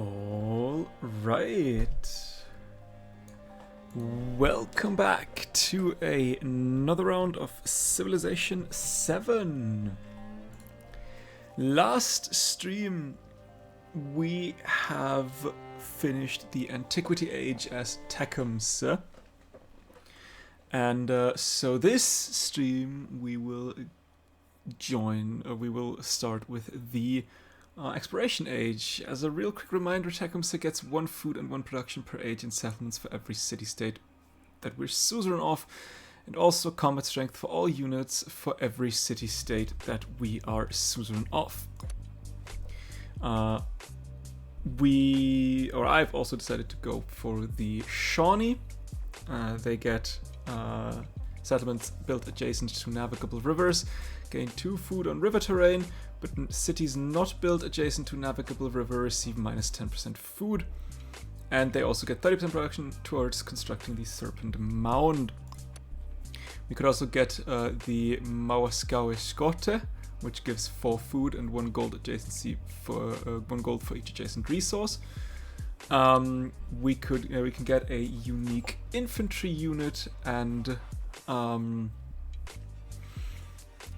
All right. Welcome back to another round of Civilization 7. Last stream, we have finished the Antiquity Age as Tecumseh. And so this stream, we will start with the Exploration Age. As a real quick reminder, Tecumseh gets 1 food and 1 production per age in settlements for every city-state that we're suzerain of, and also combat strength for all units for every city-state that we are suzerain of. I've also decided to go for the Shawnee. They get settlements built adjacent to navigable rivers, gain 2 food on river terrain, but cities not built adjacent to navigable river receive minus 10% food. And they also get 30% production towards constructing the Serpent Mound. We could also get the Mauaskaue Skotte, which gives 4 food and 1 gold adjacency for 1 gold for each adjacent resource. We can get a unique infantry unit and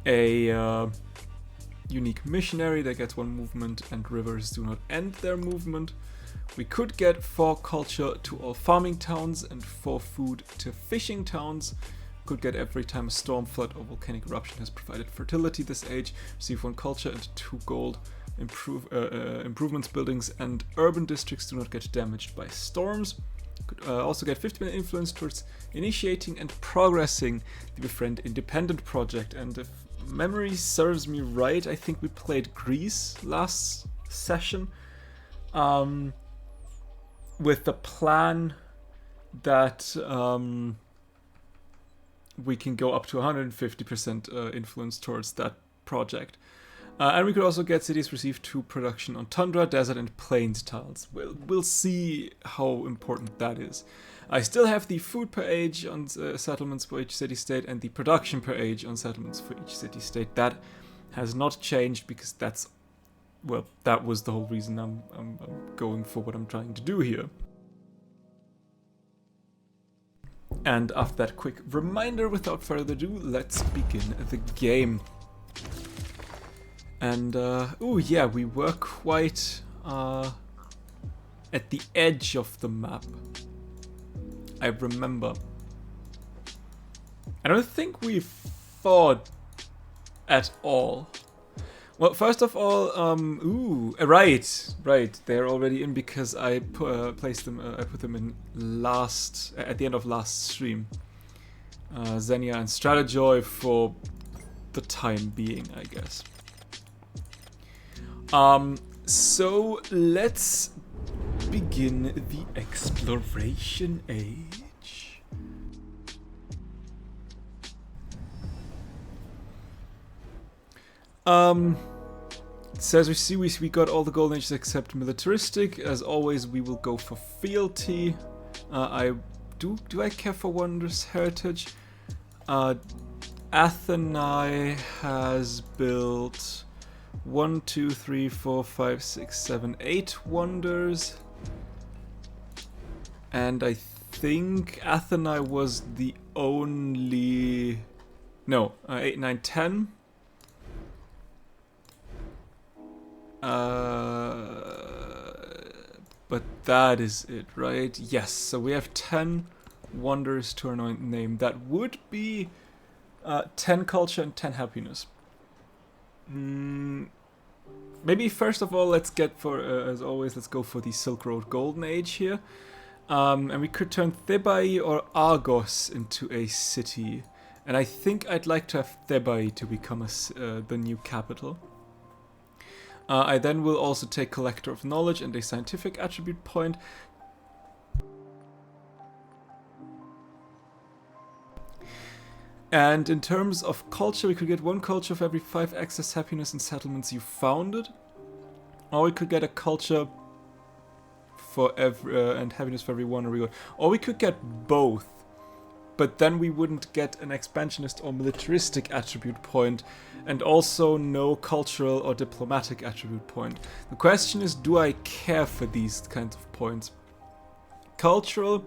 a unique missionary that gets 1 movement, and rivers do not end their movement. We could get 4 culture to all farming towns and 4 food to fishing towns. Could get every time a storm, flood, or volcanic eruption has provided fertility this age, receive 1 culture and 2 gold. Improvements buildings and urban districts do not get damaged by storms. Could also get 50% influence towards initiating and progressing the Befriend Independent project. And if memory serves me right, I think we played Greece last session with the plan that we can go up to 150% influence towards that project. And we could also get cities receive 2 production on tundra, desert, and plains tiles. We'll see how important that is. I still have the food per age on settlements for each city-state and the production per age on settlements for each city-state. That has not changed because that was the whole reason I'm going for what I'm trying to do here. And after that quick reminder, without further ado, let's begin the game. And, we were quite at the edge of the map. I remember. I don't think we fought at all. Well, first of all, right, they're already in because I placed them. I put them in at the end of last stream. Xenia and Stratajoy for the time being, I guess. So let's begin the Exploration Age. It says we got all the golden ages except militaristic. As always, we will go for fealty. Do I care for wondrous heritage? Athenai has built 1, 2, 3, 4, 5, 6, 7, 8 wonders. And I think Athenai was the only... No, 8, 9, 10. But that is it, right? Yes, so we have 10 wonders to our name. That would be 10 culture and 10 happiness. Maybe first of all, let's get for, as always, let's go for the Silk Road Golden Age here. And we could turn Thebai or Argos into a city. And I think I'd like to have Thebai to become the new capital. I then will also take Collector of Knowledge and a Scientific Attribute point. And in terms of culture, we could get 1 culture for every 5 excess happiness in settlements you founded. Or we could get a culture for every and happiness for every 1 reward. Or we could get both. but then we wouldn't get an expansionist or militaristic attribute point, and also no cultural or diplomatic attribute point. The question is, do I care for these kinds of points? Cultural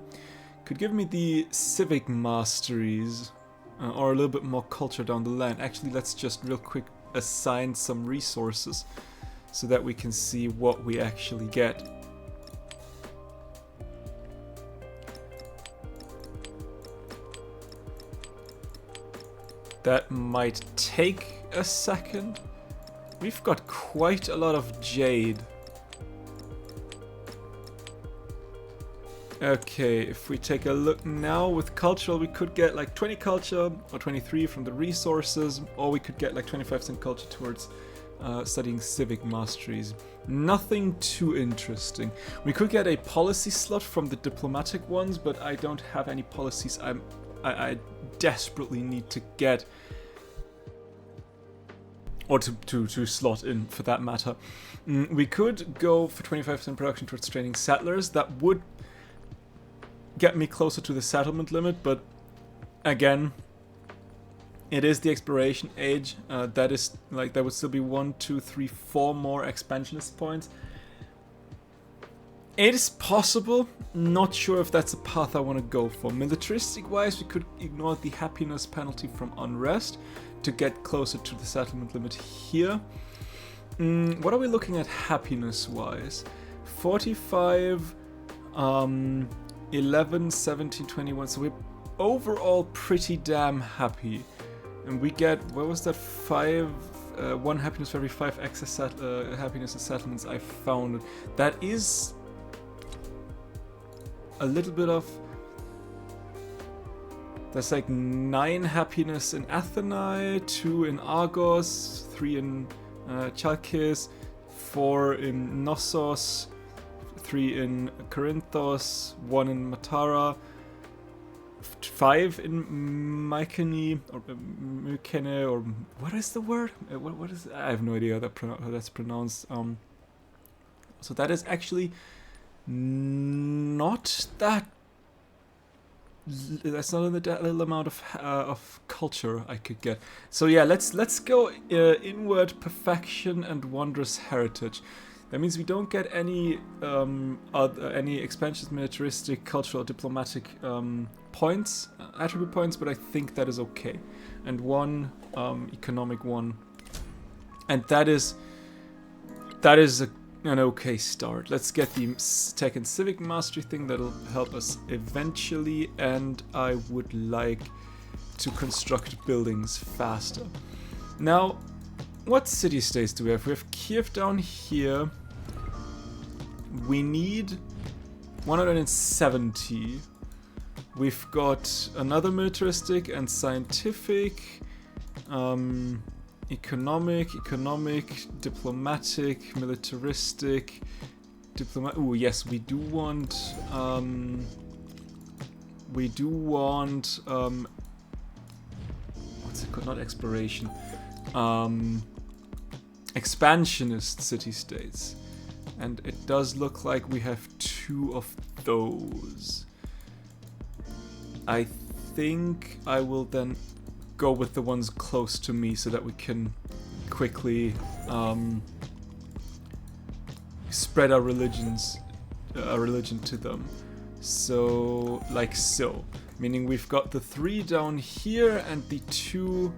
could give me the civic masteries, or a little bit more culture down the line. Actually, let's just real quick assign some resources so that we can see what we actually get. That might take a second. We've got quite a lot of jade. Okay, if we take a look now with cultural, we could get like 20 culture or 23 from the resources, or we could get like 25% culture towards studying civic masteries. Nothing too interesting. We could get a policy slot from the diplomatic ones, but I don't have any policies I desperately need to get, or to slot in for that matter. We could go for 25% production towards training settlers. That would get me closer to the settlement limit, but again, it is the exploration age. That is like, there would still be 1, 2, 3, 4 more expansionist points. It is possible, not sure if that's a path I want to go for. Militaristic wise, we could ignore the happiness penalty from unrest to get closer to the settlement limit here. What are we looking at happiness wise? 45, 11, 17, 21, so we're overall pretty damn happy. And we get, where was that, 1 happiness for every 5 excess happiness and settlements I found. That is a little bit of, there's like 9 happiness in Athenae, 2 in Argos, 3 in Chalkis, 4 in Knossos, 3 in Corinthos, 1 in Matara, 5 in Mycenae, or Mykene, or what is the word? What is? I have no idea how that's pronounced. So that is actually not that. That's not a little amount of culture I could get. So yeah, let's go inward perfection and wondrous heritage. That means we don't get any expansions, militaristic, cultural, diplomatic points, attribute points, but I think that is okay. And 1 economic one, and that is an okay start. Let's get the tech and civic mastery thing that'll help us eventually, and I would like to construct buildings faster. Now, what city-states do we have? We have Kiev down here. We need 170. We've got another militaristic and scientific, economic, diplomatic, militaristic, Oh yes, we do want. What's it called? Not exploration. Expansionist city-states, and it does look like we have 2 of those. I think I will then go with the ones close to me so that we can quickly spread our religion to them. So, like so. Meaning we've got the 3 down here and the 2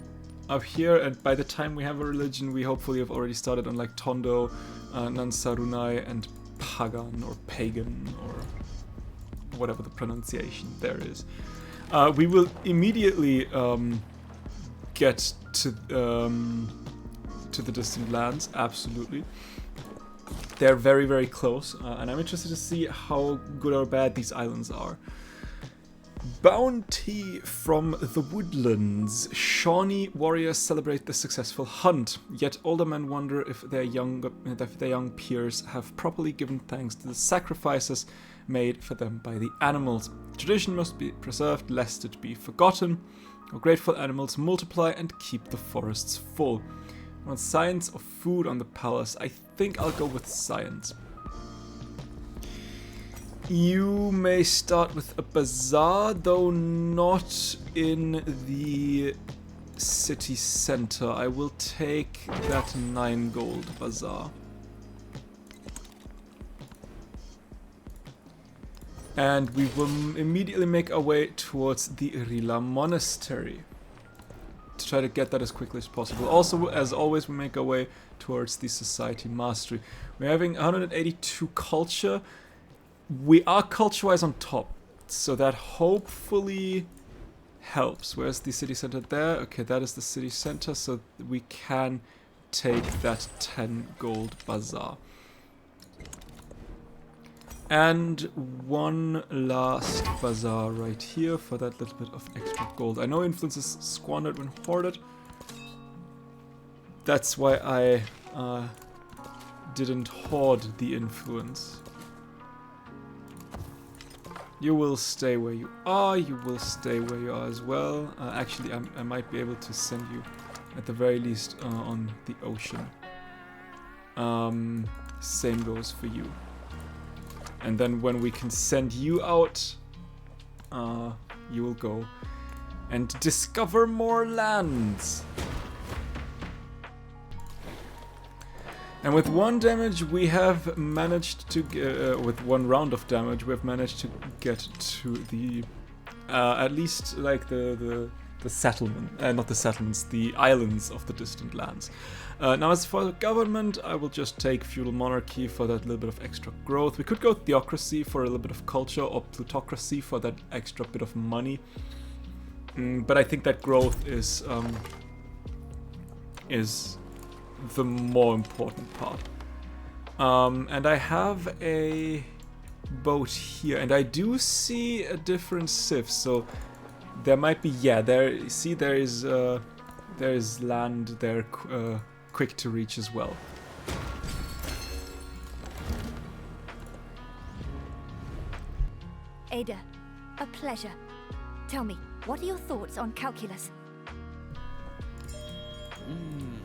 up here, and by the time we have a religion, we hopefully have already started on like Tondo, Nansarunai, and Pagan, or Pagan, or whatever the pronunciation there is. We will immediately get to the distant lands, absolutely. They're very, very close, and I'm interested to see how good or bad these islands are. Bounty from the woodlands. Shawnee warriors celebrate the successful hunt, yet older men wonder if their young peers have properly given thanks to the sacrifices made for them by the animals. Tradition must be preserved lest it be forgotten. Our grateful animals multiply and keep the forests full. I want science or food on the palace. I think I'll go with science. You may start with a bazaar, though not in the city center. I will take that 9 gold bazaar. And we will immediately make our way towards the Rila Monastery to try to get that as quickly as possible. Also, as always, we make our way towards the Society Mastery. We're having 182 culture. We are culture-wise on top, so that hopefully helps. Where's the city center there? Okay, that is the city center, so we can take that 10 gold bazaar. And one last bazaar right here for that little bit of extra gold. I know influence is squandered when hoarded. That's why I didn't hoard the influence. You will stay where you are. You will stay where you are as well. Actually, I might be able to send you, at the very least, on the ocean. Same goes for you. And then when we can send you out, you will go and discover more lands. And with 1 damage, we have managed to with 1 round of damage, we have managed to get to the at least like the settlement, not the settlements, the islands of the distant lands. Now, as for the government, I will just take feudal monarchy for that little bit of extra growth. We could go theocracy for a little bit of culture, or plutocracy for that extra bit of money. But I think that growth is the more important part. And I have a boat here, and I do see a different civ, so there might be, yeah, there is land there quick to reach as well. Ada, a pleasure. Tell me, what are your thoughts on calculus?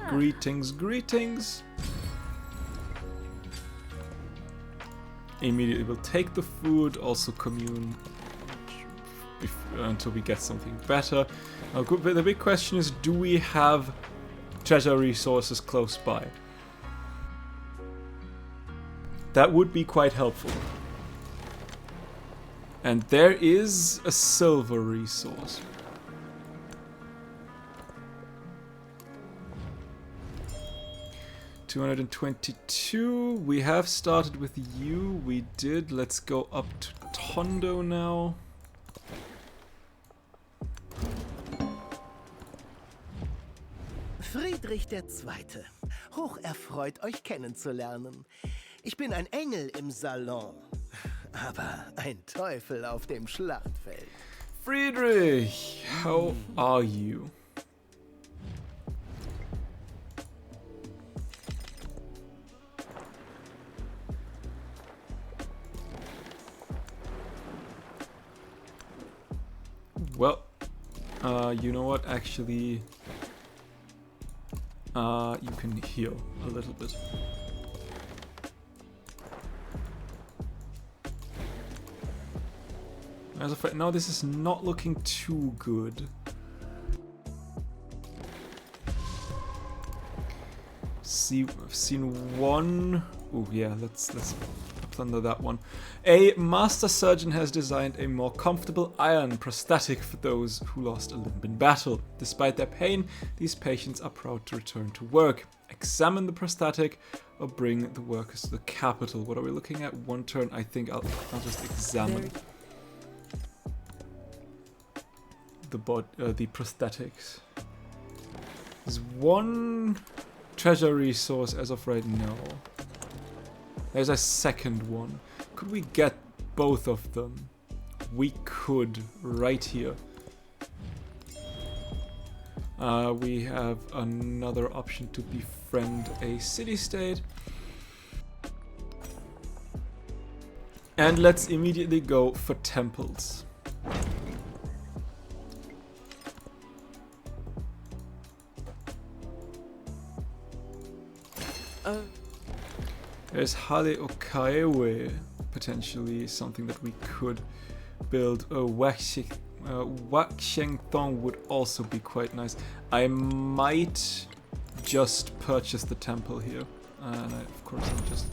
Greetings, greetings. Immediately we'll take the food, also commune until we get something better. Now, the big question is, do we have treasure resources close by? That would be quite helpful. And there is a silver resource. $222. We have started with you. We did. Let's go up to Tondo now. Friedrich II. Hocherfreut, euch kennenzulernen. Ich bin ein Engel im Salon, aber ein Teufel auf dem Schlachtfeld. Friedrich, how are you? Well, you know what? Actually, you can heal a little bit. As of right now, this is not looking too good. See, I've seen one. Oh yeah, let's plunder that one. A master surgeon has designed a more comfortable iron prosthetic for those who lost a limb in battle. Despite their pain, these patients are proud to return to work. Examine the prosthetic or bring the workers to the capital. What are we looking at? 1 turn. I think I'll just examine the prosthetics. There's 1 treasure resource as of right now. There's a second one. Could we get both of them? We could, right here. We have another option to befriend a city-state. And let's immediately go for temples. There's Hale Okaewe. potentially something that we could build. Waxing Thong would also be quite nice. I might just purchase the temple here. And of course I just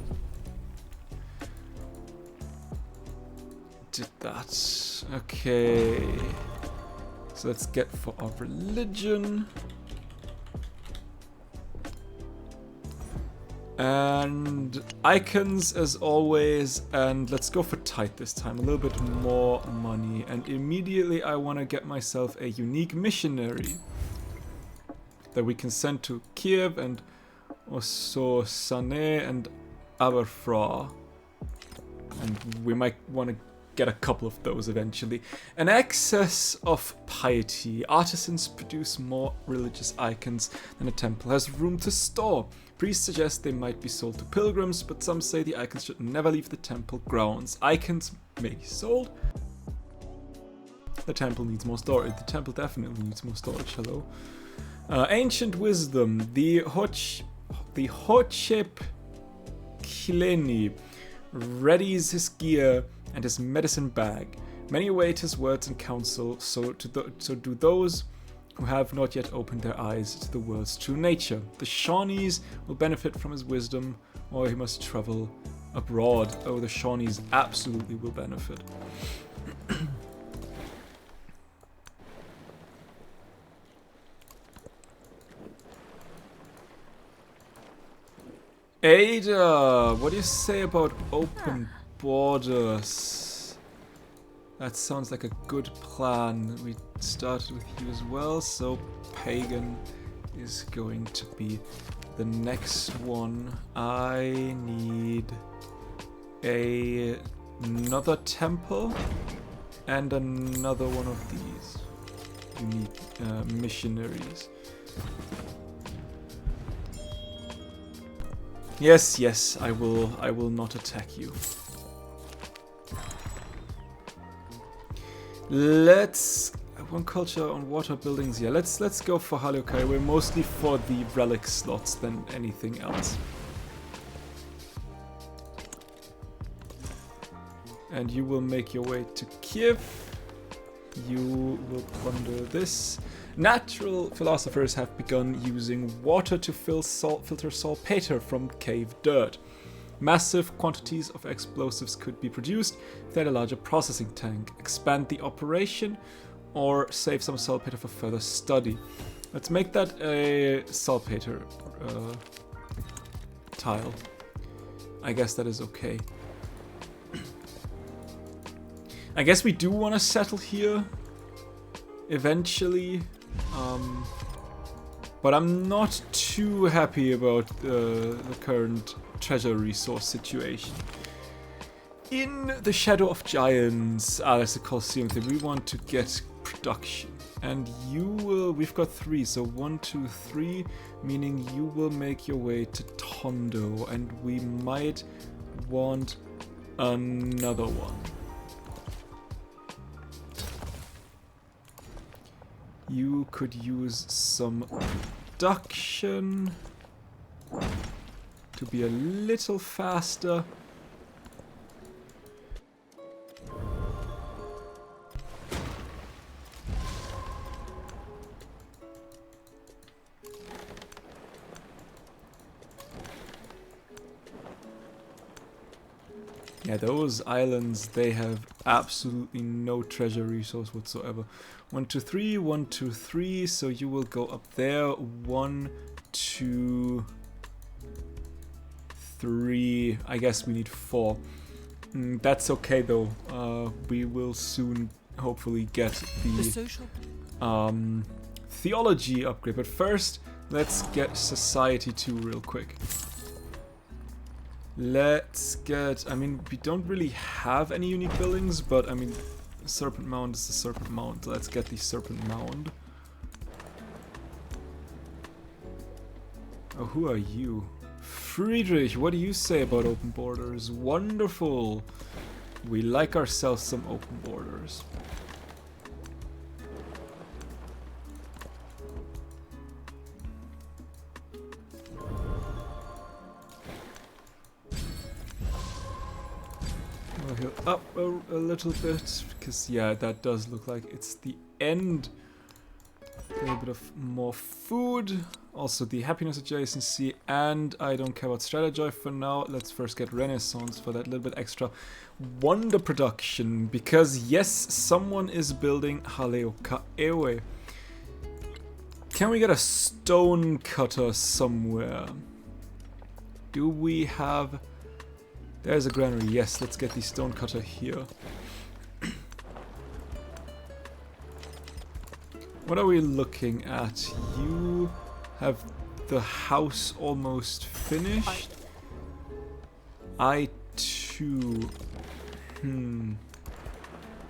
did that. Okay. So let's get for our religion. And icons as always, and let's go for tithe this time, a little bit more money. And immediately I want to get myself a unique missionary that we can send to Kiev and also Sane and Aberfraw. And we might want to get a couple of those eventually. An excess of piety. Artisans produce more religious icons than a temple has room to store. Priests suggest they might be sold to pilgrims, but some say the icons should never leave the temple grounds. Icons may be sold. The temple needs more storage. The temple definitely needs more storage. Hello. Ancient wisdom. The Hochep Kileni readies his gear and his medicine bag. Many await his words and counsel, so do those who have not yet opened their eyes to the world's true nature. The Shawnees will benefit from his wisdom, or he must travel abroad. Oh, the Shawnees absolutely will benefit. Ada, what do you say about open borders? That sounds like a good plan. We started with you as well, so Pagan is going to be the next one. I need another temple and another one of these unique missionaries. Yes, I will not attack you. Let's one culture on water buildings. Yeah, let's go for Halukai. We're mostly for the relic slots than anything else. And you will make your way to Kiev. You will plunder this. Natural philosophers have begun using water to filter saltpeter from cave dirt. Massive quantities of explosives could be produced if they had a larger processing tank. Expand the operation or save some saltpeter for further study. Let's make that a saltpeter tile. I guess that is okay. I guess we do want to settle here eventually. But I'm not too happy about the current treasure resource situation. In the Shadow of Giants, that's the Colosseum thing, we want to get production. And you will, we've got 3, so 1, 2, 3, meaning you will make your way to Tondo, and we might want another one. You could use some production to be a little faster. Yeah, those islands, they have absolutely no treasure resource whatsoever. 1, 2, 3, 1, 2, 3, so you will go up there. 1, 2, 3. I guess we need 4. That's okay though. We will soon hopefully get the theology upgrade. But first, let's get society 2 real quick. Let's get, I mean, we don't really have any unique buildings, but I mean, Serpent Mound is the Serpent Mound. Let's get the Serpent Mound. Oh, who are you? Friedrich, what do you say about open borders? Wonderful. We like ourselves some open borders. heal up a little bit, because yeah, that does look like it's the end. A little bit of more food, also the happiness adjacency, and I don't care about Strategy for now. Let's first get Renaissance for that little bit extra wonder production, because yes, someone is building Haleo Kaewe. Can we get a stone cutter somewhere? Do we have... There's a granary. Yes, let's get the stone cutter here. What are we looking at? You have the house almost finished. I too. I mean,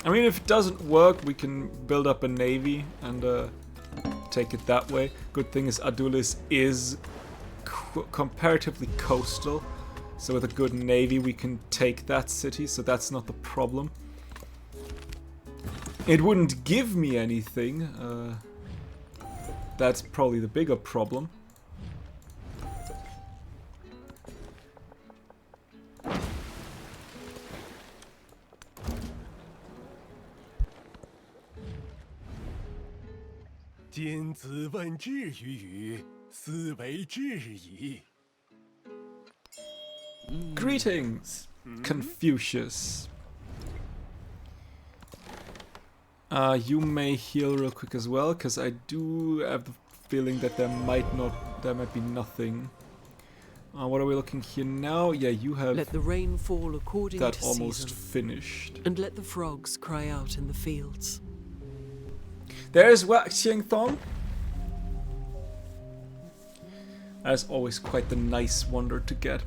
if it doesn't work, we can build up a navy and take it that way. Good thing is Adulis is comparatively coastal, so with a good navy we can take that city, so that's not the problem. It wouldn't give me anything, that's probably the bigger problem. Greetings, Confucius. You may heal real quick as well, because I do have the feeling that there might be nothing. What are we looking here now? Yeah, you have let the rain fall according that to almost season, finished. and let the frogs cry out in the fields. There's Waxing Thong. As always, quite the nice wonder to get.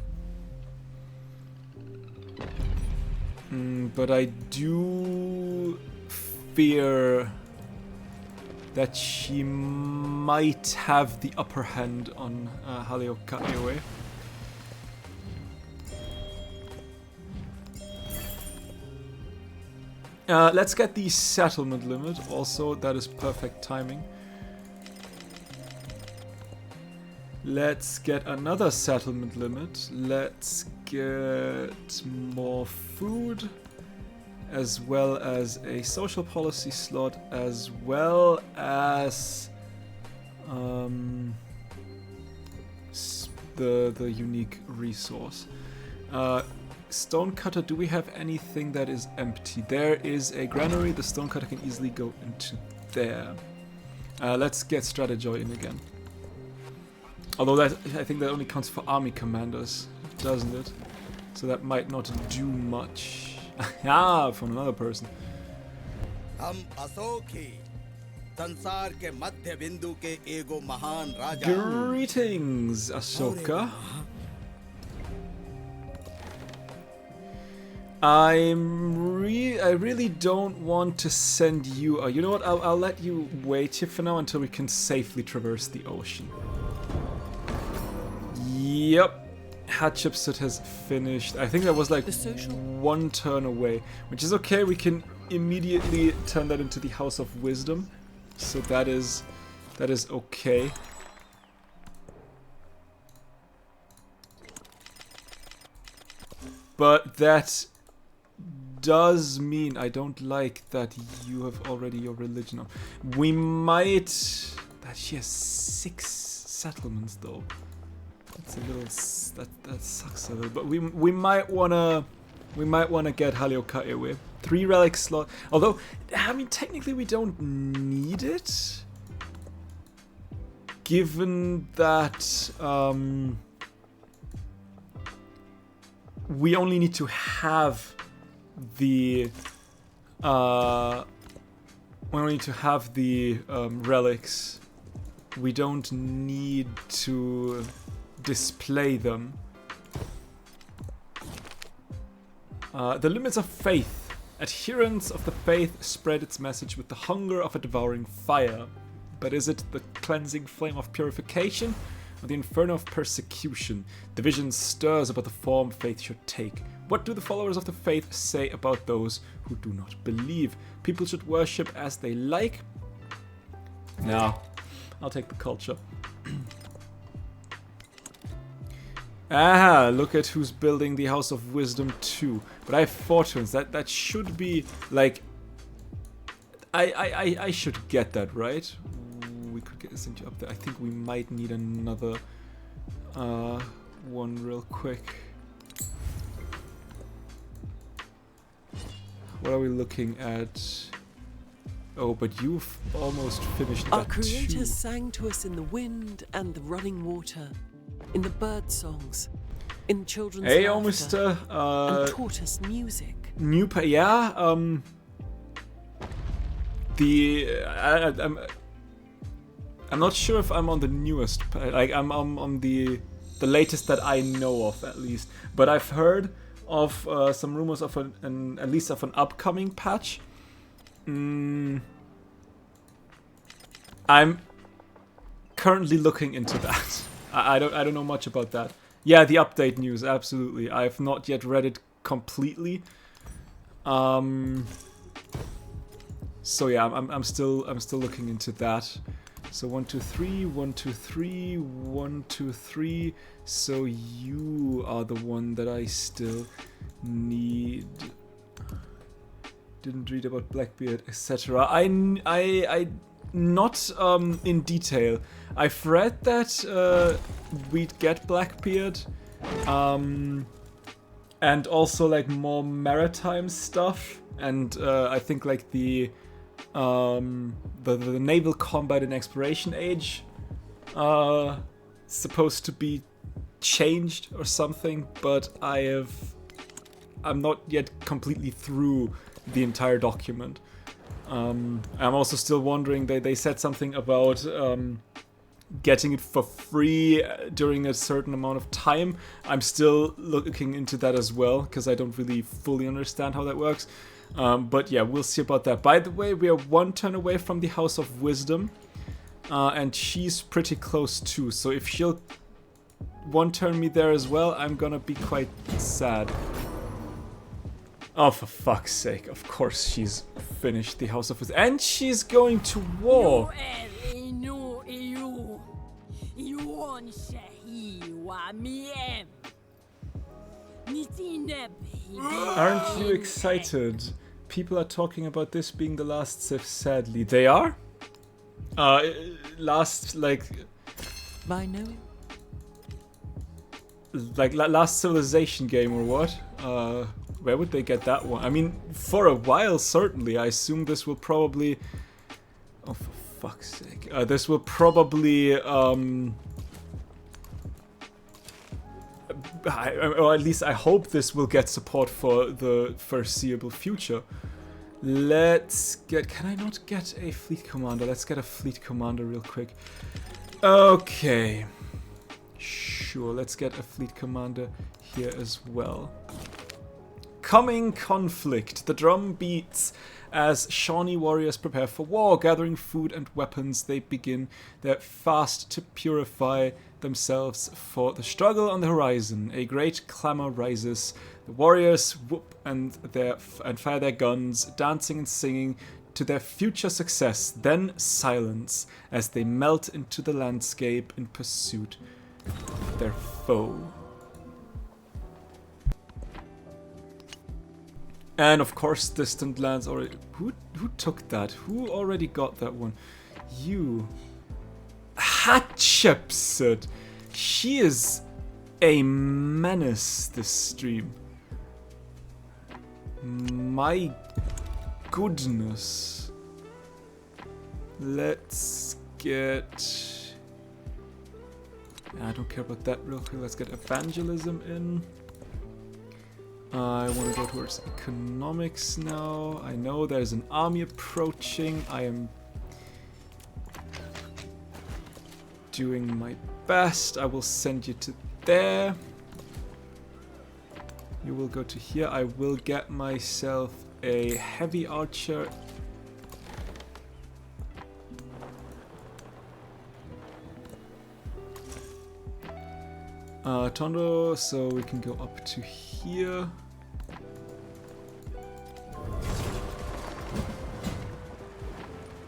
But I do fear that she might have the upper hand on Haleo Kaewe. Let's get the settlement limit also, that is perfect timing. Let's get another settlement limit. Let's get more food, as well as a social policy slot, as well as the unique resource. Stonecutter, do we have anything that is empty? There is a granary, the stonecutter can easily go into there. Let's get Stratejoy in again. Although that, I think that only counts for army commanders, doesn't it? So that might not do much. Ah, from another person. Greetings, Ahsoka. I really don't want to send you... you know what? I'll let you wait here for now until we can safely traverse the ocean. Yep. Hatshepsut has finished. I think that was like one turn away, which is okay. We can immediately turn that into the House of Wisdom, so that is okay. But that does mean I don't like that you have already your religion up. We might... That she has 6 settlements though. That's a little... That sucks a little. But we might wanna get Haleo Kaewe. 3 relic slot. Although, I mean, technically we don't need it, given that we only need to have the relics. We don't need to display them. The limits of faith. Adherents of the faith spread its message with the hunger of a devouring fire. But is it the cleansing flame of purification or the inferno of persecution? Division stirs about the form faith should take. What do the followers of the faith say about those who do not believe? People should worship as they like? No, I'll take the culture. Ah, look at who's building the House of Wisdom 2. But I have 4 turns. That should be like... I should get that, right? We could get this into up there. I think we might need another one real quick. What are we looking at? Oh, but you've almost finished Our that creators too. sang to us in the wind and the running water, in the bird songs, in children's Hey, laughter, mister. and taught us music. New pa- yeah, I'm not sure if I'm on the newest, like I'm on the latest that I know of at least. But I've heard of some rumors of at least of an upcoming patch. I'm currently looking into that. I don't know much about that. Yeah, the update news, absolutely. I've not yet read it completely. So yeah, I'm still looking into that. So 1, 2, 3, 1, 2, 3, 1, 2, 3. So you are the one that I still need. Didn't read about Blackbeard, etc. I not in detail. I've read that we'd get Blackbeard, and also like more maritime stuff, and I think like the naval combat and exploration age supposed to be changed or something, but I'm not yet completely through the entire document. I'm also still wondering, they said something about getting it for free during a certain amount of time. I'm still looking into that as well, because I don't really fully understand how that works. But yeah, we'll see about that. By the way, we are 1 turn away from the House of Wisdom, and she's pretty close too. So if she'll 1 turn me there as well, I'm gonna be quite sad. Oh, for fuck's sake, of course she's finished the House of Wisdom. And she's going to war! Aren't you excited? People are talking about this being the last Civ, sadly. They are? Last, like... By no last Civilization game or what? Where would they get that one? I mean, for a while, certainly. I assume this will probably... Oh, for fuck's sake. This will probably... or at least I hope this will get support for the foreseeable future. Let's get... Can I not get a fleet commander? Let's get a fleet commander real quick. Okay. Sure, let's get a fleet commander here as well. Coming conflict. The drum beats as Shawnee warriors prepare for war. Gathering food and weapons, they begin their fast to purify themselves for the struggle on the horizon. A great clamor rises. The warriors whoop and fire their guns, dancing and singing to their future success. Then silence as they melt into the landscape in pursuit of their foe. And of course, distant lands already. Who took that? Who already got that one? You. Hatshepsut. She is a menace this stream. My goodness. Let's get... I don't care about that real quick. Let's get evangelism in. I want to go towards economics now. I know there's an army approaching. I am doing my best. I will send you to there. You will go to here. I will get myself a heavy archer. Tondo, so we can go up to here.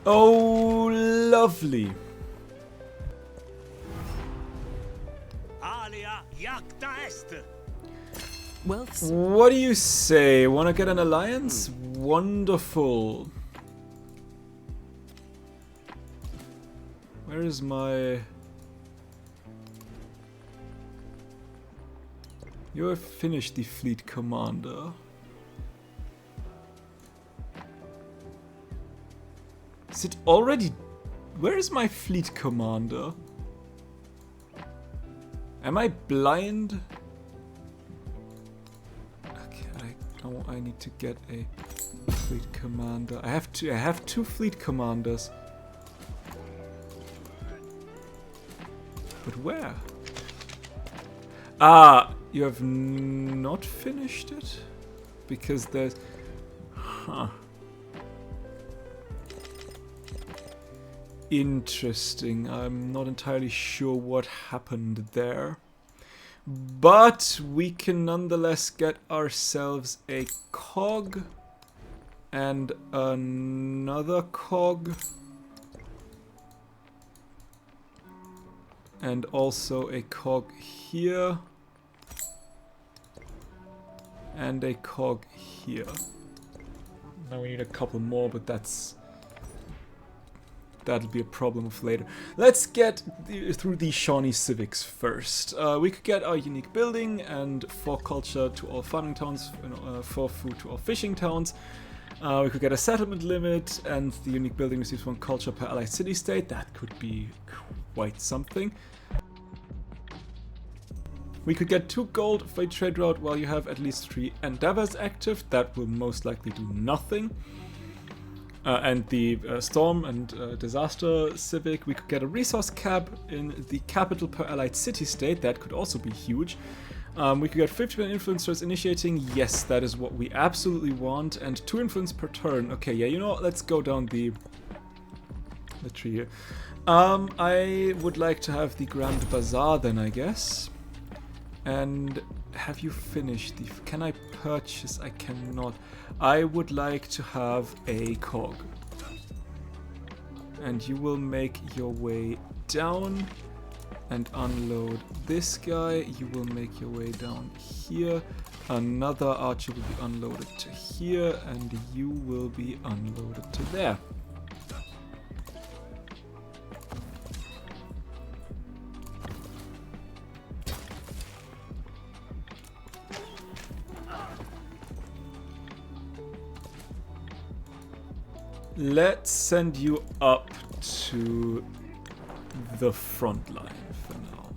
Oh, lovely. Wealth. What do you say? Wanna get an alliance? Wonderful. Where is my... You have finished the fleet commander. Is it already... Where is my fleet commander? Am I blind? Okay, I need to get a fleet commander. I have two fleet commanders. But where? Ah, you have not finished it? Because there's... Huh. Interesting. I'm not entirely sure what happened there. But we can nonetheless get ourselves a cog. And another cog. And also a cog here. And a cog here. Now we need a couple more, but that'll be a problem of later. Let's get through the Shawnee civics first. We could get our unique building and 4 culture to all farming towns, 4 food to all fishing towns. We could get a settlement limit, and the unique building receives 1 culture per allied city-state. That could be quite something. We could get 2 gold for a trade route while you have at least 3 endeavors active. That will most likely do nothing. And the storm and disaster civic, we could get a resource cap in the capital per allied city-state. That could also be huge. We could get 50% influencers initiating. Yes, that is what we absolutely want. And 2 influence per turn. Okay, yeah, you know what? Let's go down the tree here. I would like to have the Grand Bazaar then, I guess. And have you finished the... Can I purchase? I cannot. I would like to have a cog. And you will make your way down and unload this guy. You will make your way down here. Another archer will be unloaded to here, and you will be unloaded to there. Let's send you up to the front line for now.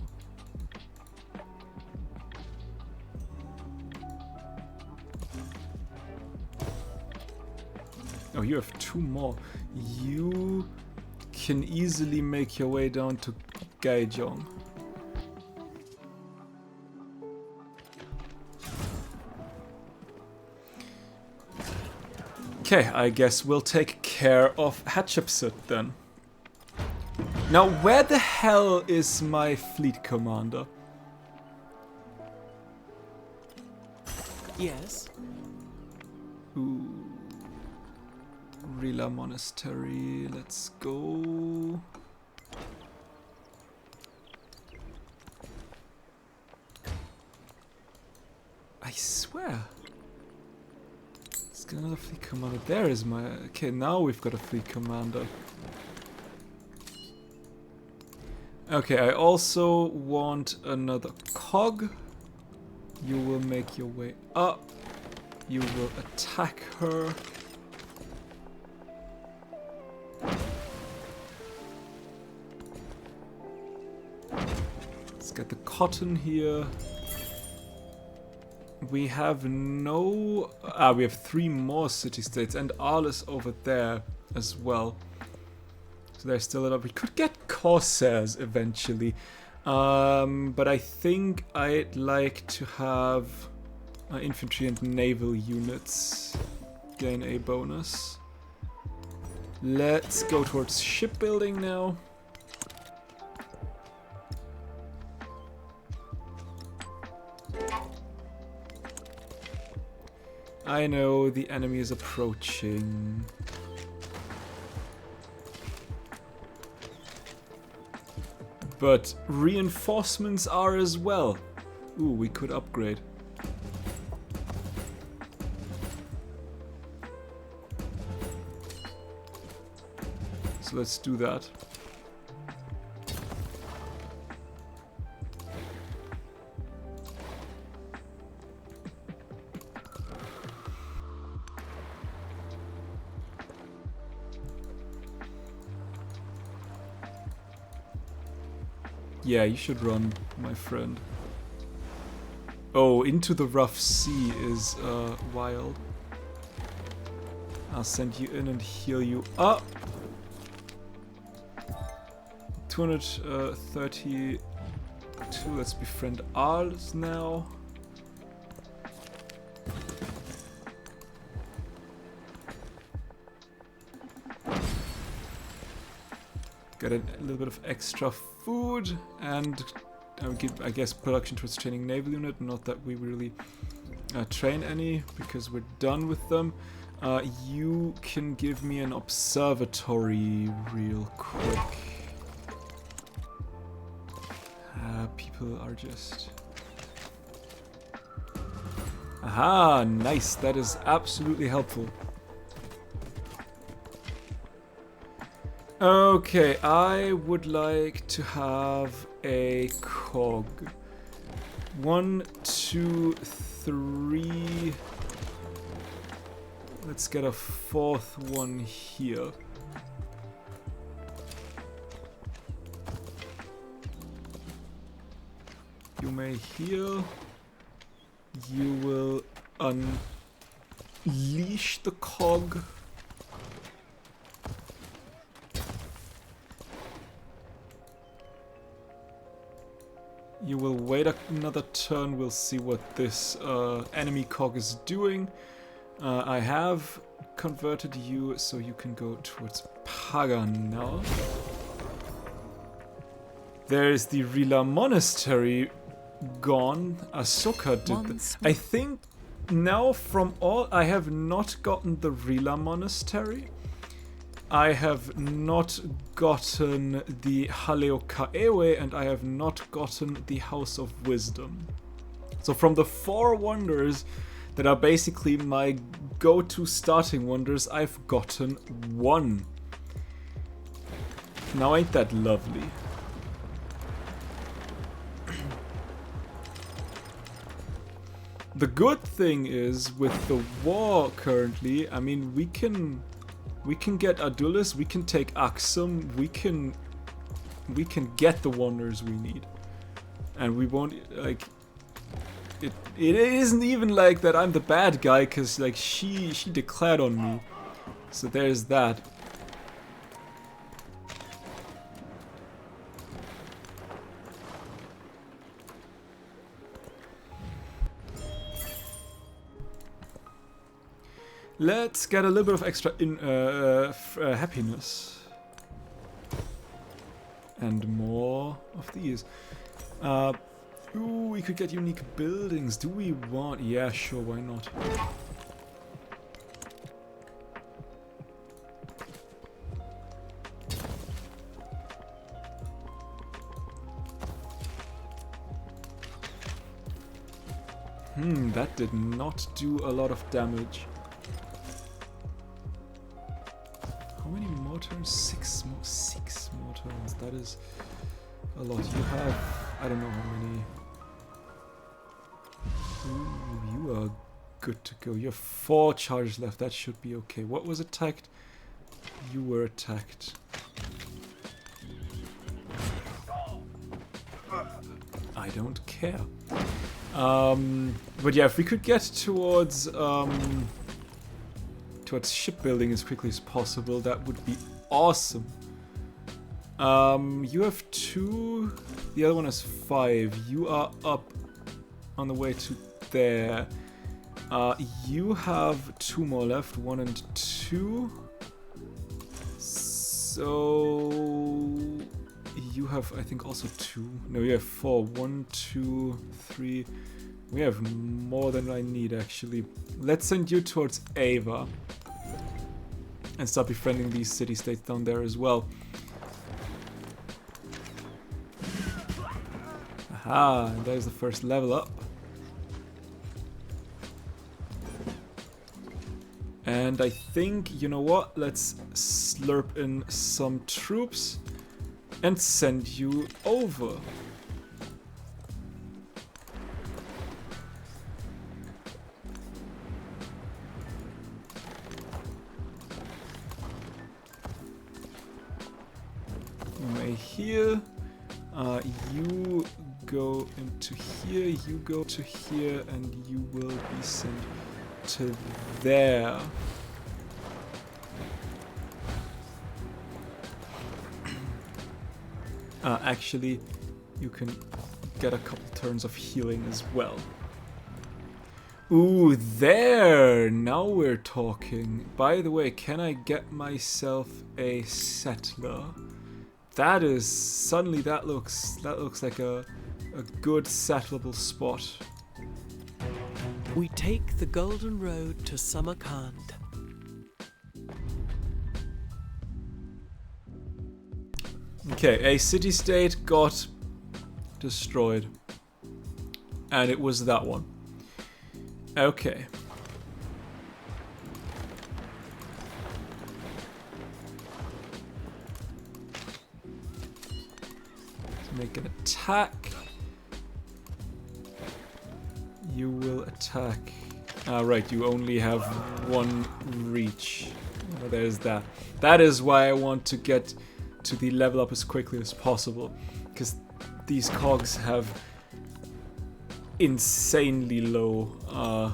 Oh, you have 2 more. You can easily make your way down to Gaijong. Okay, I guess we'll take care of Hatshepsut then. Now, where the hell is my fleet commander? Yes. Ooh. Rila Monastery, let's go. I swear. Let's get another fleet commander. There is my... Okay, now we've got a fleet commander. Okay, I also want another cog. You will make your way up. You will attack her. Let's get the cotton here. We have no... we have 3 more city-states and Arles over there as well. So there's still a lot. We could get Corsairs eventually. But I think I'd like to have infantry and naval units gain a bonus. Let's go towards shipbuilding now. I know the enemy is approaching. but reinforcements are as well. Ooh, we could upgrade. So let's do that. Yeah, you should run, my friend. Oh, into the rough sea is wild. I'll send you in and heal you up. 232. Let's befriend Arles now. Get a little bit of extra food and I guess production towards training naval unit. Not that we really train any because we're done with them. You can give me an observatory real quick. People are just... Aha, nice. That is absolutely helpful. Okay, I would like to have a cog. 1, 2, 3. Let's get a 4th one here. You may heal. You will unleash the cog. You will wait another turn, we'll see what this enemy cog is doing. I have converted you so you can go towards Pagan now. There is the Rila Monastery gone. Ahsoka did that. I think now from all, I have not gotten the Rila Monastery. I have not gotten the Haleo Kaewe, and I have not gotten the House of Wisdom. So from the 4 wonders that are basically my go-to starting wonders, I've gotten 1. Now ain't that lovely? The good thing is, with the war currently, I mean, we can get Adulis, we can take Axum, we can get the wonders we need, and we won't like it. It isn't even like that I'm the bad guy, cause like she declared on me, so there's that. Let's get a little bit of extra happiness. And more of these. Ooh, we could get unique buildings. Do we want... Yeah, sure, why not? That did not do a lot of damage. How many more turns? 6 more turns. That is a lot. You have... I don't know how many. Ooh, you are good to go. You have 4 charges left. That should be okay. What was attacked? You were attacked. I don't care. But yeah, if we could get towards shipbuilding as quickly as possible, that would be awesome. You have 2, the other one has 5. You are up on the way to there. You have 2 more left, 1 and 2. So you have, I think, also 2. No, you have 4. 1, 2, 3. We have more than I need, actually. Let's send you towards Ava and start befriending these city-states down there as well. Aha, and there's the first level up. And I think, you know what, let's slurp in some troops and send you over. Here, you go into here, you go to here, and you will be sent to there. Actually, you can get a couple turns of healing as well. Ooh, there! Now we're talking. By the way, can I get myself a settler? That is suddenly that looks like a good settleable spot. We take the Golden Road to Samarkand. Okay, a city-state got destroyed. And it was that one. Okay. Make an attack. You will attack. Right, you only have one reach. Oh, there's that. That is why I want to get to the level up as quickly as possible. Because these cogs have insanely low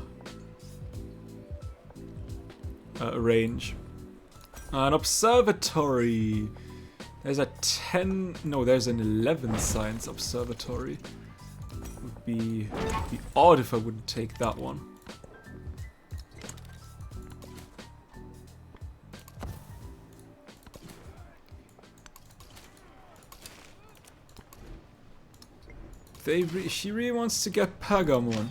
range. An observatory. There's a 10, no, there's an 11 science observatory. Would be odd if I wouldn't take that one. She really wants to get Pagamon.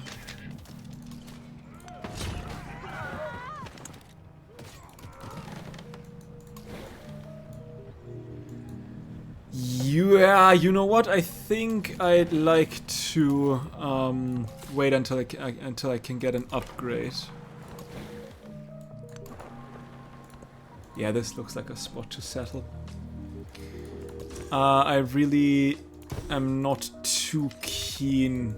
Yeah, you know what? I think I'd like to wait until I can get an upgrade. Yeah, this looks like a spot to settle. I really am not too keen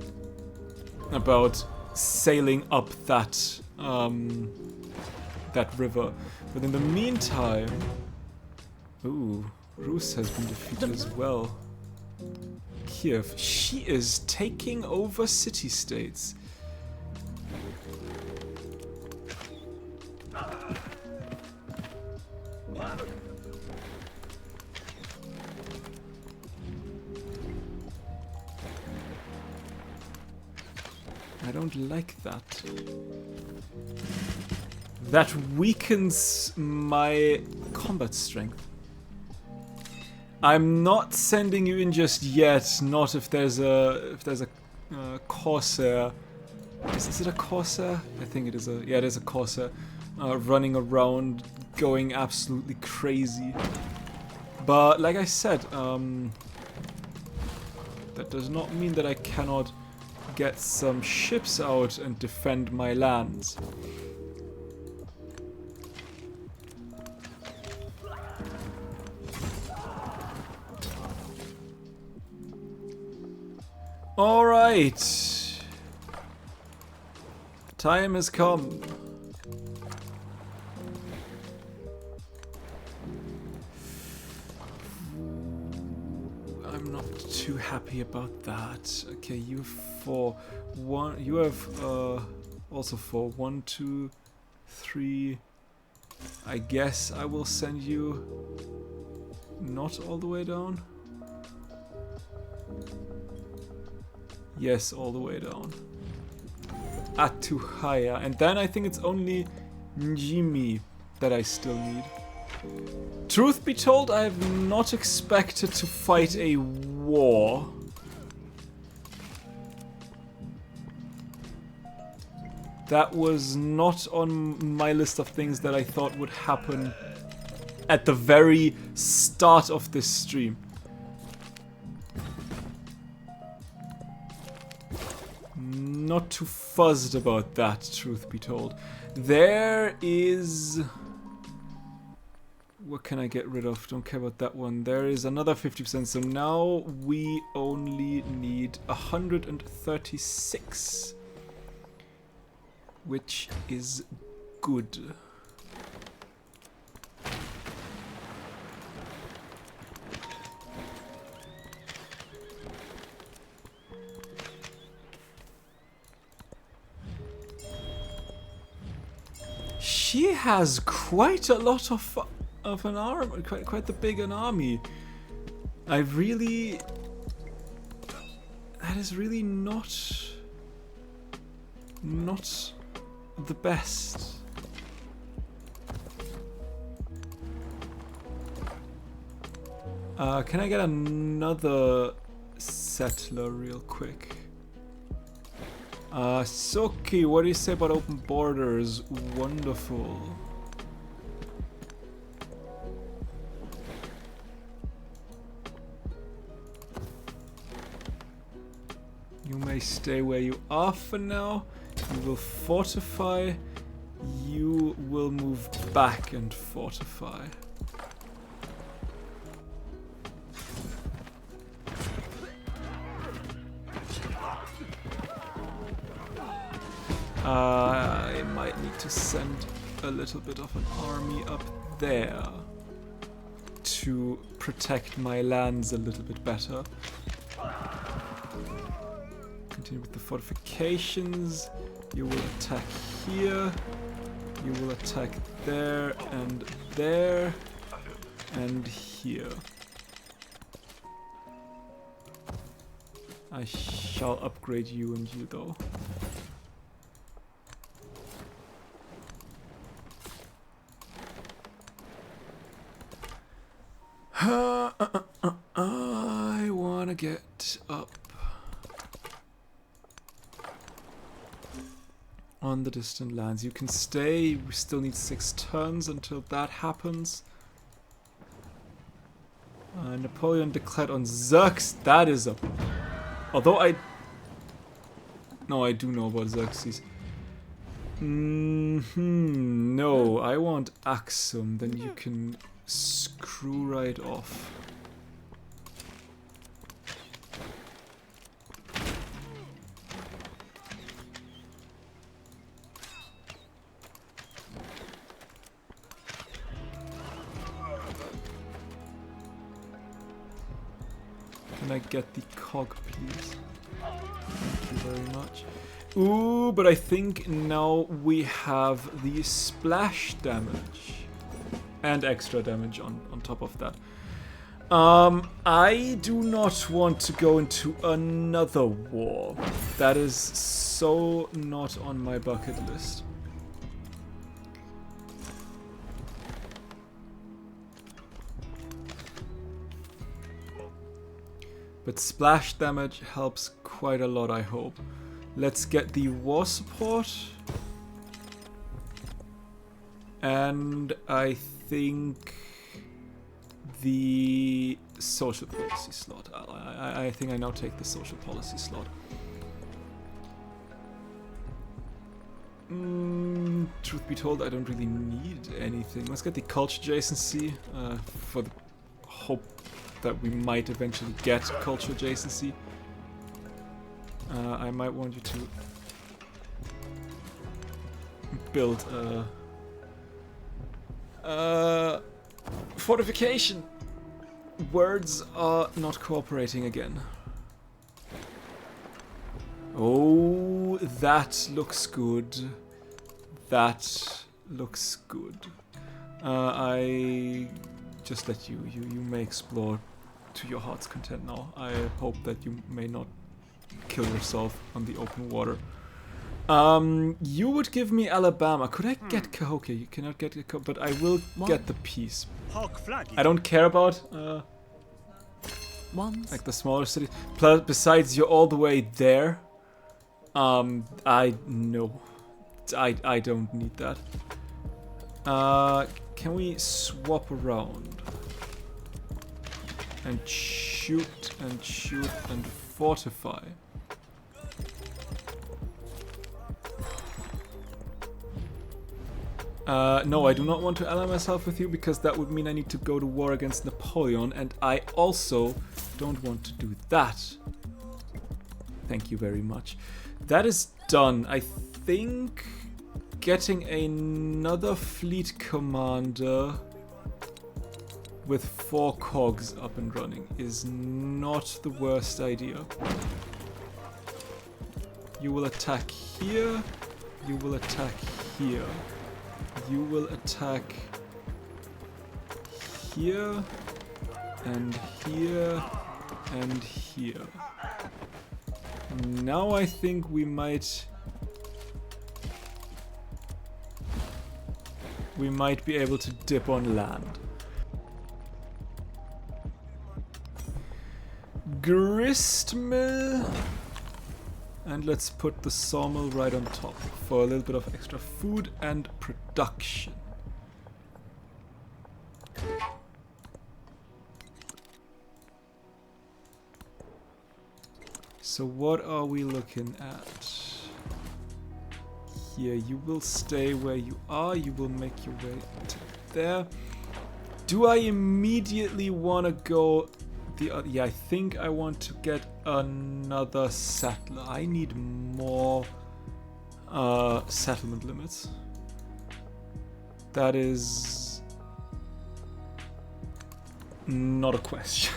about sailing up that that river, but in the meantime, ooh. Rus has been defeated as well. Kiev. She is taking over city-states. I don't like that. That weakens my combat strength. I'm not sending you in just yet. Not if there's a Corsair. Is it a Corsair? I think it is a, yeah, it is a Corsair running around going absolutely crazy. But like I said, that does not mean that I cannot get some ships out and defend my lands. All right. Time has come. I'm not too happy about that. Okay, you have 4. You have also 4. 1, 2, 3. I guess I will send you not all the way down. Yes, all the way down. Atuhaya. And then I think it's only Njimi that I still need. Truth be told, I have not expected to fight a war. That was not on my list of things that I thought would happen at the very start of this stream. Not too fuzzed about that, truth be told. There is... What can I get rid of? Don't care about that one. There is another 50%, so now we only need 136. Which is good. She has quite a lot of an army, quite the big an army. I really... That is really not the best. Can I get another settler real quick? Soki, what do you say about open borders? Wonderful. You may stay where you are for now. You will fortify. You will move back and fortify. I might need to send a little bit of an army up there to protect my lands a little bit better. Continue with the fortifications. You will attack here. You will attack there and here. I shall upgrade you and you though. I wanna get up on the distant lands. You can stay. We still need 6 turns until that happens. Napoleon declared on Xerxes. That is a... Although I... No, I do know about Xerxes. No, I want Axum. Then you can screw right off. Can I get the cog, please? Thank you very much. Ooh, but I think now we have the splash damage. And extra damage on top of that. I do not want to go into another war. That is so not on my bucket list. But splash damage helps quite a lot, I hope. Let's get the war support. And I think the social policy slot. I think I now take the social policy slot. Truth be told, I don't really need anything. Let's get the culture adjacency for the hope that we might eventually get culture adjacency. I might want you to build a fortification. Words are not cooperating again. Oh, that looks good. That looks good. I just let you may explore to your heart's content now. I hope that you may not kill yourself on the open water. You would give me Alabama. Could I get Cahokia? You cannot get it, but I will get the peace. I don't care about like the smaller cities. Plus, besides, you're all the way there. I don't need that. Can we swap around and shoot and fortify? No, I do not want to ally myself with you because that would mean I need to go to war against Napoleon, and I also don't want to do that. Thank you very much. That is done. I think getting another fleet commander with 4 cogs up and running is not the worst idea. You will attack here. You will attack here. You will attack here and here and here. Now I think we might be able to dip on land. Gristmill. And let's put the sawmill right on top for a little bit of extra food and production. So what are we looking at? Here, you will stay where you are. You will make your way to there. Do I immediately want to go the other? Yeah, I think I want to get another settler. I need more settlement limits. That is not a question.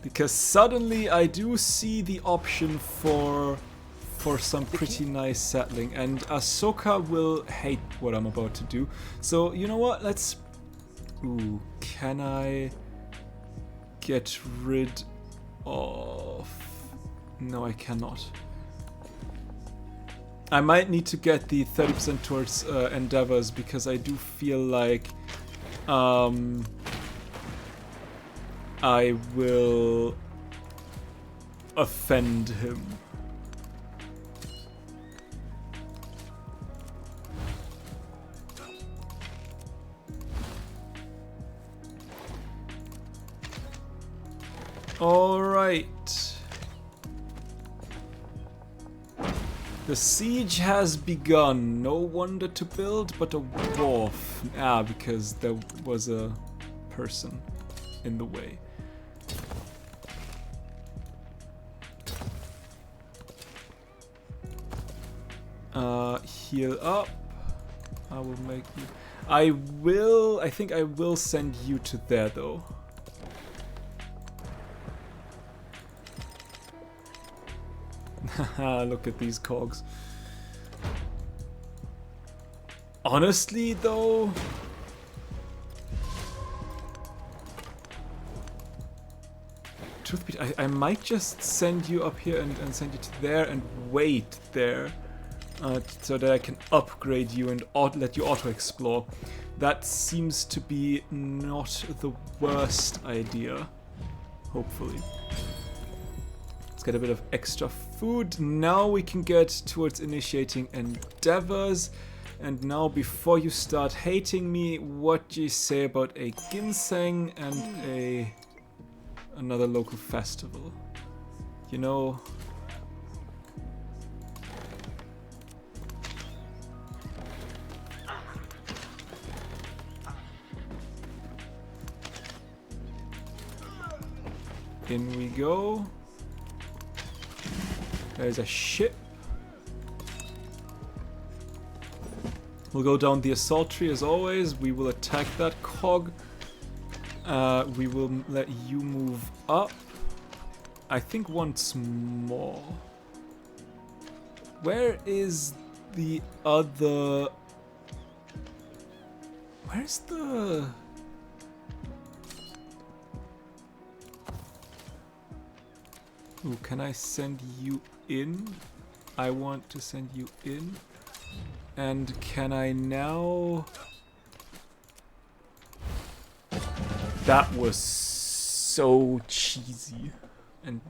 Because suddenly I do see the option for some pretty nice settling, and Ahsoka will hate what I'm about to do. So you know what? Let's. Ooh, can I get rid of? No, I cannot. I might need to get the 30% towards endeavors because I do feel like I will offend him. All right. The siege has begun. No wonder to build, but a wharf. Ah, because there was a person in the way. Heal up. I will make you. I think I will send you to there though. Haha, look at these cogs. Honestly though, truth be told, I might just send you up here and send you to there and wait there. So that I can upgrade you and let you auto-explore. That seems to be not the worst idea, hopefully. Let's get a bit of extra food. Now we can get towards initiating endeavors. And now before you start hating me, what do you say about a ginseng and another local festival? You know... In we go. There's a ship. We'll go down the assault tree as always. We will attack that cog. We will let you move up. I think once more. Where is the other... Where's the... Ooh, can I send you in? I want to send you in. And can I now... That was so cheesy. And...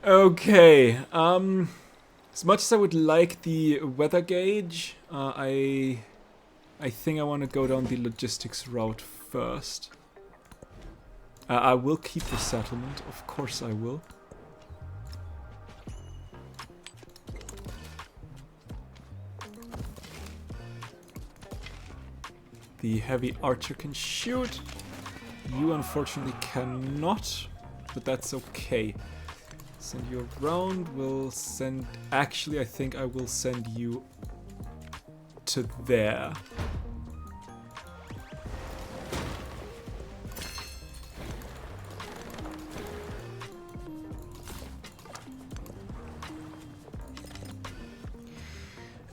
Okay. As much as I would like the weather gauge, I think I want to go down the logistics route first. I will keep the settlement, of course I will. the heavy archer can shoot. You unfortunately cannot, but that's okay. Send you around. We'll send... Actually, I think I will send you to there.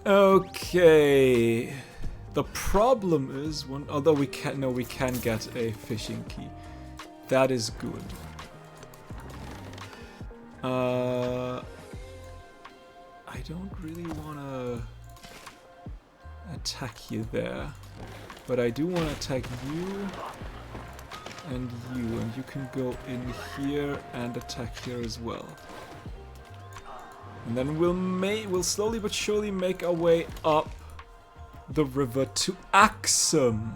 Okay. The problem is, although we can get a fishing key. That is good. I don't really want to attack you there, but I do want to attack you and you can go in here and attack here as well. And then we'll slowly but surely make our way up the river to Axum.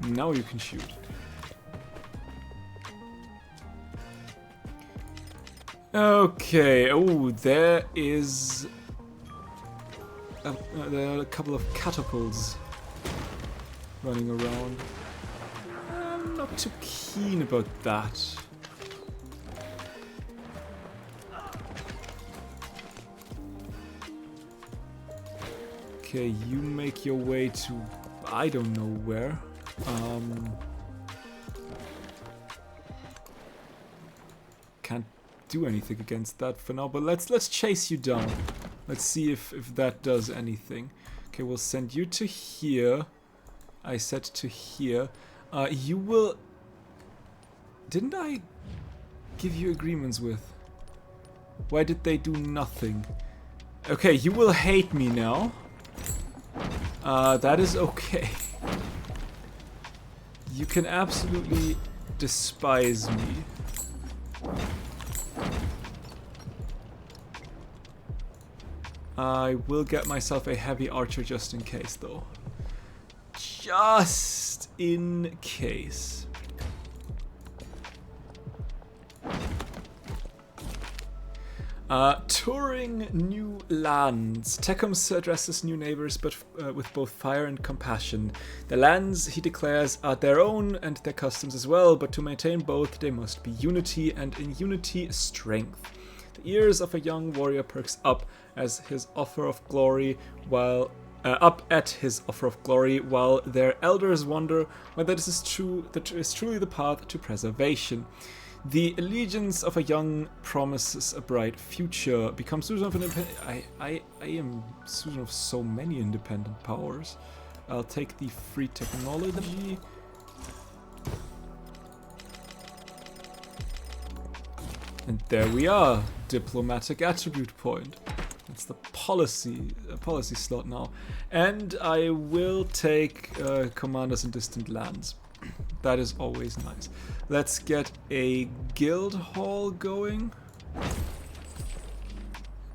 Now you can shoot. Okay, oh, there are a couple of catapults running around. I'm not too keen about that. Okay, you make your way to I don't know where. Can't do anything against that for now, but let's chase you down. Let's see if that does anything. Okay, we'll send you to here. I said to here. You will... Didn't I give you agreements with? Why did they do nothing? Okay, you will hate me now. That is okay. You can absolutely despise me. I will get myself a heavy archer just in case, though. Just in case. Touring new lands. Tecumseh addresses new neighbors, but with both fire and compassion. The lands, he declares, are their own and their customs as well, but to maintain both, there must be unity, and in unity, strength. The ears of a young warrior perks up as his offer of glory, while while their elders wonder whether this is truly the path to preservation. The allegiance of a young promises a bright future. Become Susan of an I am Susan of so many independent powers. I'll take the free technology. And there we are. Diplomatic attribute point. That's the policy slot now. And I will take commanders in distant lands. That is always nice. Let's get a guild hall going.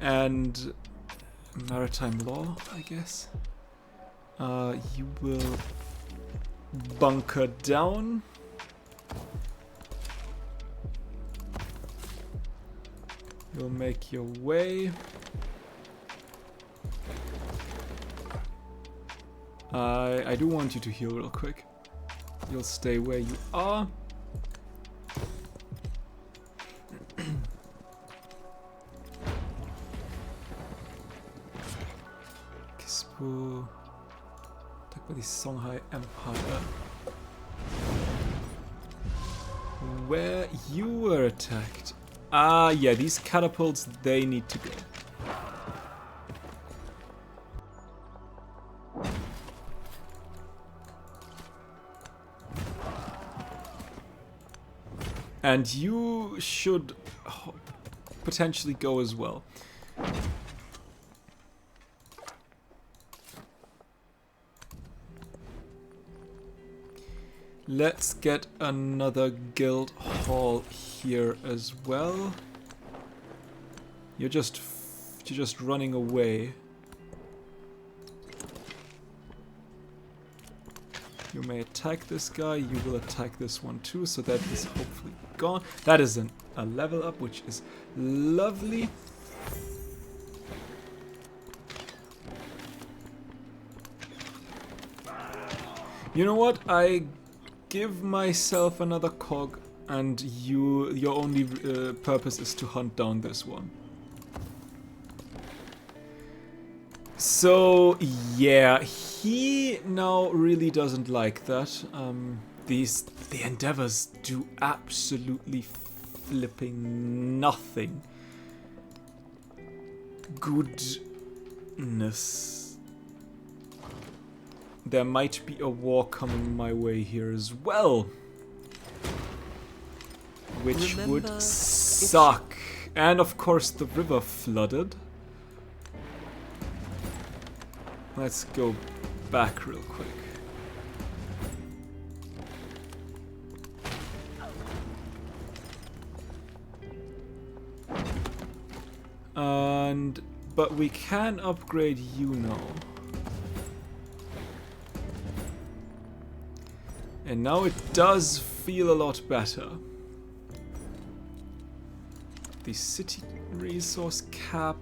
And maritime law, I guess. You will bunker down. You'll make your way. I do want you to heal real quick. You'll stay where you are. Kispu. Attacked by the Songhai Empire. Where you were attacked. Ah, yeah, these catapults, they need to go. And you should potentially go as well. Let's get another guild hall here as well. You're just running away. You may attack this guy. You will attack this one too. So that is hopefully gone. That is a level up, which is lovely. You know what? I give myself another cog, and your only purpose is to hunt down this one. So yeah, he now really doesn't like that. The endeavors do absolutely flipping nothing. Goodness. There might be a war coming my way here as well. Which would suck. And of course the river flooded. Let's go back real quick. But we can upgrade you now. And now it does feel a lot better. The city resource cap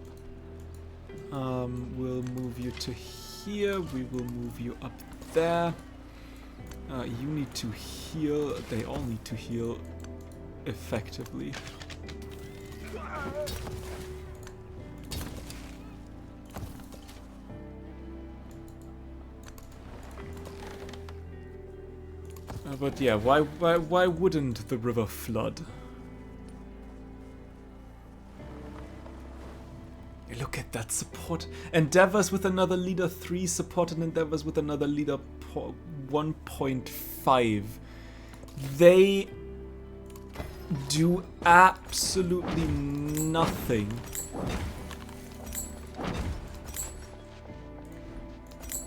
will move you to here. We will move you up there. You need to heal. They all need to heal effectively. But yeah, why wouldn't the river flood? Look at that support. Endeavors with another leader 3, supported endeavors with another leader 1.5. They do absolutely nothing.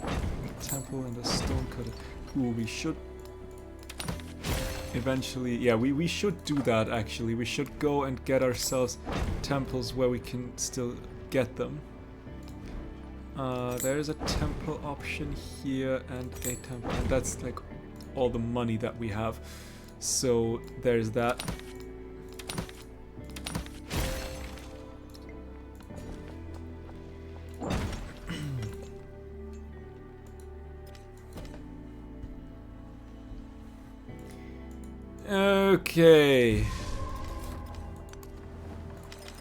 A temple and a stone cutter. Ooh, we should eventually, yeah, we should do that actually. We should go and get ourselves temples where we can still get them. There's a temple option here and a temple, and that's like all the money that we have. So there's that. Okay.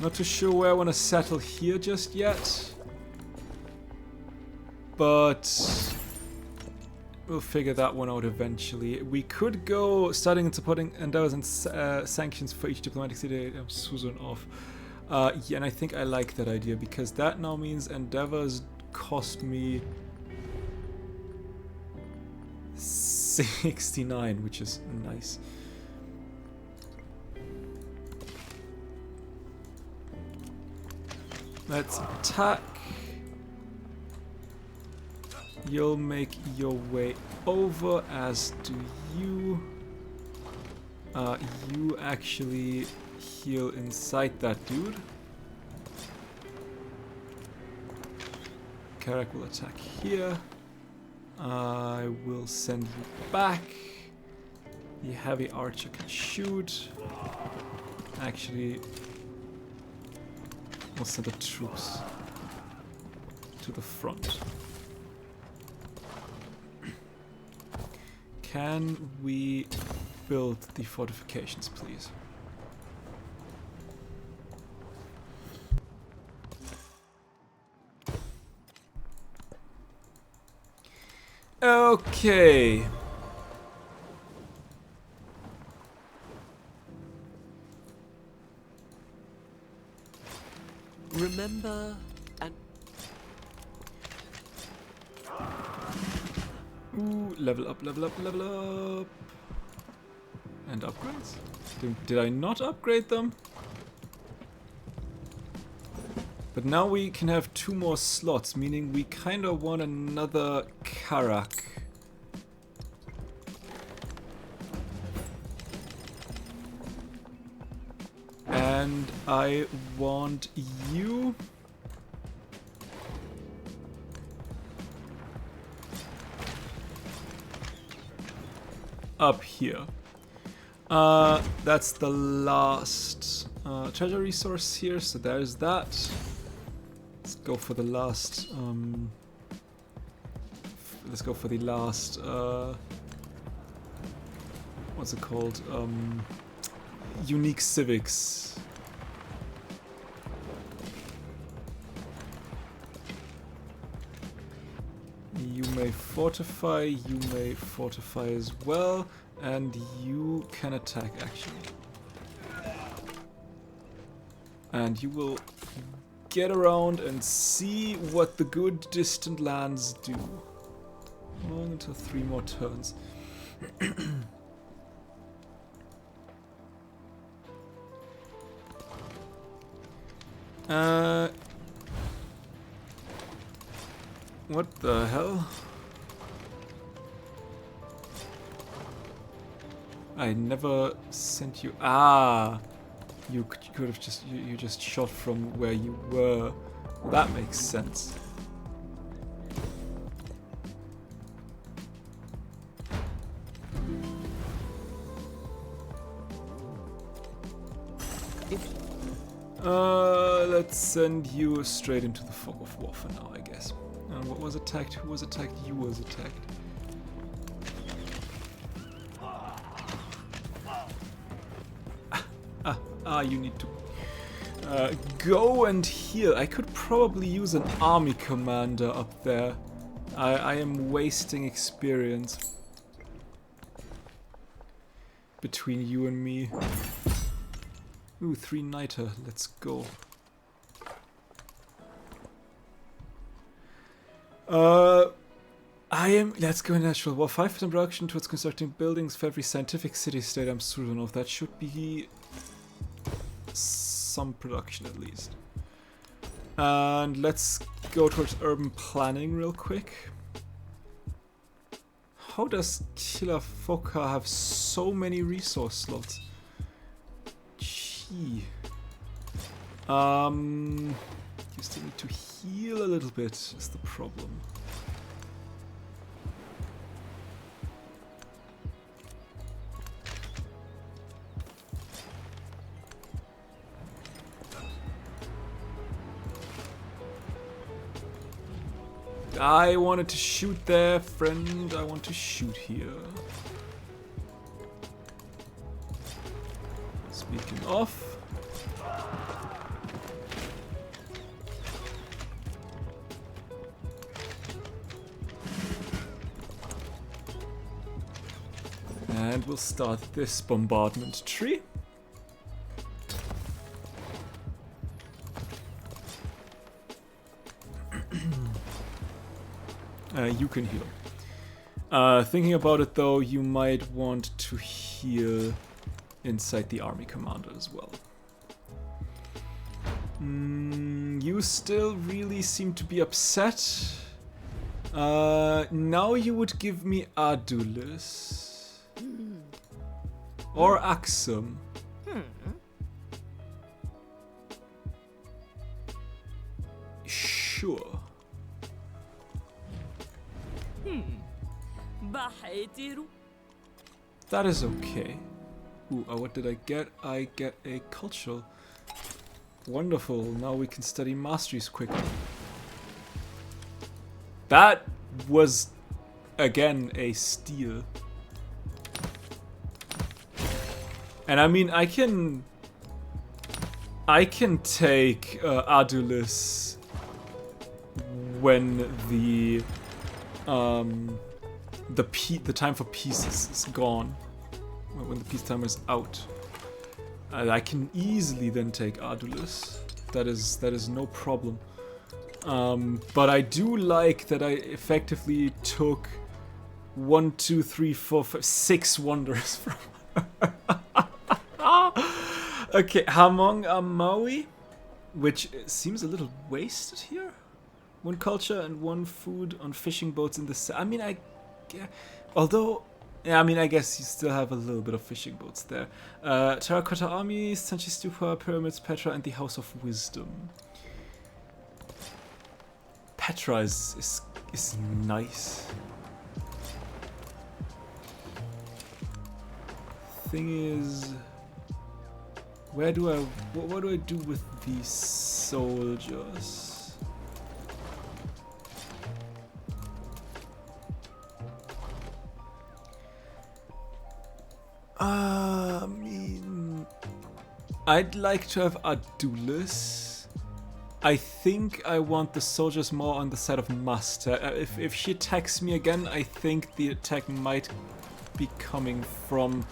Not too sure where I want to settle here just yet. But we'll figure that one out eventually. We could go starting and supporting endeavors and sanctions for each diplomatic city. Susan off. Yeah, and I think I like that idea because that now means endeavors cost me 69, which is nice. Let's attack. You'll make your way over, as do you. You actually heal inside that dude. Carrack will attack here. I will send you back. The heavy archer can shoot. Actually, we'll send the troops to the front. Can we build the fortifications, please? Okay. Remember and Ooh, level up, level up, level up. And upgrades? Did I not upgrade them? But now we can have 2 more slots, meaning we kind of want another Carrack. And I want you. up here. That's the last treasure resource here, so there's that. Let's go for the last. Let's go for the last. What's it called? Unique civics. You may fortify as well, and you can attack actually. And you will get around and see what the good distant lands do. Long until 3 more turns. What the hell? I never sent you. Ah, you could have just you just shot from where you were. That makes sense. Let's send you straight into the fog of war for now, I guess. And what was attacked? Who was attacked? You was attacked. You need to go and heal. I could probably use an army commander up there. I am wasting experience between you and me. Ooh, 3 Niter. Let's go. Let's go natural war. 5% production towards constructing buildings for every scientific city-state I'm certain of. That should be some production at least. And let's go towards urban planning real quick. How does Chillhop have so many resource slots? Gee. You still need to heal a little bit, is the problem. I wanted to shoot there, friend. I want to shoot here. Speaking of. And we'll start this bombardment tree. You can heal. Thinking about it though, you might want to heal inside the army commander as well. You still really seem to be upset. Now you would give me Adulis. Or Axum. Sure. That is okay. Ooh, what did I get? I get a cultural. Wonderful. Now we can study masteries quicker. That was, again, a steal. And I mean, I can take Adulis when the time for peace is gone, when the peace timer is out. I can easily then take Adulis. That is no problem. But I do like that I effectively took 1, 2, 3, 4, 5, 6 wonders from her. Okay, Hamong Amawi, which seems a little wasted here. 1 culture and 1 food on fishing boats in the sea. I mean, I guess you still have a little bit of fishing boats there. Terracotta armies, Sanchi Stupa, pyramids, Petra, and the House of Wisdom. Petra is nice. thing is, what do I do with these soldiers? I mean, I'd like to have Adulis. I think I want the soldiers more on the side of Master. If she attacks me again, I think the attack might be coming from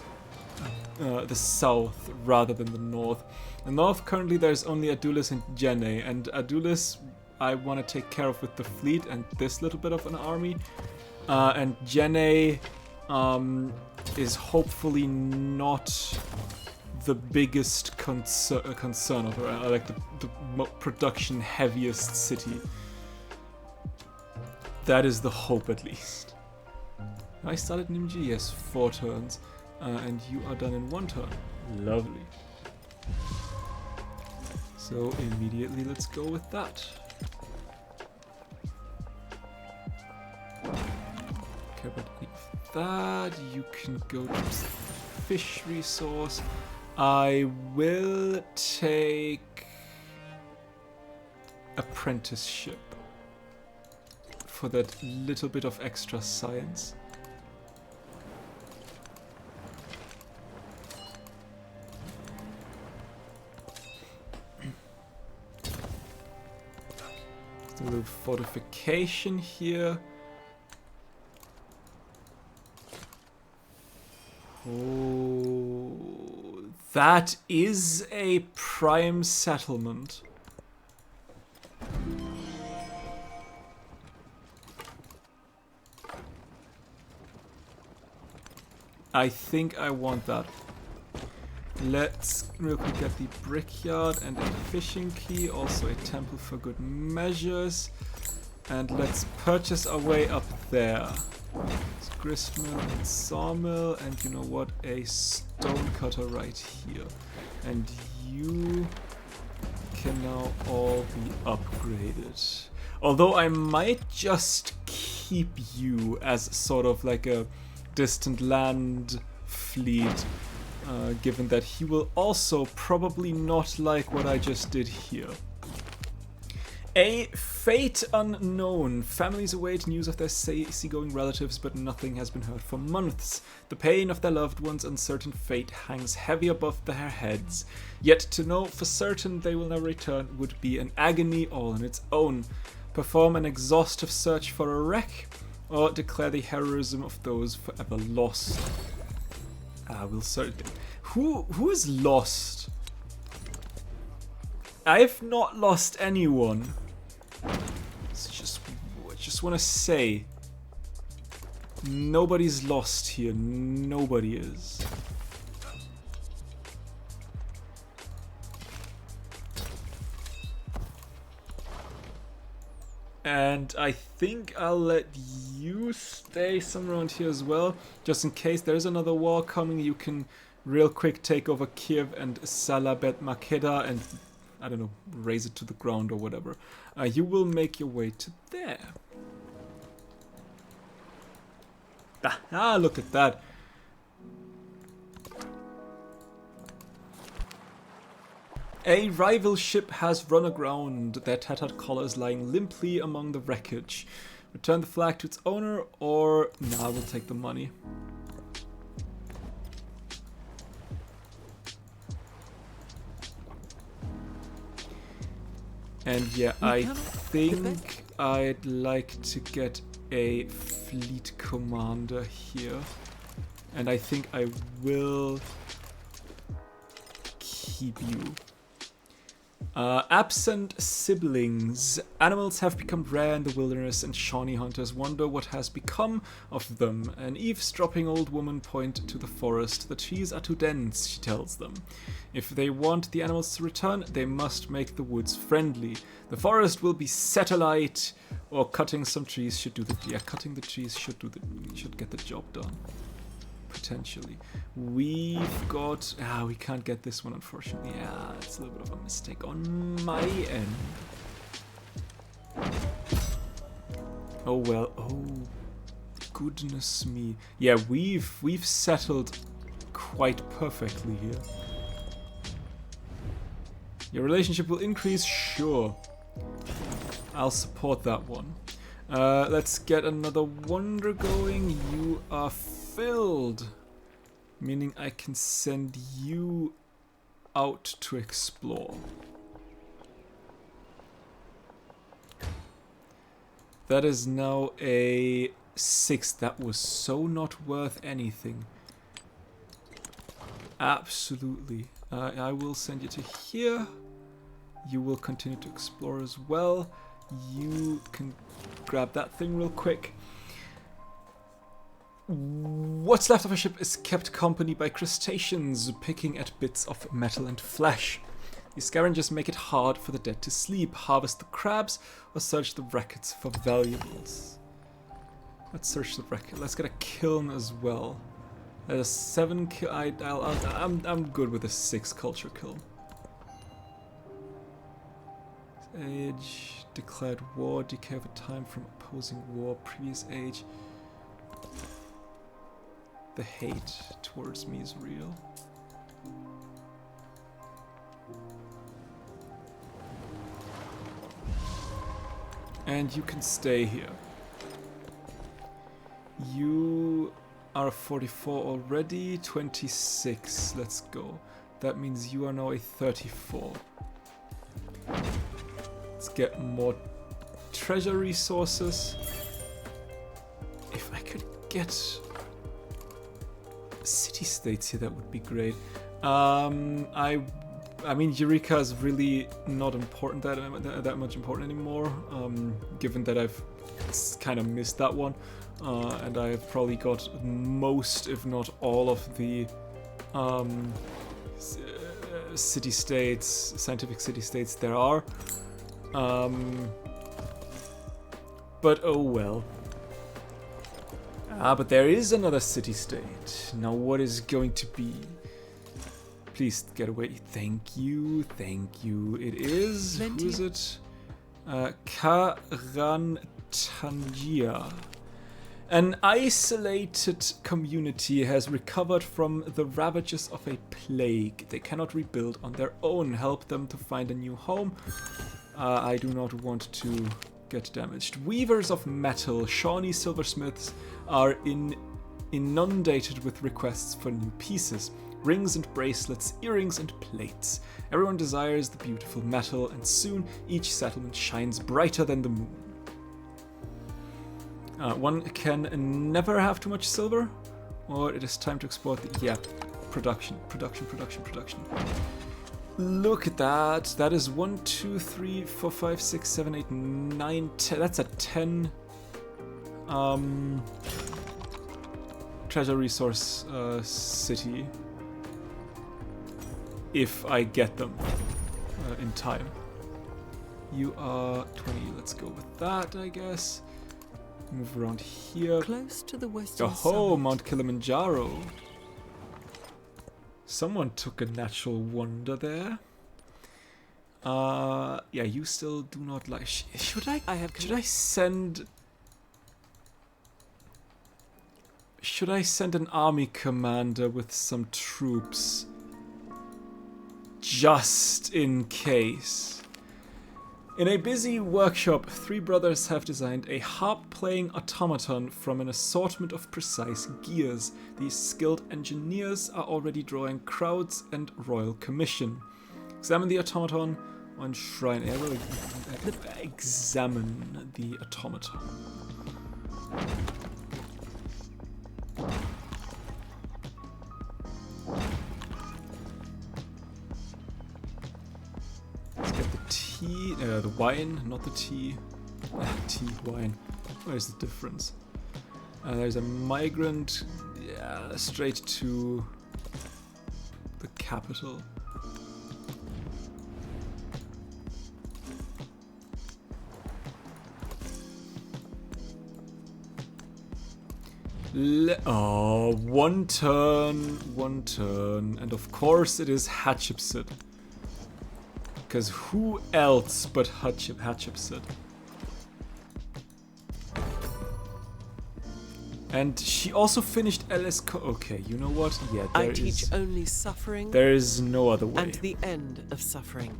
the south rather than the north. In the north, currently there's only Adulis and Jene, and Adulis I want to take care of with the fleet and this little bit of an army. And Jene is hopefully not the biggest concern of her, like the production heaviest city. That is the hope, at least. I started Nimji, yes, 4 turns. And you are done in 1 turn. Lovely. So immediately let's go with that. Okay, but leave that. You can go to fish resource. I will take apprenticeship for that little bit of extra science. A little fortification here. Oh, that is a prime settlement. I think I want that. Let's real quick get the brickyard and a fishing key, also a temple for good measures. And let's purchase our way up there. It's gristmill and sawmill, and you know what? A stone cutter right here. And you can now all be upgraded. Although I might just keep you as sort of like a distant land fleet. Given that he will also probably not like what I just did here. A fate unknown. Families await news of their seagoing relatives, but nothing has been heard for months. The pain of their loved ones' uncertain fate hangs heavy above their heads. Yet to know for certain they will never return would be an agony all on its own. Perform an exhaustive search for a wreck, or declare the heroism of those forever lost. We'll certainly. Who is lost? I've not lost anyone. I just want to say, nobody's lost here. Nobody is. And I think I'll let you stay somewhere around here as well, just in case there's another war coming. You can real quick take over Kiev and Salabet Makeda and, I don't know, raise it to the ground or whatever. You will make your way to there. Look at that. A rival ship has run aground, their tattered colors lying limply among the wreckage. Return the flag to its owner, or... Nah, we'll take the money. And yeah, I think I'd like to get a fleet commander here. And I think I will keep you. Absent siblings. Animals have become rare in the wilderness, and Shawnee hunters wonder what has become of them. An eavesdropping old woman points to the forest. The trees are too dense, she tells them. If they want the animals to return, they must make the woods friendly. The forest will be set alight, or cutting some trees should do the... Yeah, cutting the trees should get the job done. Potentially. We've got... we can't get this one, unfortunately. Yeah, it's a little bit of a mistake on my end. Oh well. Oh, goodness me. Yeah, we've settled quite perfectly here. Your relationship will increase? Sure. I'll support that one. Let's get another wonder going. You are filled. Meaning I can send you out to explore. That is now a 6. That was so not worth anything. Absolutely. I will send you to here. You will continue to explore as well. You can grab that thing real quick. What's left of a ship is kept company by crustaceans, picking at bits of metal and flesh. These scavengers make it hard for the dead to sleep, harvest the crabs, or search the wreckage for valuables. Let's search the wreckage. Let's get a kiln as well. There's a 7 kill. I'm good with a 6 culture kill. Age, declared war, decay over time from opposing war, previous age. The hate towards me is real. And you can stay here. You are 44 already, 26. Let's go. That means you are now a 34. Let's get more treasure resources. If I could get city-states here, that would be great. I mean, Eureka is really not important, that much important anymore, given that I've kind of missed that one, and I've probably got most, if not all, of the city-states, scientific city-states there are. But oh well. But there is another city-state. Now what is it going to be? Please get away. Thank you, thank you. It is... Who is it? Karantangia. An isolated community has recovered from the ravages of a plague. They cannot rebuild on their own. Help them to find a new home. I do not want to get damaged. Weavers of metal, Shawnee silversmiths, are inundated with requests for new pieces. Rings and bracelets, earrings and plates. Everyone desires the beautiful metal, and soon each settlement shines brighter than the moon. One can never have too much silver, or it is time to explore the... Yeah, production. Look at that. That is 1, 2, 3, 4, 5, 6, 7, 8, 9, 10. That's a 10 treasure resource city. If I get them in time. You are 20. Let's go with that, I guess. Move around here. Close to the western Oh, summit. Mount Kilimanjaro. Someone took a natural wonder there. Yeah, you still do not like... Should I send... Should I send an army commander with some troops? Just in case. In a busy workshop, 3 brothers have designed a harp-playing automaton from an assortment of precise gears. These skilled engineers are already drawing crowds and royal commission. Examine the automaton on shrine. Examine the automaton. Let's get the tea, the wine, not the tea. Tea, wine. Where's the difference? There's a migrant, yeah, straight to the capital. One turn, and of course it is Hatshepsut. Because who else but Hatshepsut? And she also finished LS. Okay, you know what? Yeah, I teach only suffering there is no other way. and the end of suffering.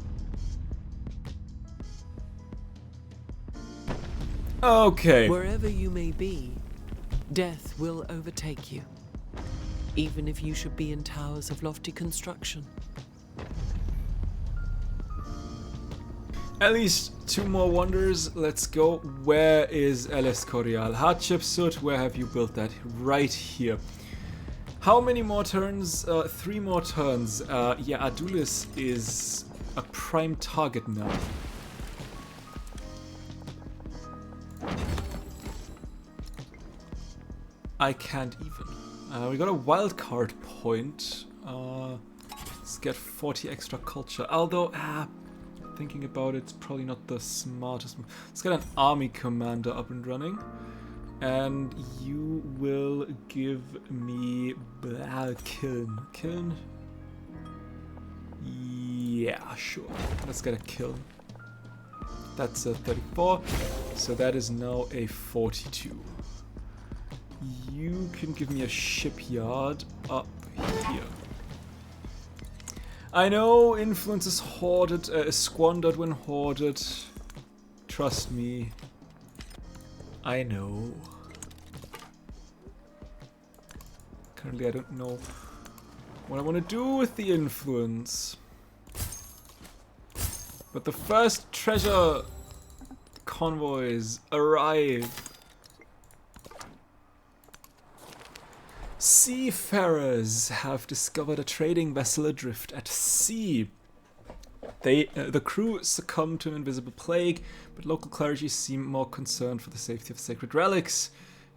Okay. Wherever you may be, death will overtake you, even if you should be in towers of lofty construction. At least 2 more wonders. Let's go. Where is El Escorial? Hatshepsut, where have you built that? Right here. How many more turns? 3 more turns. Yeah, Adulis is a prime target now. I can't even. We got a wildcard point. Let's get 40 extra culture. Although, thinking about it, it's probably not the smartest move. Let's get an army commander up and running. And you will give me Kiln. Kiln? Yeah, sure. Let's get a Kiln. That's a 34. So that is now a 42. You can give me a shipyard up here. I know influence is hoarded, squandered when hoarded. Trust me. I know. Currently I don't know what I want to do with the influence. But the first treasure convoys arrive. Seafarers have discovered a trading vessel adrift at sea. The crew succumbed to an invisible plague, but local clergy seem more concerned for the safety of sacred relics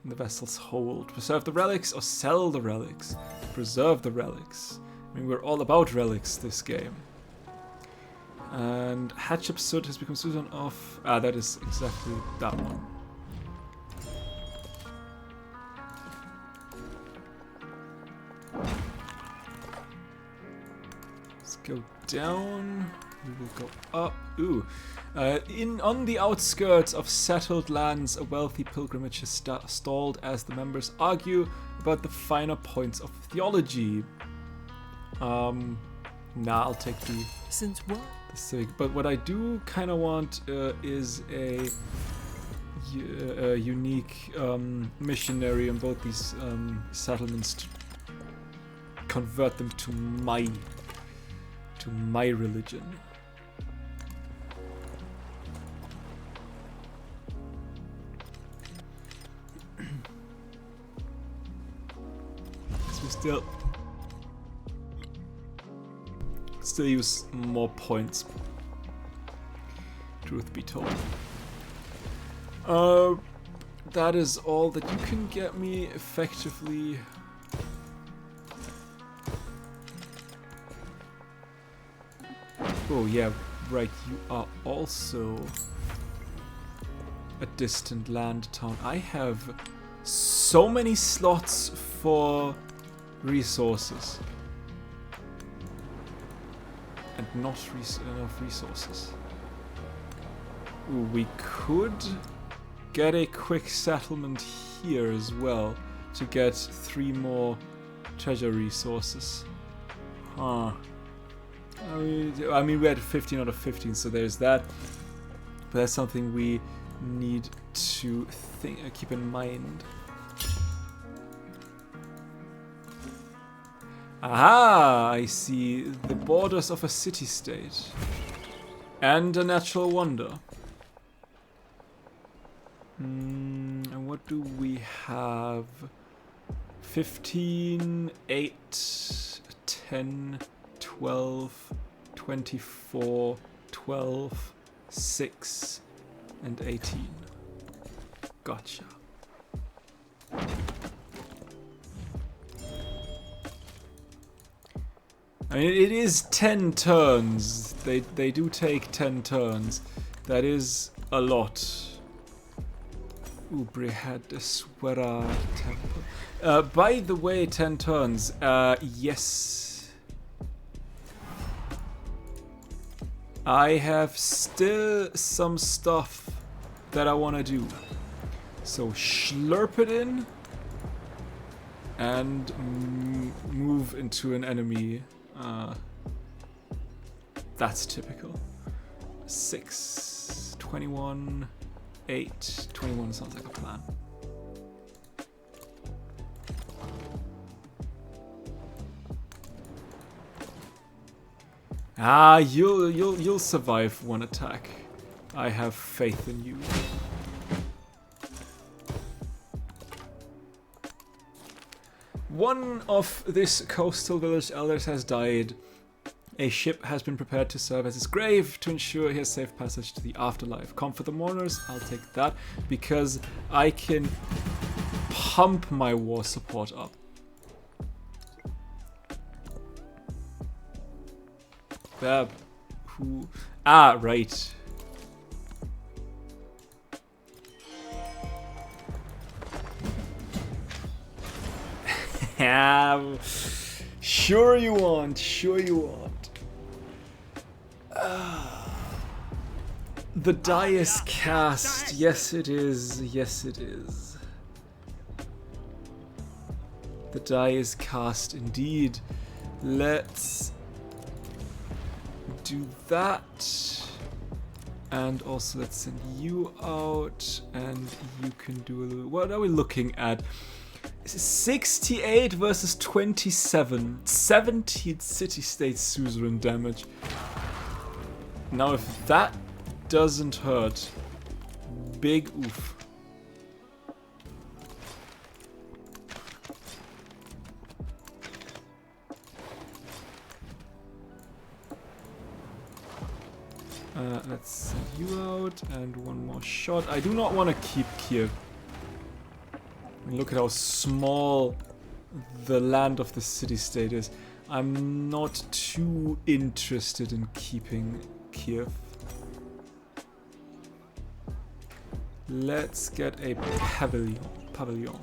in the vessel's hold. Preserve the relics or sell the relics. Preserve the relics. I mean, we're all about relics this game. And Hatshepsut has become Susan of... that is exactly that one. Go down. We will go up. Ooh. On the outskirts of settled lands, a wealthy pilgrimage is stalled as the members argue about the finer points of theology. Nah, I'll take the... Since what? The civic. But what I do kind of want is a unique missionary on both these settlements to convert them to my religion. Because we still use more points, truth be told. That is all that you can get me effectively. Oh yeah, right, you are also a distant land town. I have so many slots for resources. And not enough resources. Ooh, we could get a quick settlement here as well to get 3 more treasure resources. Huh. I mean, we had 15 out of 15, so there's that. But that's something we need to keep in mind. Aha! I see the borders of a city-state. And a natural wonder. And what do we have? 15, 8, 10... 12, 24, 12, 6, and 18. Gotcha. I mean, it is 10 turns. They do take 10 turns. That is a lot. Ooh, Brihadeswara Temple. By the way, 10 turns. Yes. I have still some stuff that I want to do. So slurp it in. and move into an enemy. That's typical. 6, 21, 8, 21 sounds like a plan. Ah, you'll survive one attack. I have faith in you. One of this coastal village elders has died. A ship has been prepared to serve as his grave to ensure his safe passage to the afterlife. Comfort the mourners, I'll take that, because I can pump my war support up. Who? Ah, right. Sure you want, sure you want. The die is cast. Yes it is, yes it is. The die is cast indeed. Let's do that. And also let's send you out, and you can do a little... What are we looking at? 68 versus 27. 17 city-state suzerain damage. Now if that doesn't hurt, big oof. Let's send you out, and one more shot. I do not want to keep Kiev. I mean, look at how small the land of the city-state is. I'm not too interested in keeping Kiev. Let's get a pavilion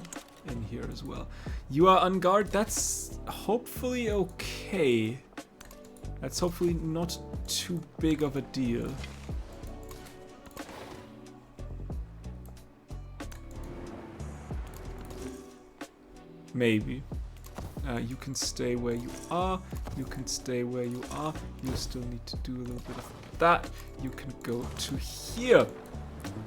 in here as well. You are on guard. That's hopefully okay. That's hopefully not too big of a deal. Maybe. You can stay where you are. You can stay where you are. You still need to do a little bit of that. You can go to here.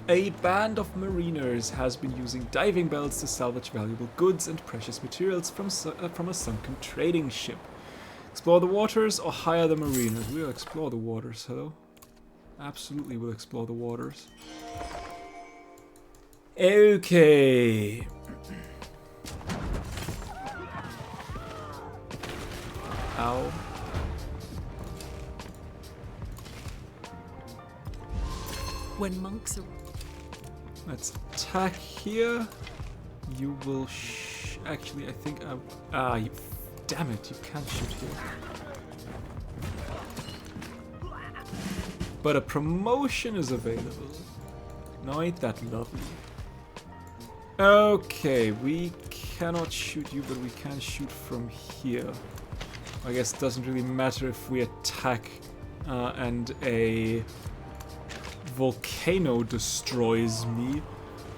A band of mariners has been using diving bells to salvage valuable goods and precious materials from a sunken trading ship. Explore the waters or hire the mariners. We'll explore the waters, hello? Absolutely we'll explore the waters. Okay. Ow. When monks are... Let's attack here. You will actually, I think you... Damn it, you can't shoot here. But a promotion is available. Now ain't that lovely? Okay, we cannot shoot you, but we can shoot from here. I guess it doesn't really matter if we attack and a volcano destroys me,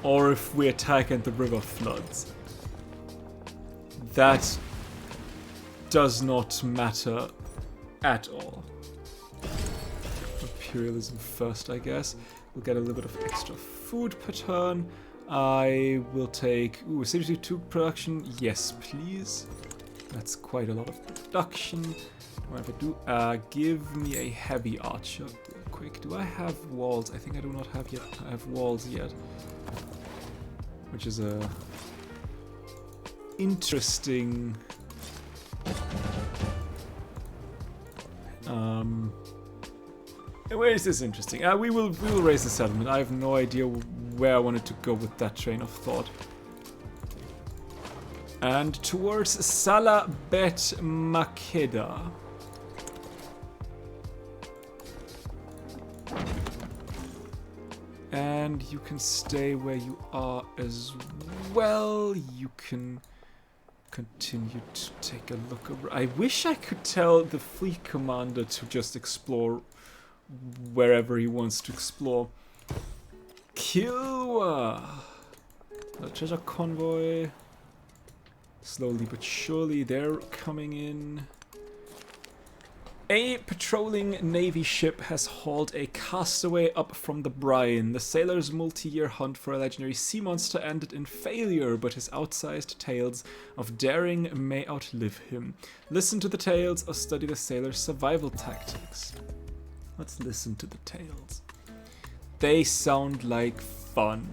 or if we attack and the river floods. That does not matter at all. Imperialism first, I guess. We'll get a little bit of extra food per turn. I will take... Ooh, acidity 2 production. Yes, please. That's quite a lot of production. What do I do? Give me a heavy archer real quick. Do I have walls? I think I do not have yet. I have walls yet. Which is a... interesting... Where is this interesting? We will raise the settlement. I have no idea where I wanted to go with that train of thought. And towards Salah Bet Makeda. And you can stay where you are as well. You can continue to take a look around. I wish I could tell the fleet commander to just explore wherever he wants to explore. Kilwa! A treasure convoy. Slowly but surely they're coming in. A patrolling navy ship has hauled a castaway up from the brine. The sailor's multi-year hunt for a legendary sea monster ended in failure, but his outsized tales of daring may outlive him. Listen to the tales or study the sailor's survival tactics. Let's listen to the tales. They sound like fun.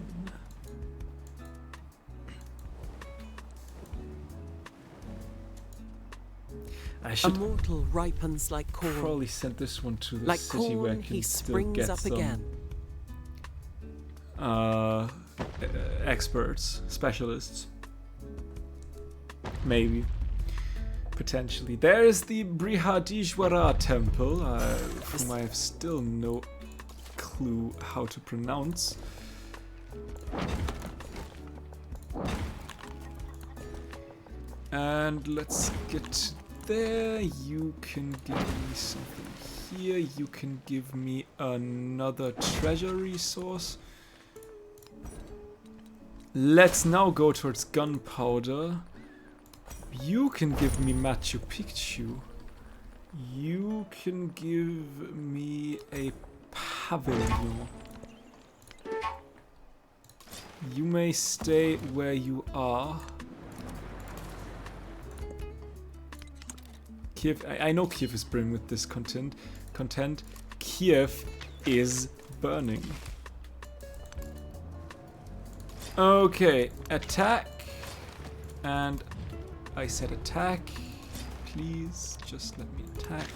I should A mortal ripens like corn. probably send this one to the Like city where I corn, can he still springs get up some again. Experts, specialists. Maybe. Potentially. There is the Brihadishwara temple, whom I have still no clue how to pronounce. And let's get there. You can give me something here. You can give me another treasure resource. Let's now go towards gunpowder. You can give me Machu Picchu. You can give me a pavilion. You may stay where you are. Kiev, I know Kiev is brimming with this content. Kiev is burning. Okay, attack. And I said attack. Please, just let me attack.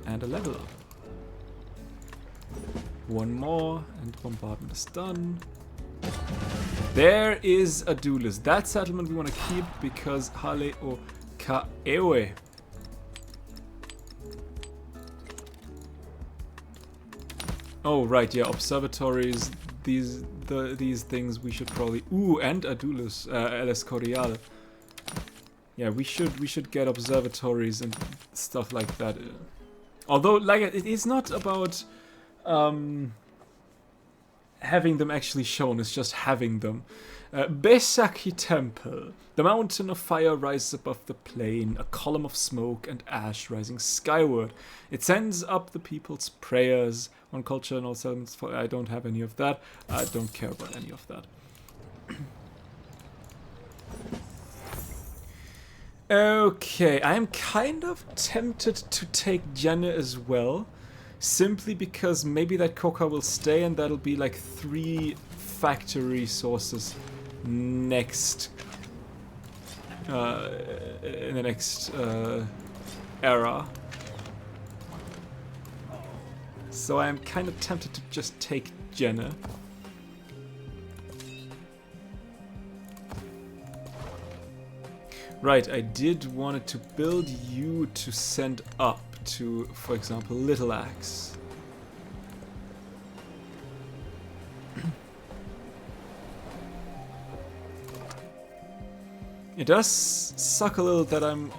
And a level up. One more, and bombardment is done. There is a duelist. That settlement we want to keep because Hale o Kaewe. Oh right, yeah, observatories. These things we should probably. Ooh, and a duelist, El Escorial. Yeah, we should get observatories and stuff like that. Although, like, it is not about having them actually shown, it's just having them. Besaki Temple. The mountain of fire rises above the plain, a column of smoke and ash rising skyward. It sends up the people's prayers. One culture and all settlements. I don't have any of that. I don't care about any of that. Okay, I'm kind of tempted to take Jenna as well. Simply because maybe that Coca will stay and that'll be like 3 factory sources next in the next era. So I'm kind of tempted to just take Jenna. Right, I did want to build you to send up to, for example, Little Axe. It does suck a little that I'm,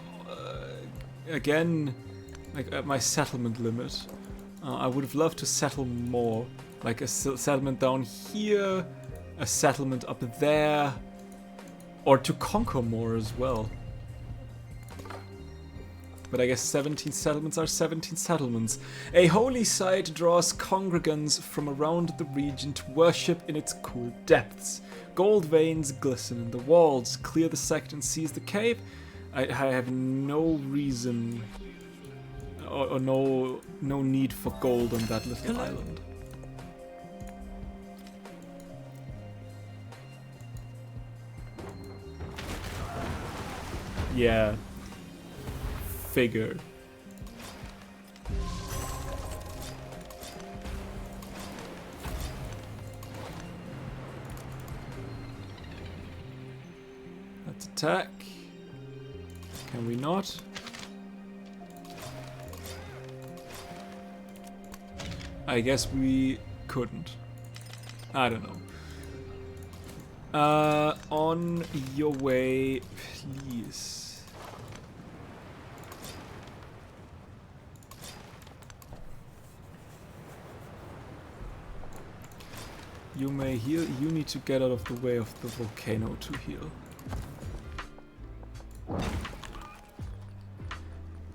again, like at my settlement limit. I would have loved to settle more, like a settlement down here, a settlement up there, or to conquer more as well. But I guess 17 settlements are 17 settlements. A holy site draws congregants from around the region to worship in its cool depths. Gold veins glisten in the walls. Clear the sect and seize the cave. I have no reason or no need for gold on that little island. Yeah. Figure. Let's attack. Can we not? I guess we couldn't. I don't know. On your way, please. You may heal. You need to get out of the way of the volcano to heal.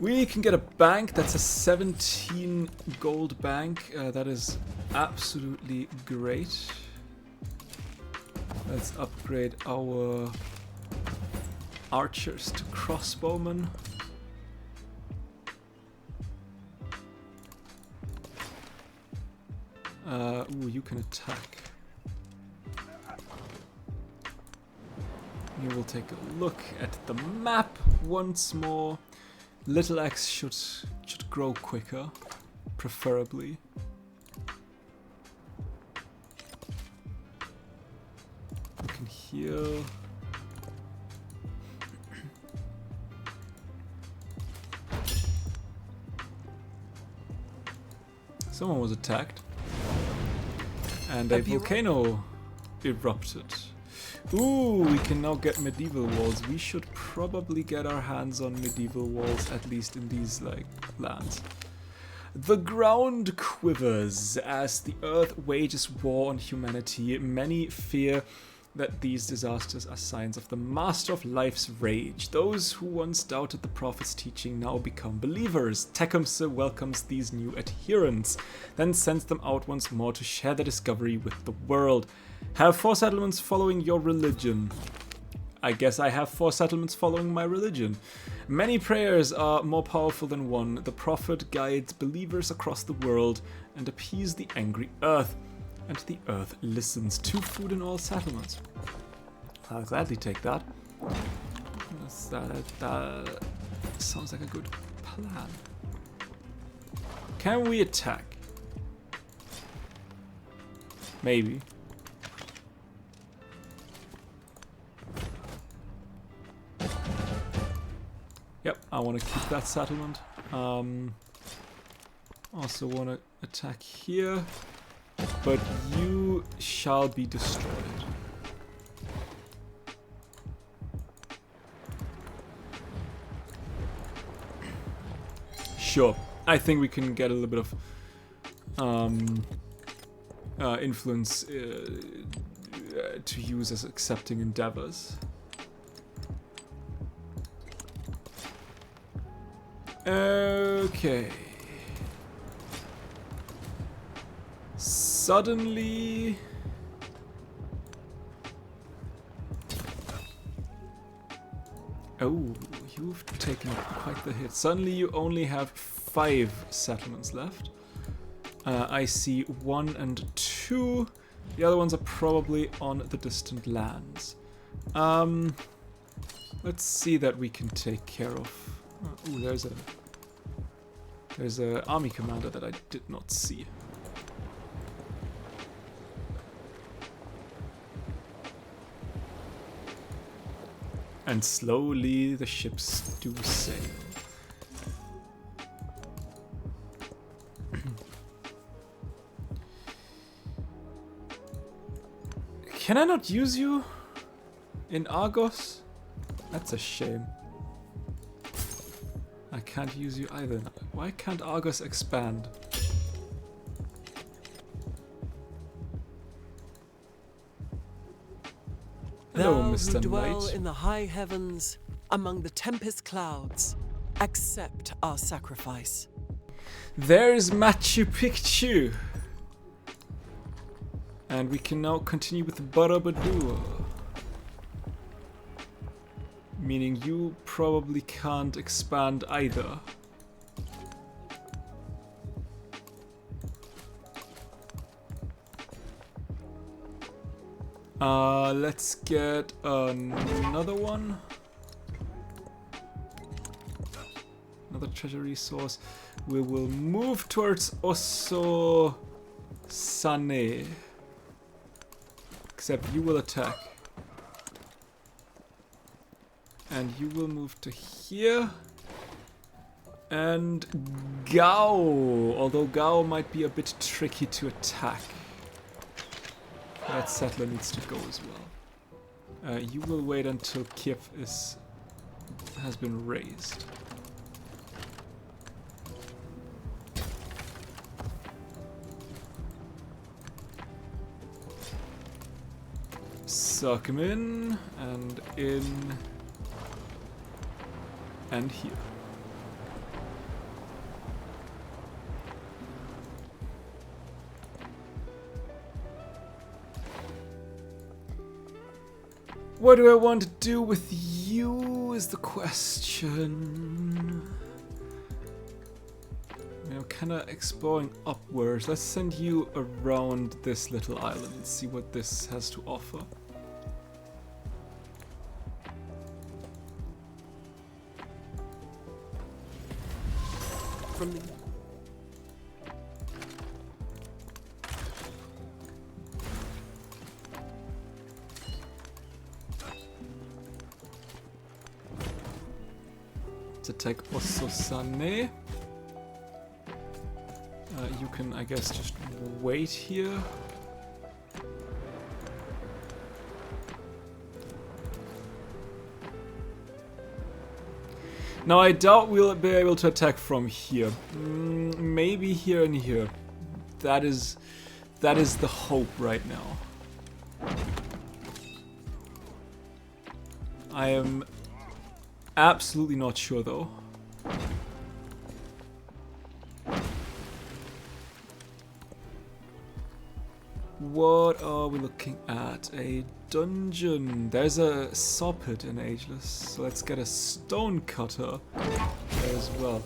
We can get a bank. That's a 17 gold bank. That is absolutely great. Let's upgrade our archers to crossbowmen. Ooh, you can attack. We will take a look at the map once more. Little Axe should grow quicker, preferably. We can heal. Someone was attacked. And a volcano erupted. Ooh, we can now get medieval walls. We should probably get our hands on medieval walls, at least in these, like, lands. The ground quivers as the earth wages war on humanity. Many fear that these disasters are signs of the master of life's rage. Those who once doubted the prophet's teaching now become believers. Tecumseh welcomes these new adherents, then sends them out once more to share the discovery with the world. Have 4 settlements following your religion. I guess I have 4 settlements following my religion. Many prayers are more powerful than one. The prophet guides believers across the world and appeases the angry earth. And the earth listens. 2 food in all settlements. I'll gladly take that. That sounds like a good plan. Can we attack? Maybe. Yep, I want to keep that settlement. Also want to attack here. But you shall be destroyed. Sure, I think we can get a little bit of influence to use as accepting endeavors. Okay. Suddenly... Oh, you've taken quite the hit. Suddenly you only have 5 settlements left. I see 1 and 2. The other ones are probably on the distant lands. Let's see that we can take care of... Ooh, there's a army commander that I did not see. And slowly the ships do sail. Can I not use you in Argos? That's a shame. I can't use you either. Why can't Argos expand? Hello, Thou Mr. who dwell Knight. in the high heavens, among the tempest clouds, accept our sacrifice. There's Machu Picchu. And we can now continue with Borobudur. Meaning you probably can't expand either. Let's get another one. Another treasure resource. We will move towards Osso Sane. Except you will attack. And you will move to here. And Gao. Although Gao might be a bit tricky to attack. That settler needs to go as well. You will wait until Kiev has been raised. Suck him in, and here. What do I want to do with you is the question. I'm kind of exploring upwards. Let's send you around this little island and see what this has to offer. From the Let's attack Ososane. You can, I guess, just wait here. Now I doubt we'll be able to attack from here. Maybe here and here. That is the hope right now. I am absolutely not sure though. What are we looking at? A dungeon. There's a saw pit in Ageless, so let's get a stone cutter there as well.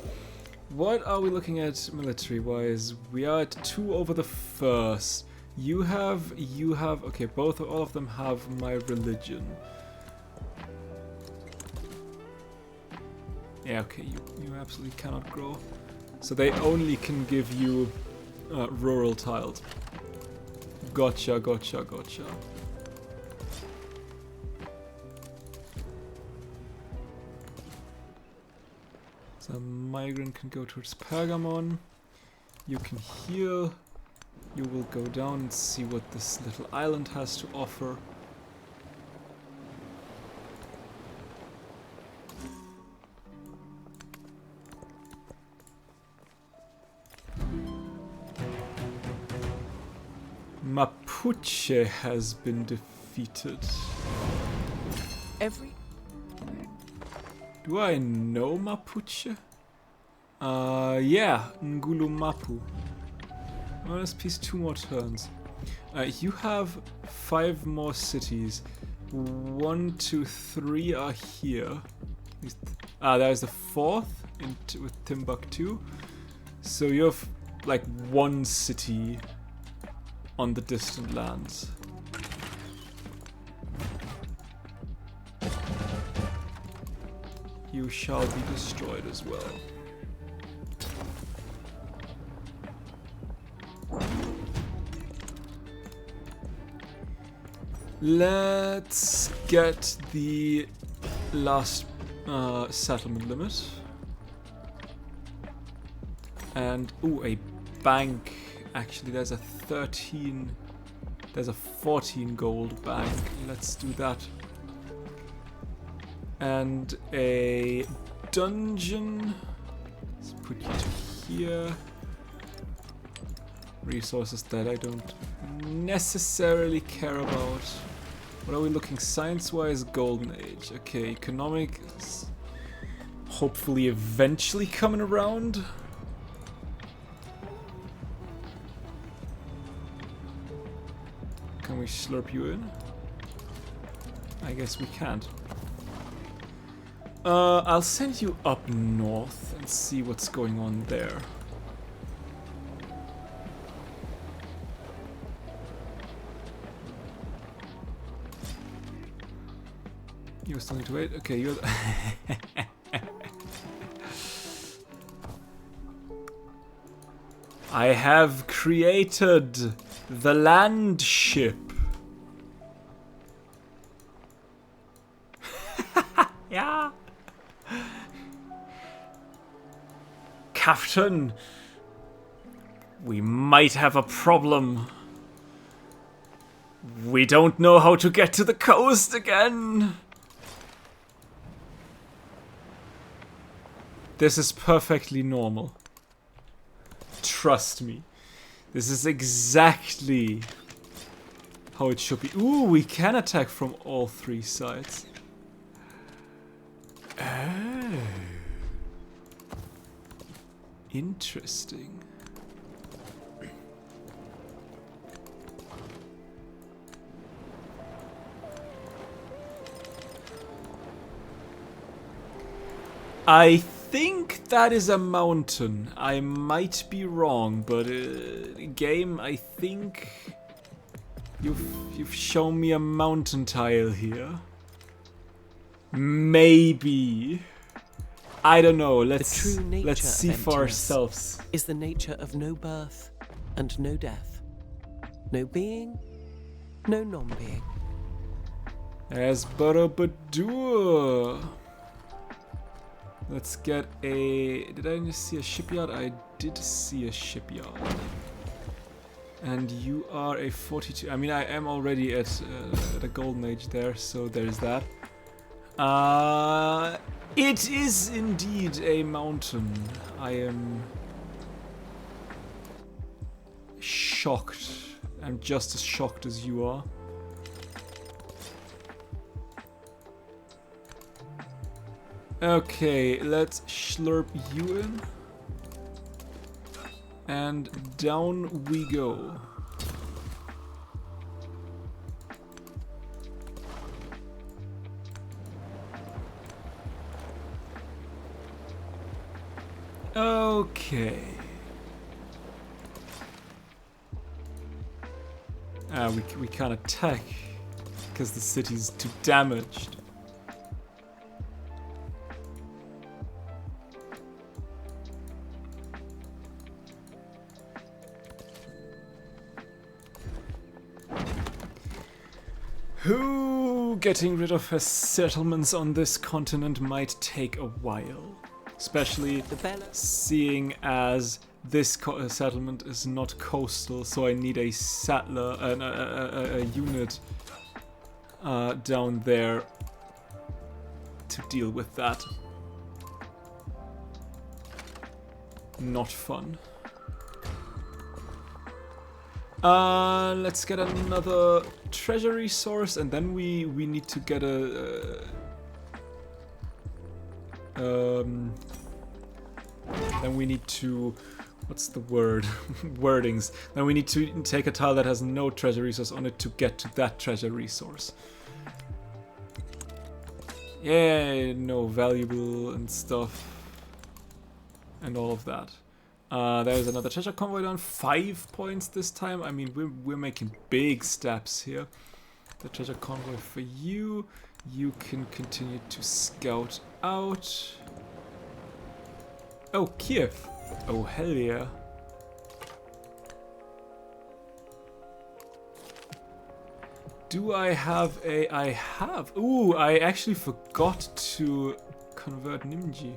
What are we looking at military-wise? We are at 2 over the first. You have, okay, all of them have my religion. Yeah, okay, you absolutely cannot grow. So they only can give you rural tiles. Gotcha. So migrant can go towards Pergamon. You can heal. You will go down and see what this little island has to offer. Mapuche has been defeated. Do I know Mapuche? Yeah, Ngulumapu. Well, this piece 2 more turns. You have 5 more cities. 1, 2, 3 are here. There's the 4th with Timbuktu. So you have like 1 city on the distant lands. You shall be destroyed as well. Let's get the last settlement limit. And, ooh, a bank. Actually, there's a 14 gold bank. Let's do that. And a dungeon. Let's put you to here. Resources that I don't necessarily care about. What are we looking science-wise? Golden Age. Okay, economic is hopefully eventually coming around. Can we slurp you in? I guess we can't. I'll send you up north and see what's going on there. You're still need to wait? Okay, you're... I have created the land ship. Yeah. Captain, we might have a problem. We don't know how to get to the coast again. This is perfectly normal. Trust me. This is exactly how it should be. Ooh, we can attack from all 3 sides. Oh. Interesting. I think that is a mountain. I might be wrong, but game, I think you've shown me a mountain tile here. Maybe. I don't know. Let's see for ourselves. Is the nature of no birth and no death. No being, no non-being. As Borobudur. Let's get a... Did I just see a shipyard? I did see a shipyard. And you are a 42. I mean, I am already at a golden age there, so there's that. It is indeed a mountain. I am shocked. I'm just as shocked as you are. Okay, let's slurp you in. And down we go. Okay. We can't attack because the city's too damaged. Getting rid of her settlements on this continent might take a while. Especially seeing as this settlement is not coastal, so I need a settler, a unit down there to deal with that. Not fun. Let's get another treasury source, and then we need to get a then we need to, what's the word? Wordings. Then we need to take a tile that has no treasure resource on it to get to that treasure resource. Yeah, no, valuable and stuff. And all of that. There's another treasure convoy down, 5 points this time. I mean, we're making big steps here. The treasure convoy for you. You can continue to scout out. Oh, Kiev. Oh, hell yeah. Do I have a... I have. Ooh, I actually forgot to convert Nimji.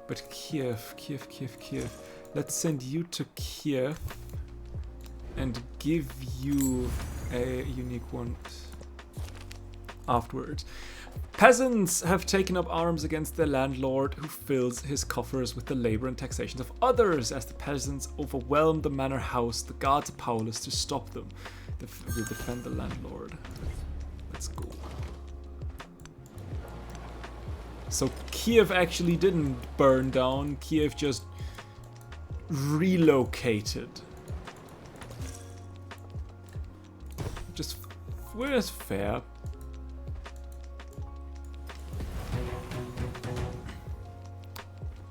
But Kiev. Let's send you to Kiev and give you a unique one afterwards. Peasants have taken up arms against their landlord, who fills his coffers with the labor and taxations of others. As the peasants overwhelm the manor house, the guards are powerless to stop them. We'll defend the landlord. Let's go. So Kiev actually didn't burn down, Kiev just relocated. Just, where's fair?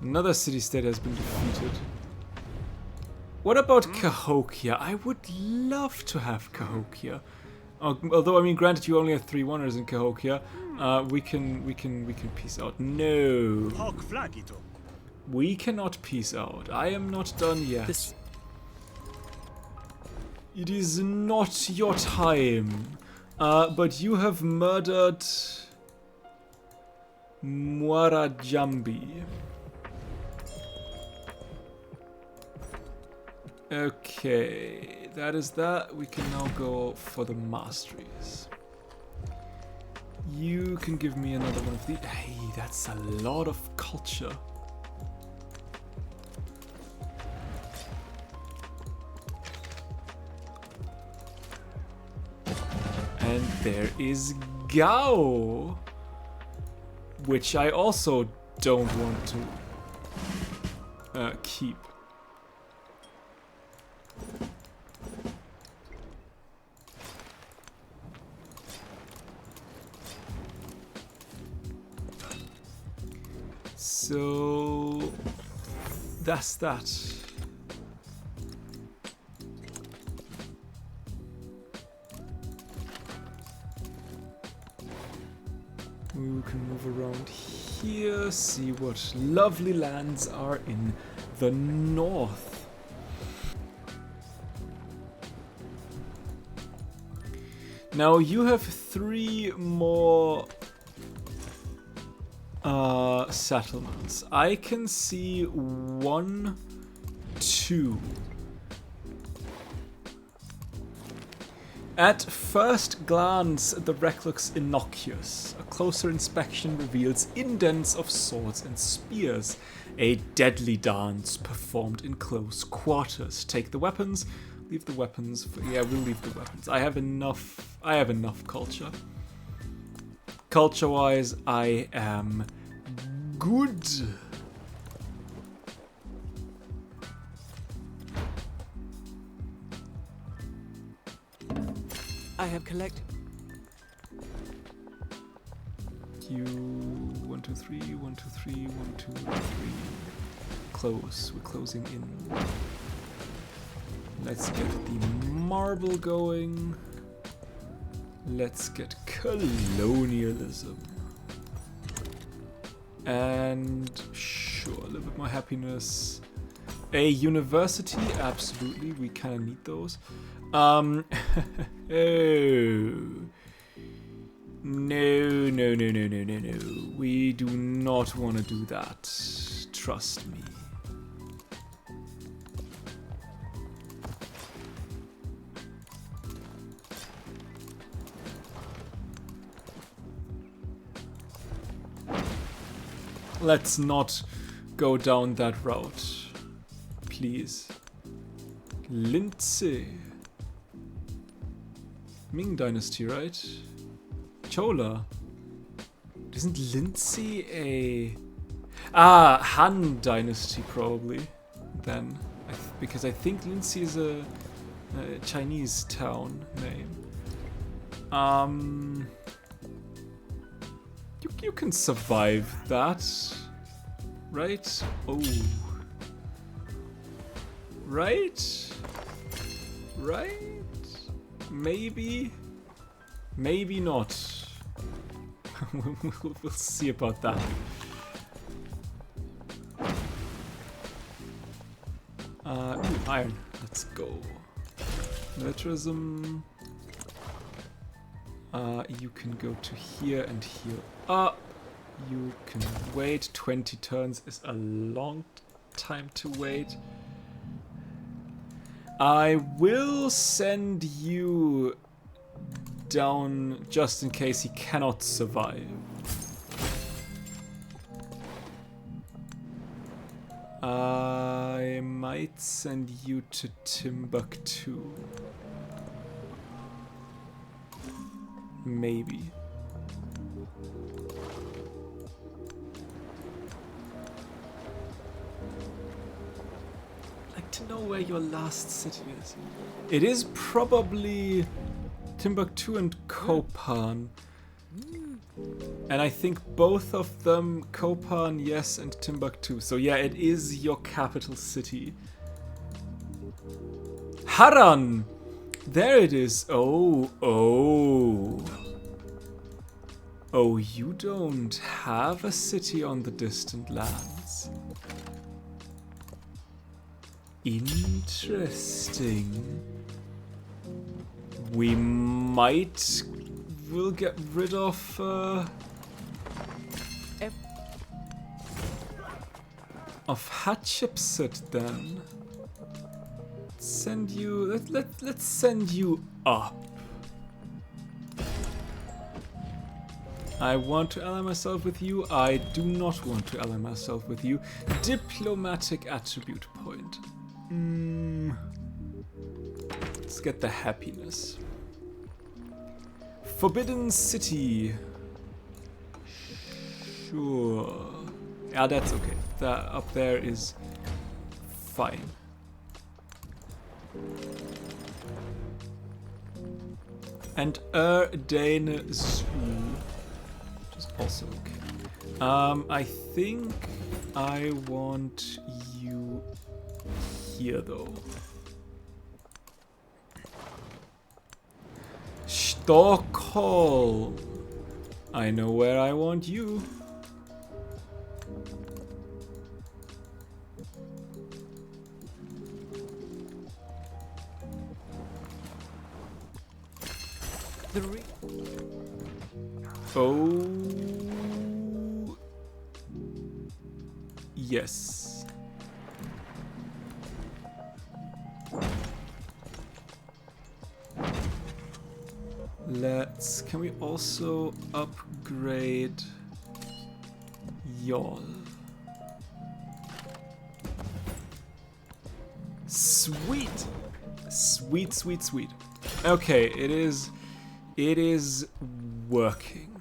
Another city-state has been defeated. What about Cahokia? I would love to have Cahokia. Although, I mean, granted, you only have 3 wonders in Cahokia. We can peace out. No. We cannot peace out. I am not done yet. It is not your time. But you have murdered Muarajambi. Okay, that is that. We can now go for the masteries. You can give me another one of these. Hey, that's a lot of culture. And there is Gao, which I also don't want to keep. So that's that. We can move around here, see what lovely lands are in the north. Now you have 3 more settlements. I can see 1, 2. At first glance, the wreck looks innocuous. A closer inspection reveals indents of swords and spears. A deadly dance performed in close quarters. Take the weapons, leave the weapons. Yeah, we'll leave the weapons. I have enough culture. Culture-wise, I am good. I have collected. You 1, 2, 3, 1, 2, 3, 1, 2, 3. Close. We're closing in. Let's get the marble going. Let's get colonialism. And sure, a little bit more happiness. A university, absolutely. We kind of need those. Oh. No. We do not want to do that. Trust me. Let's not go down that route. Please. Lindsay. Ming Dynasty, right? Chola. Isn't Lindsay a... Han Dynasty, probably. Then. Because I think Lindsay is a Chinese town name. You can survive that. Right? Oh. Right? Right? Maybe? Maybe not. We'll see about that. Iron. Let's go. Militarism. You can go to here and heal up. You can wait. 20 turns is a long time to wait. I will send you down just in case he cannot survive. I might send you to Timbuktu. Maybe. I'd like to know where your last city is. It is probably Timbuktu and Kopan. And I think both of them, Kopan, yes, and Timbuktu. So yeah, it is your capital city. Haran! There it is. Oh. Oh, you don't have a city on the distant lands. Interesting. We will get rid of Hatshepsut then. Send you. Let's send you up. I want to ally myself with you. I do not want to ally myself with you. Diplomatic attribute point. Let's get the happiness. Forbidden City. Sure. Yeah, that's okay. That up there is fine. And Dane Zoo, which is also okay. I think I want you here though. Stockholm. I know where I want you. Oh, yes. Can we also upgrade y'all? Sweet! Sweet, sweet, sweet. Okay, it is working.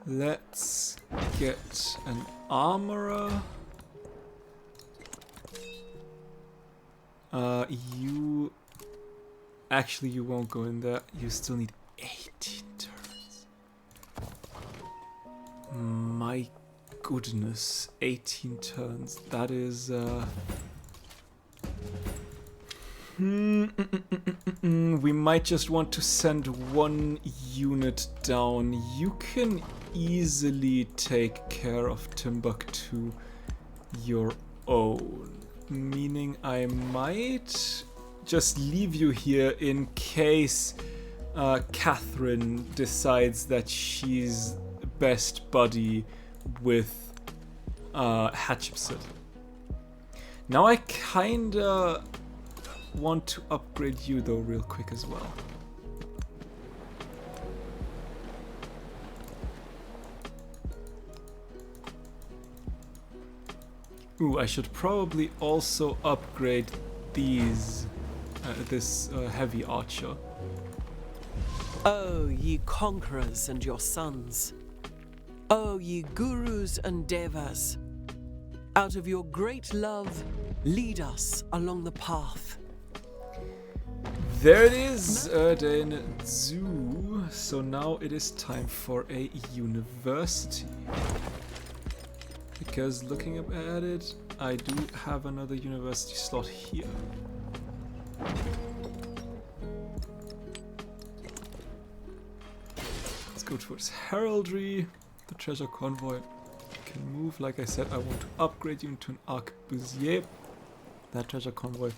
Let's get an armorer. You... Actually, you won't go in there. You still need 18 turns. My goodness, 18 turns. That is... We might just want to send one unit down. You can easily take care of Timbuktu your own. Meaning I might just leave you here in case Catherine decides that she's best buddy with Hatshepsut. Now I kinda want to upgrade you though real quick as well. Ooh, I should probably also upgrade these, this heavy archer. O ye conquerors and your sons, O ye gurus and devas, out of your great love, lead us along the path. There it is, Erdane Zoo. So now it is time for a university. Because looking up at it, I do have another university slot here. Let's go towards heraldry. The treasure convoy can move. Like I said, I want to upgrade you into an arquebusier. That treasure convoy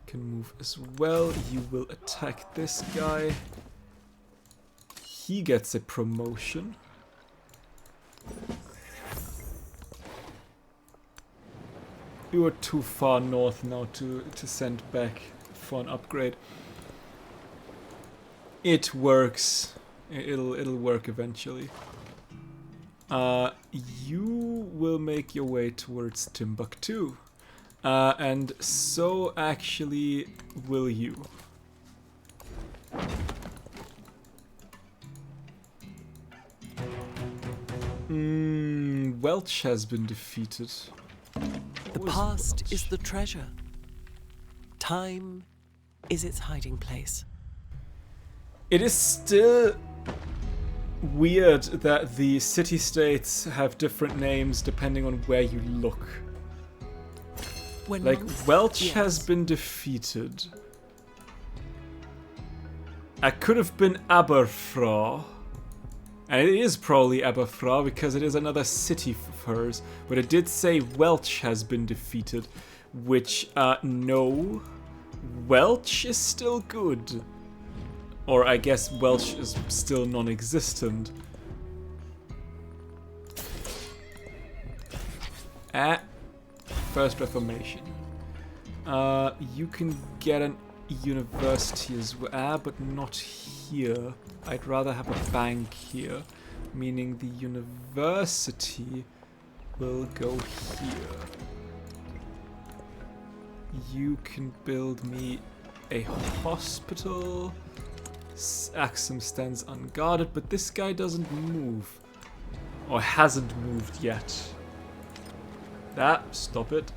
can move as well. You will attack this guy. He gets a promotion. You are too far north now to send back for an upgrade. It works. It'll work eventually. You will make your way towards Timbuktu. And so actually will you. Welch has been defeated. The past is the treasure. Time is its hiding place. It is still weird that the city-states have different names depending on where you look. Like, Welch has been defeated. I could have been Aberfraw. And it is probably Aberfraw because it is another city of hers. But it did say Welch has been defeated. Which, no. Welch is still good. Or I guess Welch is still non-existent. First Reformation. You can get an university as well, but not here. I'd rather have a bank here, meaning the university will go here. You can build me a hospital. Axum stands unguarded, but this guy doesn't move. Or hasn't moved yet. Stop it.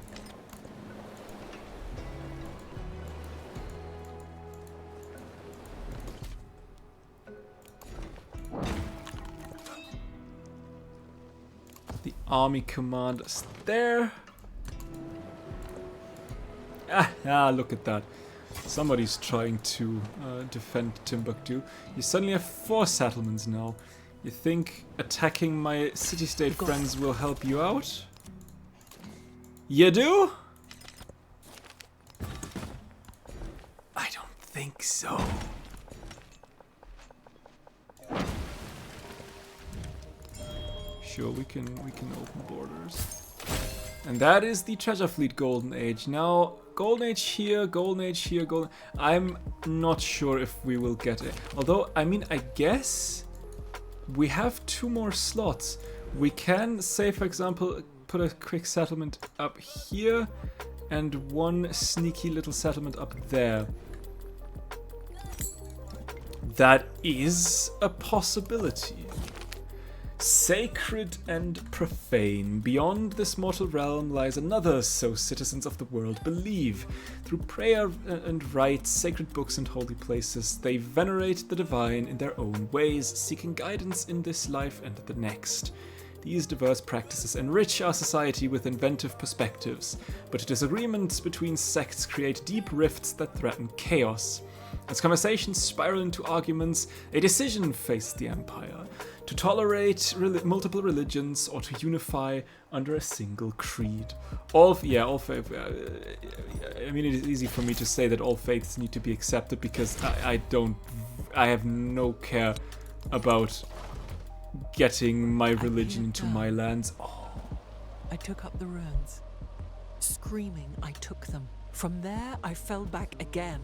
The army commander's there. Look at that. Somebody's trying to defend Timbuktu. You suddenly have 4 settlements now. You think attacking my city-state friends will help you out? You do? I don't think so. Sure, we can open borders. And that is the Treasure Fleet Golden Age. Now, Golden Age here, Golden Age here, Golden... I'm not sure if we will get it. Although, I mean, I guess we have 2 more slots. We can, say, for example, put a quick settlement up here and 1 sneaky little settlement up there. That is a possibility. Sacred and profane. Beyond this mortal realm lies another, so citizens of the world believe. Through prayer and rites, sacred books and holy places, they venerate the divine in their own ways, seeking guidance in this life and the next. These diverse practices enrich our society with inventive perspectives, but disagreements between sects create deep rifts that threaten chaos. As conversations spiral into arguments, a decision faces the empire: to tolerate multiple religions or to unify under a single creed. I mean, it is easy for me to say that all faiths need to be accepted because I have no care about getting my religion into my lands. Oh. I took up the ruins. Screaming, I took them. From there, I fell back again.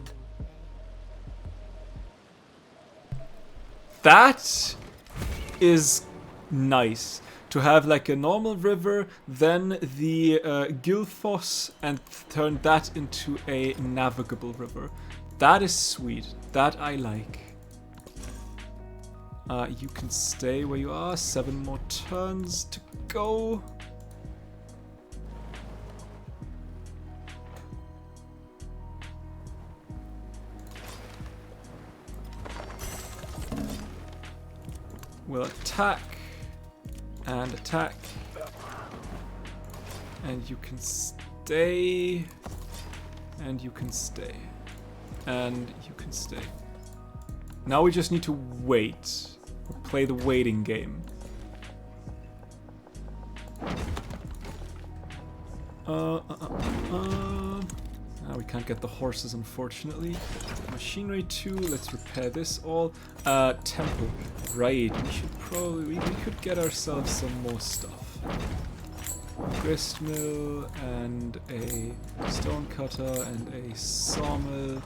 That is nice. To have like a normal river, then the Gilfoss, and turn that into a navigable river. That is sweet. That I like. You can stay where you are. 7 more turns to go. We'll attack and attack, and you can stay, and you can stay, and you can stay. Now we just need to wait. We'll play the waiting game. We can't get the horses, unfortunately. Machinery 2, let's repair this all. Temple, right, we could get ourselves some more stuff. Grist mill, and a stone cutter, and a sawmill,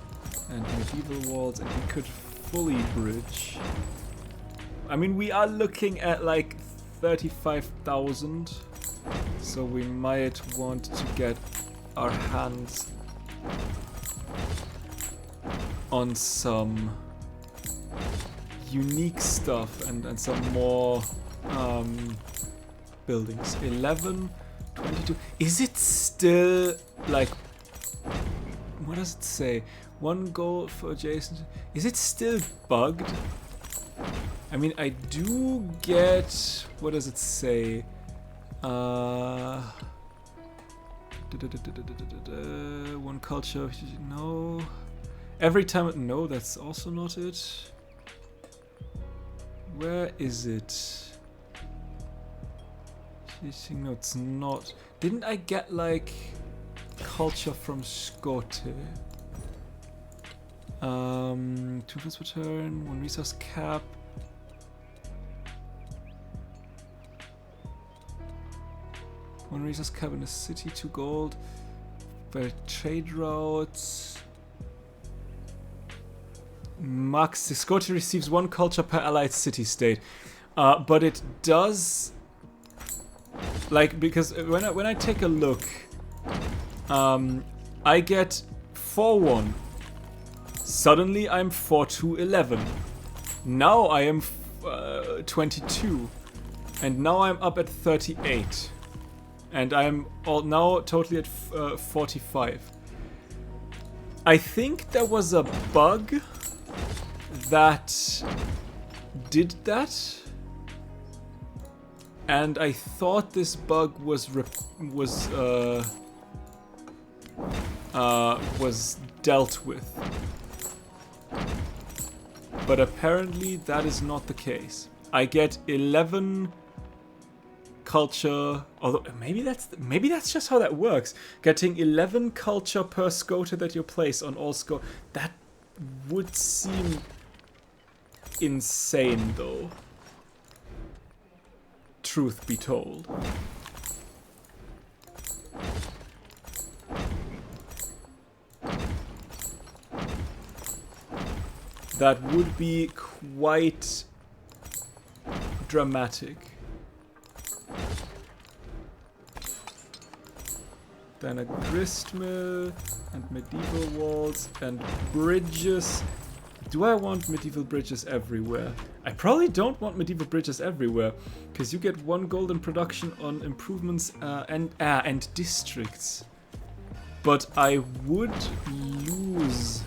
and medieval walls, and we could fully bridge. I mean, we are looking at like 35,000, so we might want to get our hands on some unique stuff and some more buildings. 11, 22. Is it still like, what does it say? 1 goal for adjacent. Is it still bugged? I mean, I do get, what does it say? One culture, no. Every time, no, that's also not it. Where is it? No, it's not. Didn't I get like culture from Scote? 2 fields per turn, 1 resource cap. One resource cap in a city, 2 gold. By trade routes. Max, the Scotia receives 1 culture per allied city-state. But it does... Like, because when I take a look, I get 4-1 Suddenly I'm 4 to 11. Now I am 22. And now I'm up at 38. And I'm now totally at 45. I think there was a bug that did that. And I thought this bug was dealt with. But apparently that is not the case. I get 11 culture, although maybe that's just how that works. Getting 11 culture per scoter that you place on all score. That would seem insane though. Truth be told. That would be quite dramatic. Then a grist mill and medieval walls and bridges. Do I want medieval bridges everywhere? I probably don't want medieval bridges everywhere, because you get 1 gold in production on improvements and districts. But I would lose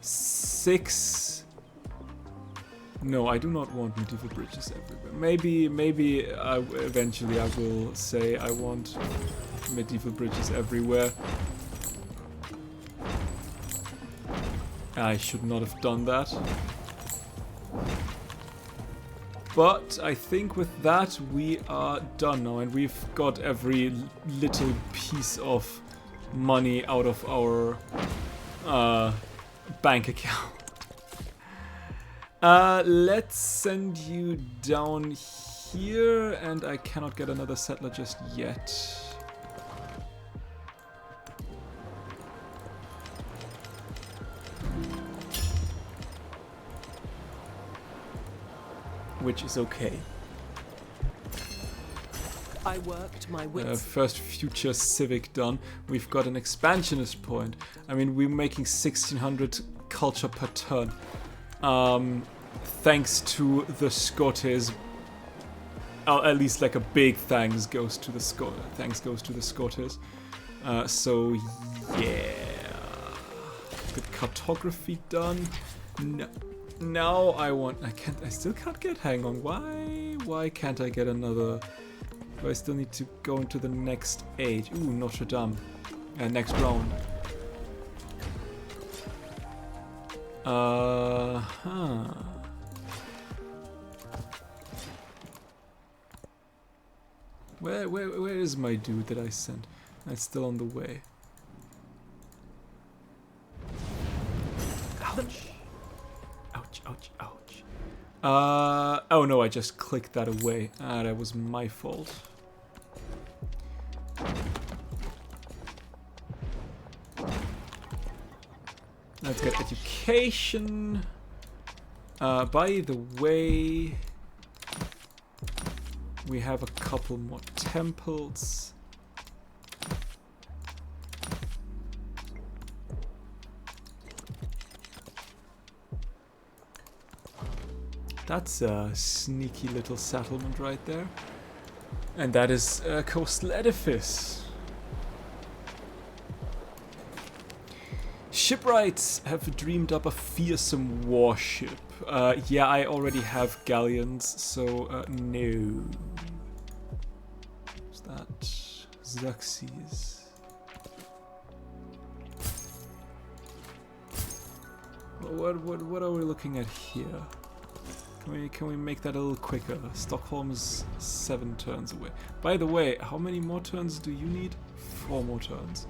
6. No, I do not want medieval bridges everywhere. Maybe eventually I will say I want medieval bridges everywhere. I should not have done that. But I think with that we are done now, and we've got every little piece of money out of our bank account. Let's send you down here, and I cannot get another settler just yet. Which is okay. I worked my wits. First future civic done. We've got an expansionist point. I mean, we're making 1600 culture per turn. Thanks to the Scottish. At least like a big thanks goes to the Scottish. So yeah. The cartography done. No. Now I still can't get, hang on, why can't I get another, do I still need to go into the next age? Ooh, Notre Dame, next round. Where is my dude that I sent? It's still on the way. Ouch. Ouch, ouch. Oh no, I just clicked that away. That was my fault. Let's get education. By the way, we have a couple more temples. That's a sneaky little settlement right there. And that is a coastal edifice. Shipwrights have dreamed up a fearsome warship. Yeah, I already have galleons, so no. What's that? Xerxes. What are we looking at here? Can we make that a little quicker? Stockholm's 7 turns away. By the way, how many more turns do you need? 4 more turns.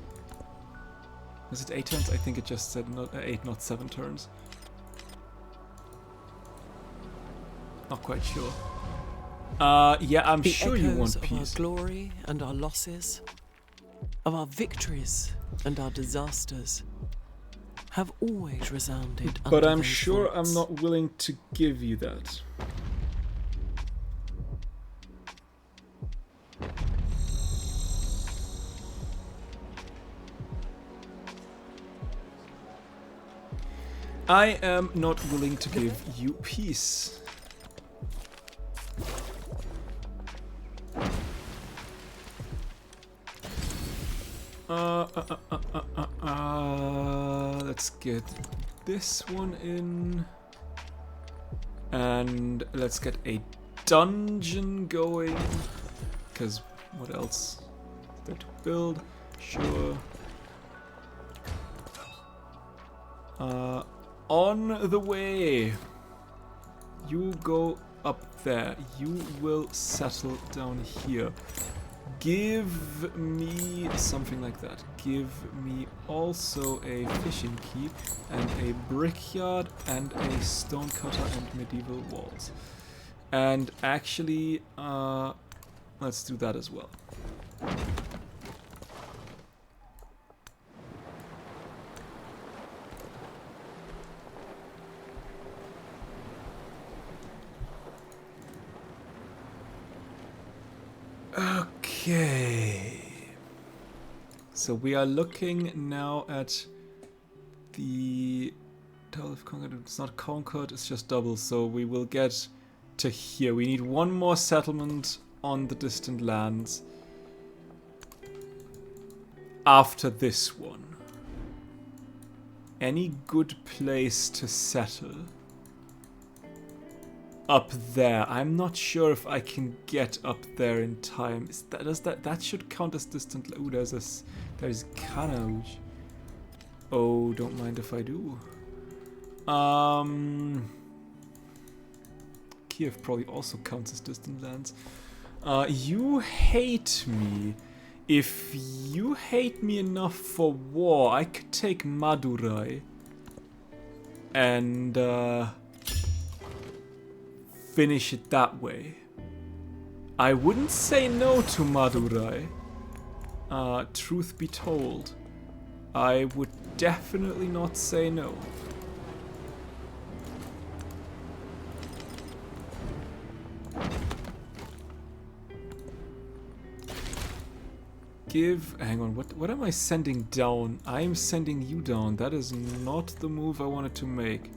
Is it 8 turns? I think it just said 8, not 7 turns. Not quite sure. Yeah, I'm sure you want peace. Of our glory and our losses, of our victories and our disasters, have always resounded. But I'm those sure vaults. I'm not willing to give you that. I am not willing to give you peace. Let's get this one in. And let's get a dungeon going. Because what else is there to build? Sure. On the way. You go up there. You will settle down here. Give me something like that. Give me also a fishing key and a brickyard and a stone cutter and medieval walls. And actually, let's do that as well. Okay. So we are looking now at the Tower of Concord. It's not Concord, it's just double. So we will get to here. We need one more settlement on the distant lands after this one. Any good place to settle? Up there. I'm not sure if I can get up there in time. That should count as distant? Ooh, there's Kanauj. Oh, don't mind if I do. Kiev probably also counts as distant lands. You hate me. If you hate me enough for war, I could take Madurai and finish it that way. I wouldn't say no to Madurai. Truth be told, I would definitely not say no. Hang on, what am I sending down? I am sending you down. That is not the move I wanted to make.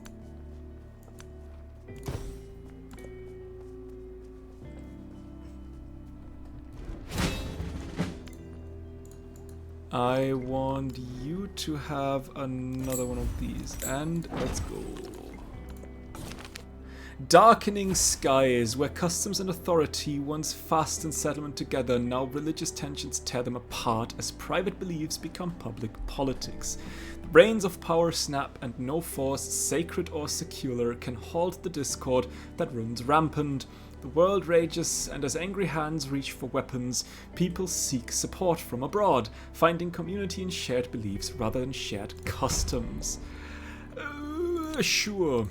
I want you to have another one of these, and let's go. Darkening skies, where customs and authority once fastened settlement together, now religious tensions tear them apart as private beliefs become public politics. The reins of power snap, and no force, sacred or secular, can halt the discord that runs rampant. The world rages, and as angry hands reach for weapons, people seek support from abroad, finding community in shared beliefs rather than shared customs. Sure.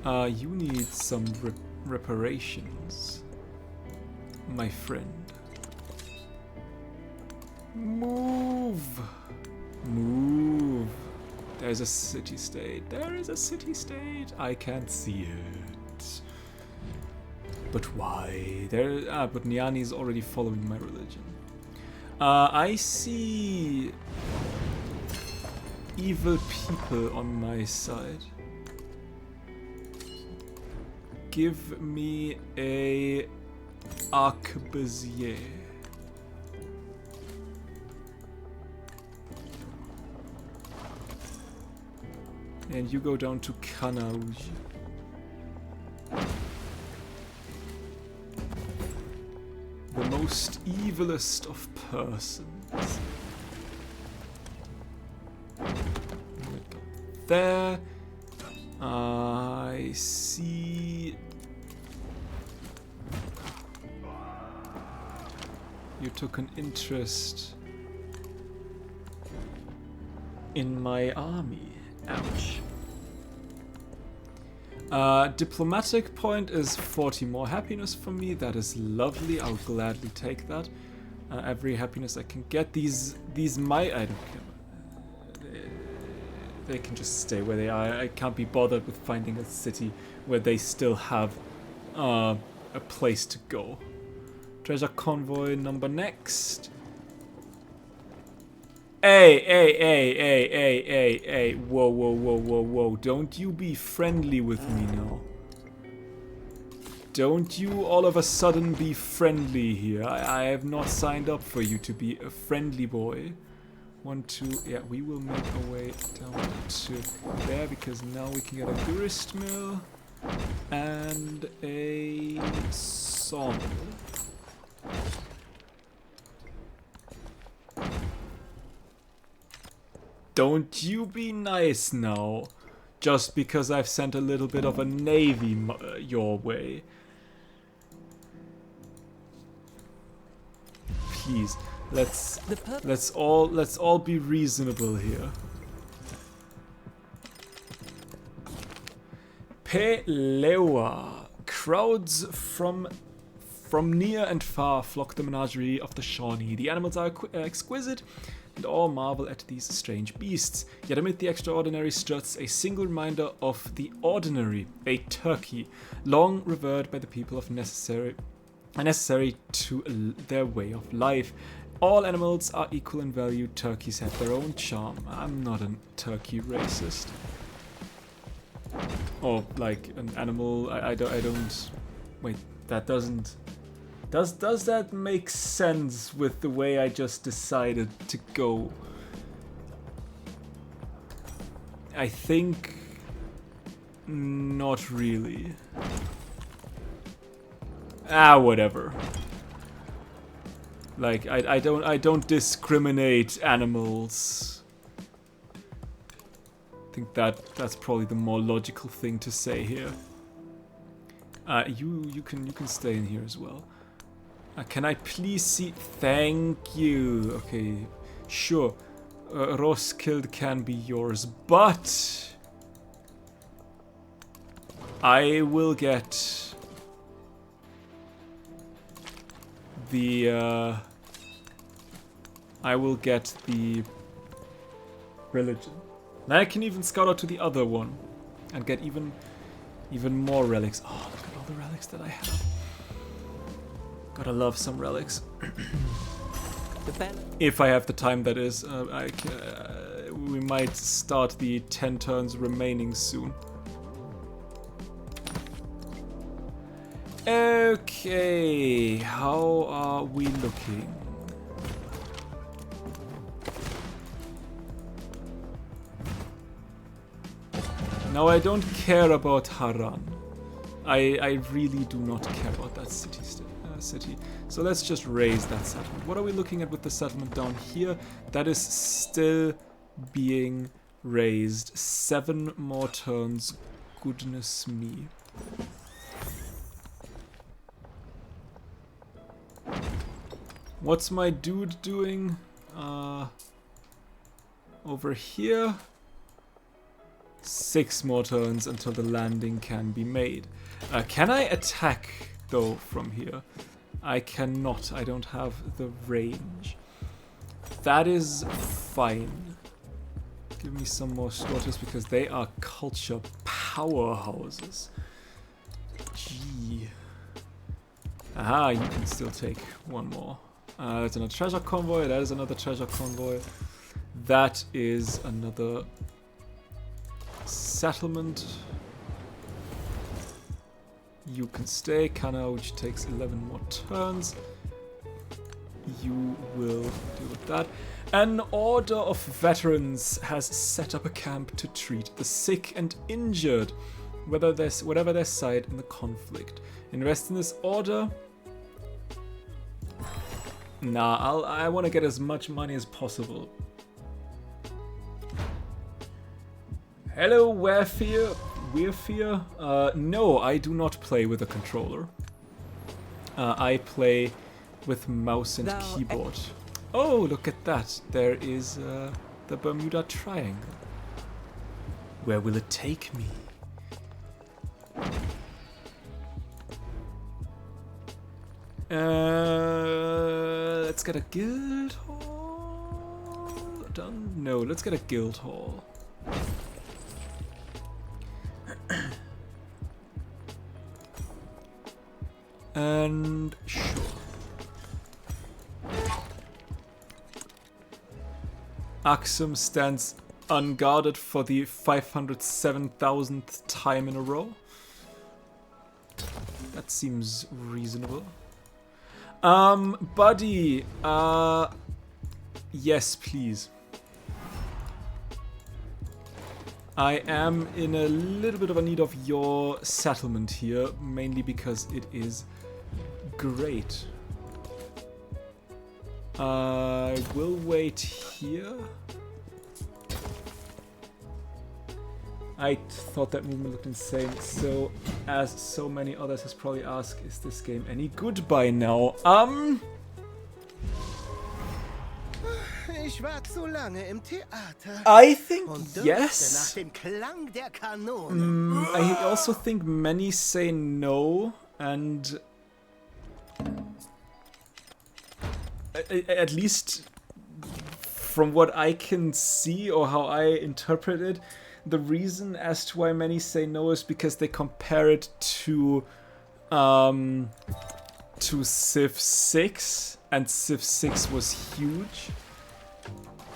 You need some reparations, my friend. Move! Move! There's a city-state. There is a city-state. I can't see it. But why? But Niani is already following my religion. I see evil people on my side. Give me a arquebusier. And you go down to Kanauj. The most evilest of persons. Go there. I see. You took an interest in my army. Ouch. Diplomatic point is 40 more happiness for me. That is lovely. I'll gladly take that. Every happiness I can get. These might. I don't care. They can just stay where they are. I can't be bothered with finding a city where they still have a place to go. Treasure convoy number next. Hey. Whoa. Don't you be friendly with me now. Don't you all of a sudden be friendly here. I have not signed up for you to be a friendly boy. 1, 2, yeah, we will make our way down to there because now we can get a grist mill and a sawmill. Don't you be nice now, just because I've sent a little bit of a navy your way. Please, let's all be reasonable here. Pelewa. Crowds from near and far flock the menagerie of the Shawnee. The animals are exquisite, and all marvel at these strange beasts. Yet amid the extraordinary struts a single reminder of the ordinary, a turkey, long revered by the people of necessary to their way of life. All animals are equal in value. Turkeys have their own charm. I'm not a turkey racist. Or like an animal. I don't. Wait, that doesn't. Does that make sense with the way I just decided to go? I think not really. Whatever. Like I don't discriminate animals. I think that's probably the more logical thing to say here. You can stay in here as well. Can I please see? Thank you. Okay, sure. Roskilde can be yours, but I will get the religion. Now I can even scout out to the other one and get even more relics. Oh, look at all the relics that I have. Gotta love some relics. If I have the time, that is. We might start the 10 turns remaining soon. Okay, how are we looking? Now I don't care about Haran. I really do not care about that city. So let's just raise that settlement. What are we looking at with the settlement down here? That is still being raised. 7 more turns. Goodness me. What's my dude doing? Over here. 6 more turns until the landing can be made. Can I attack, though, from here? I cannot. I don't have the range. That is fine. Give me some more slaughters because they are culture powerhouses. Gee. Aha, you can still take 1 more. That's another treasure convoy. That is another treasure convoy. That is another settlement. You can stay, Kana, which takes 11 more turns. You will deal with that. An order of veterans has set up a camp to treat the sick and injured, whatever their side in the conflict. Invest in this order. Nah, I want to get as much money as possible. Hello, Weirfear. No, I do not play with a controller. I play with mouse and keyboard. Oh, look at that. There is the Bermuda Triangle. Where will it take me? Let's get a guild hall. No, let's get a guild hall. And sure. Axum stands unguarded for the 507,000th time in a row. That seems reasonable. Buddy, yes, please. I am in a little bit of a need of your settlement here, mainly because it is great. I will wait here. I thought that movement looked insane, so as so many others has probably asked, is this game any good by now? Ich war zu lange im Theater. I think Und yes. nach dem Klang der Kanone. I also think many say no, and at least from what I can see or how I interpret it, the reason as to why many say no is because they compare it to Civ 6, and Civ 6 was huge.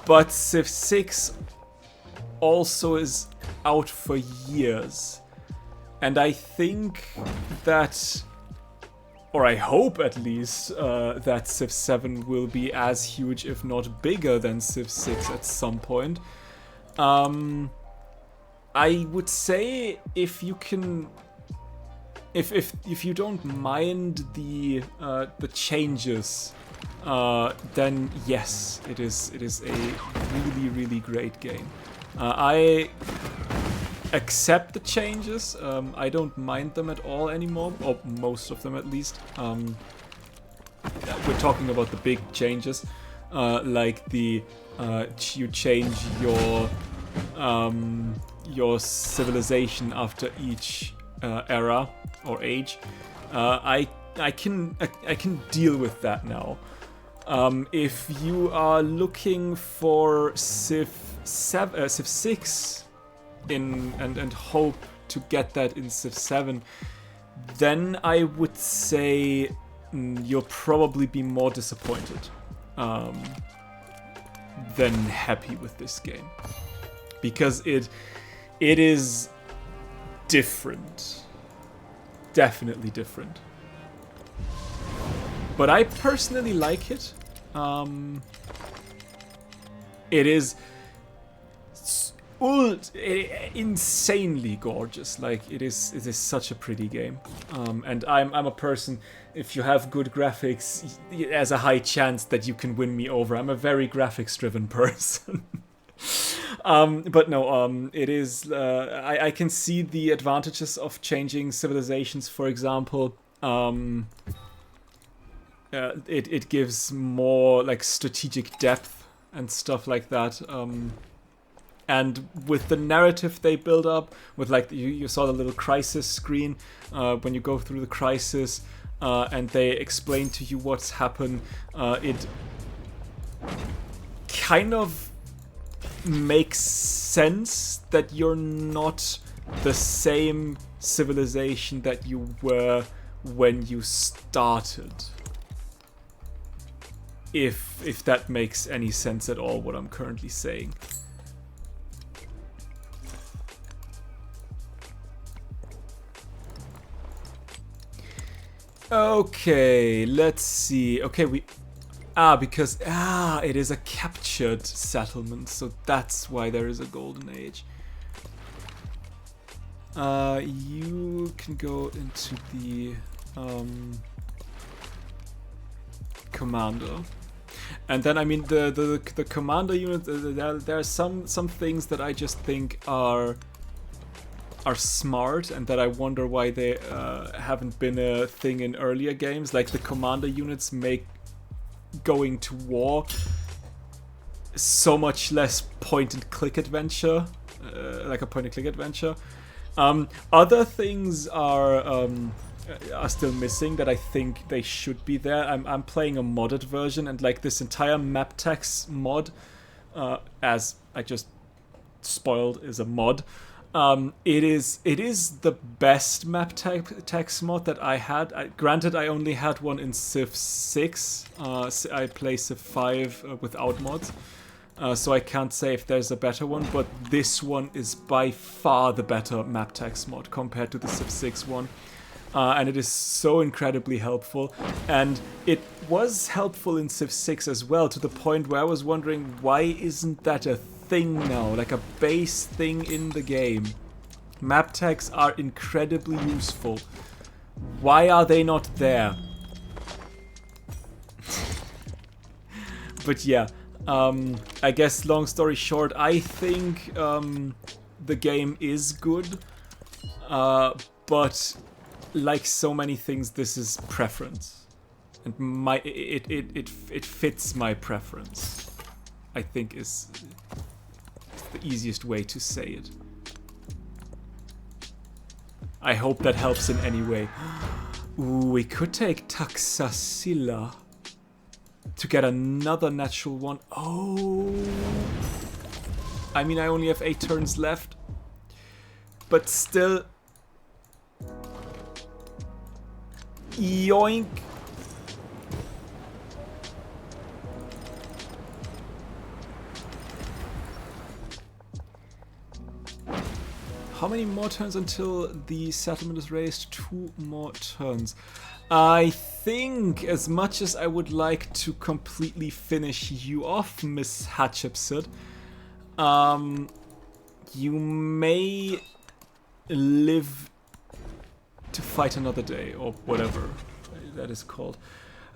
But Civ 6 also is out for years. And I think that, or I hope at least, that Civ 7 will be as huge, if not bigger, than Civ 6 at some point. I would say if you can, if you don't mind the changes, then yes, it is a really great game. I accept the changes. I don't mind them at all anymore, or most of them at least. We're talking about the big changes, like the you change your civilization after each era or age. I can deal with that now. If you are looking for Civ 6 and hope to get that in Civ 7, then I would say you'll probably be more disappointed than happy with this game, because it is different, definitely different. But I personally like it. It is insanely gorgeous. Like it is such a pretty game. And I'm a person, if you have good graphics, there's a high chance that you can win me over. I'm a very graphics driven person. But no, it is, I can see the advantages of changing civilizations, for example. It gives more like strategic depth and stuff like that. And with the narrative they build up, with like you saw the little crisis screen when you go through the crisis, and they explain to you what's happened. It kind of makes sense that you're not the same civilization that you were when you started. If that makes any sense at all, what I'm currently saying. Okay, let's see. Okay, because it is a captured settlement, so that's why there is a golden age. You can go into the commander, and then I mean the commander unit. There are some things that I just think are smart, and that I wonder why they haven't been a thing in earlier games. Like the commander units make going to war so much less point-and-click adventure, like a point-and-click adventure. Other things are still missing that I think they should be there. I'm playing a modded version, and like this entire map text mod, as I just spoiled, is a mod. It is the best map text mod that I had. Granted, I only had one in Civ 6. I play Civ 5 without mods. so I can't say if there's a better one, but this one is by far the better map text mod compared to the Civ 6 one. And it is so incredibly helpful. And it was helpful in Civ 6 as well, to the point where I was wondering, why isn't that a thing now? Like a base thing in the game. Map tags are incredibly useful. Why are they not there? But yeah, I guess long story short, I think the game is good, but like so many things, this is preference, and it fits my preference, I think is the easiest way to say it. I hope that helps in any way. Ooh, we could take Taxasila to get another natural one. Oh, I mean, I only have 8 turns left, but still. Yoink. How many more turns until the settlement is raised? 2 more turns. I think, as much as I would like to completely finish you off, Miss Hatshepsut, you may live to fight another day, or whatever that is called.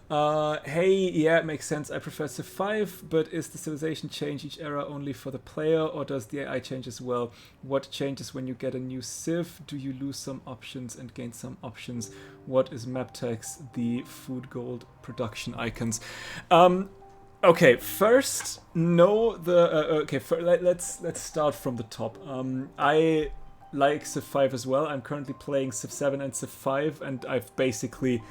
Hey, yeah, it makes sense. I prefer Civ 5, but is the civilization change each era only for the player, or does the AI change as well? What changes when you get a new Civ? Do you lose some options and gain some options? What is map text? The food gold production icons. Okay, first, no, let's start from the top. I like Civ 5 as well. I'm currently playing Civ 7 and Civ 5, and I've basically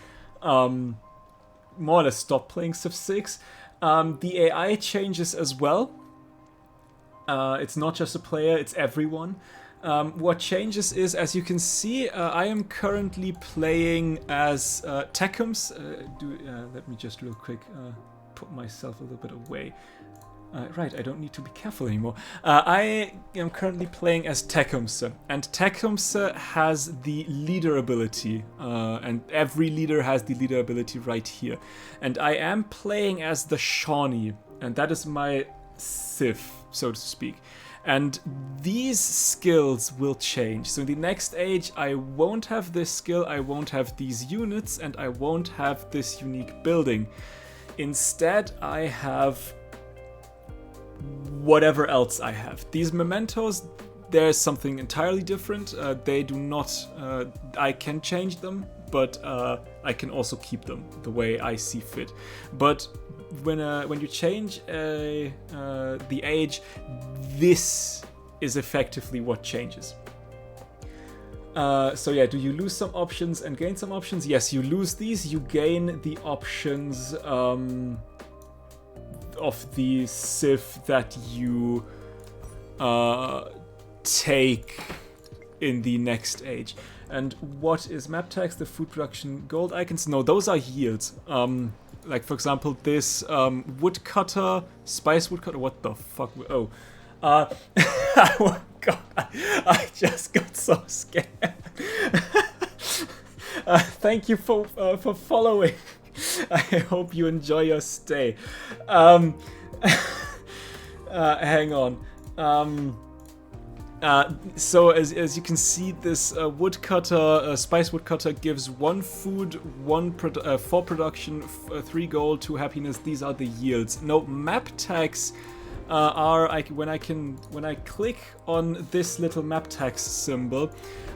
more or less stopped playing Civ 6. The AI changes as well. It's not just a player, it's everyone. What changes is, as you can see, I am currently playing as Tecumseh. Let me just real quick put myself a little bit away. Right, I don't need to be careful anymore. I am currently playing as Tecumseh, and Tecumseh has the leader ability, and every leader has the leader ability right here. And I am playing as the Shawnee, and that is my Civ, so to speak. And these skills will change. So in the next age, I won't have this skill, I won't have these units, and I won't have this unique building. Instead, I have whatever else I have. These mementos, there's something entirely different. They do not, I can change them, but I can also keep them the way I see fit. But when you change the age, this is effectively what changes. So yeah, do you lose some options and gain some options? Yes, you lose these, you gain the options of the Civ that you take in the next age. And what is map text? The food production gold icons? No, those are yields. Like for example, this woodcutter, spice woodcutter. What the fuck? Oh, oh god! I just got so scared. Thank you for following. I hope you enjoy your stay. Hang on. So as you can see, this woodcutter, spice woodcutter gives 1 food, 4 production, 3 gold, 2 happiness. These are the yields. No, map tags are when I click on this little map tag symbol,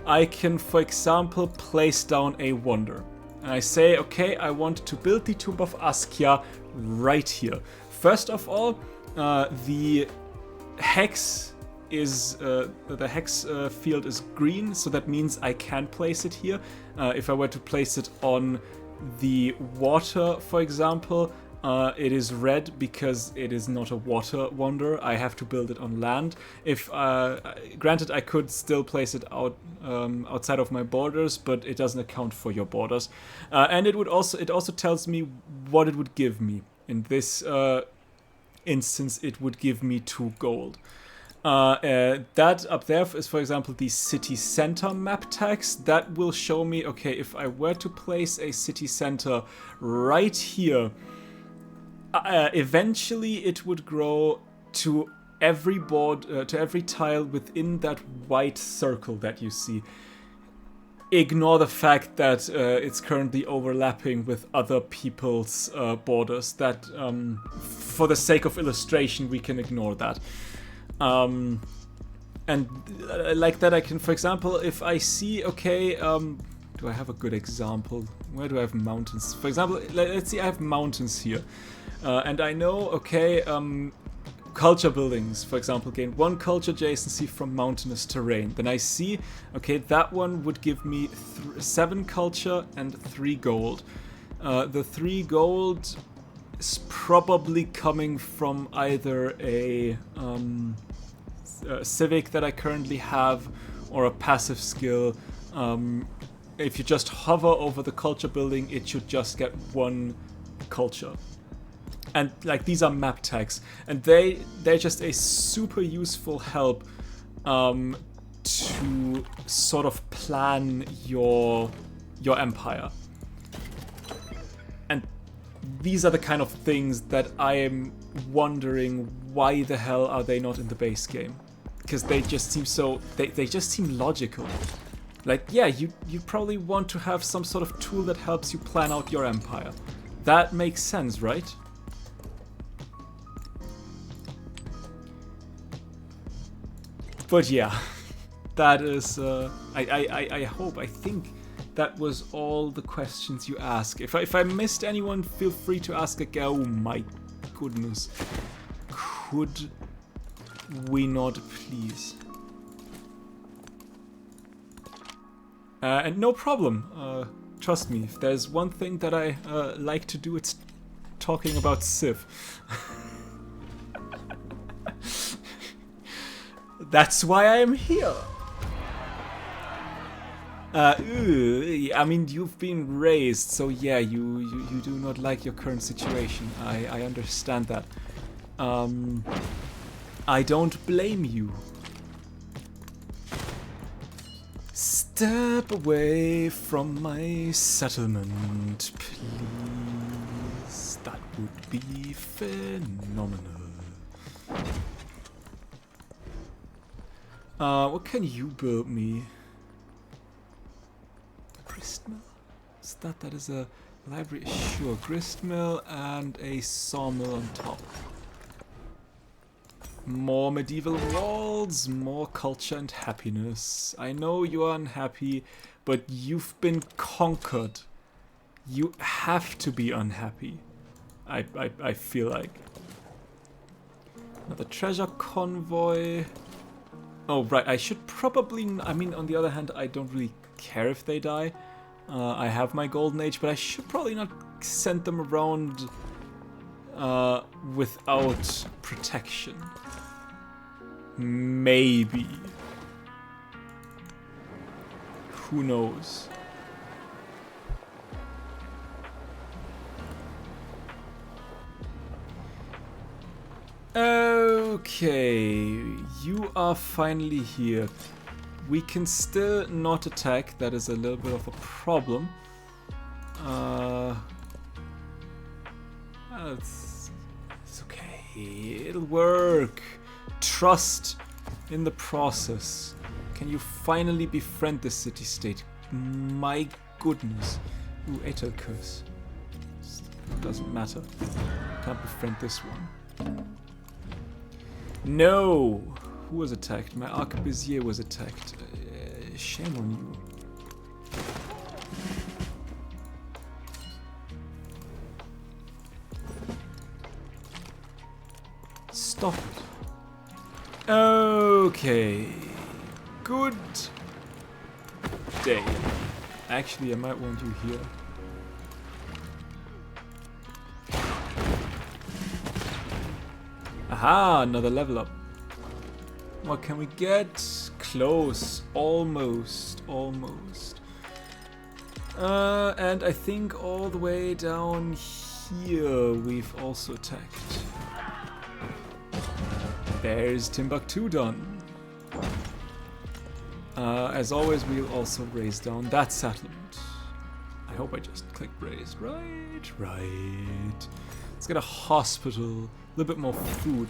I can, for example, place down a wonder. And I say, okay, I want to build the Tomb of Askia right here. First of all, the hex is the hex field is green, so that means I can place it here. If I were to place it on the water, for example, it is red because it is not a water wonder. I have to build it on land. If granted, I could still place it outside of my borders, but it doesn't account for your borders. And it also tells me what it would give me. In this instance, it would give me 2 gold. That up there is, for example, the city center map text. That will show me, okay, if I were to place a city center right here, eventually it would grow to every board, to every tile within that white circle that you see. Ignore the fact that it's currently overlapping with other people's borders. That, for the sake of illustration, we can ignore that. And like that I can, for example, if I see, okay, do I have a good example? Where do I have mountains? For example, let's see, I have mountains here. And I know, okay, culture buildings, for example, gain 1 culture adjacency from mountainous terrain. Then I see, okay, that one would give me 7 culture and 3 gold. The 3 gold is probably coming from either a civic that I currently have or a passive skill. If you just hover over the culture building, it should just get 1 culture. And like, these are map tags, and they're just a super useful help to sort of plan your empire. And these are the kind of things that I am wondering, why the hell are they not in the base game? Because they just seem so, they just seem logical. Like, yeah, you probably want to have some sort of tool that helps you plan out your empire. That makes sense, right? But yeah, that is, I think that was all the questions you asked. If I missed anyone, feel free to ask again. Oh my goodness. Could we not please? And no problem. Trust me, if there's one thing that I like to do, it's talking about Civ. That's why I am here. I mean, you've been raised, so yeah, you do not like your current situation. I understand that. I don't blame you. Step away from my settlement, please. That would be phenomenal. What can you build me? Gristmill? Is that is a library? Sure, gristmill and a sawmill on top. More medieval walls, more culture and happiness. I know you are unhappy, but you've been conquered. You have to be unhappy. I feel like. Another treasure convoy. Oh, right, I should probably... I mean, on the other hand, I don't really care if they die. I have my golden age, but I should probably not send them around without protection. Maybe. Who knows? Okay, you are finally here. We can still not attack, that is a little bit of a problem. It's okay, it'll work. Trust in the process. Can you finally befriend this city-state? My goodness. Ooh, Etel curse. Doesn't matter. Can't befriend this one. No! Who was attacked? My arquebusier was attacked. Shame on you. Stop it. Okay. Good day. Actually, I might want you here. Aha, another level up. What can we get? Close. Almost. Almost. And I think all the way down here we've also attacked. there's Timbuktu done. As always, we'll also raise down that settlement. I hope I just clicked raise. Right. Let's get a hospital. A little bit more food.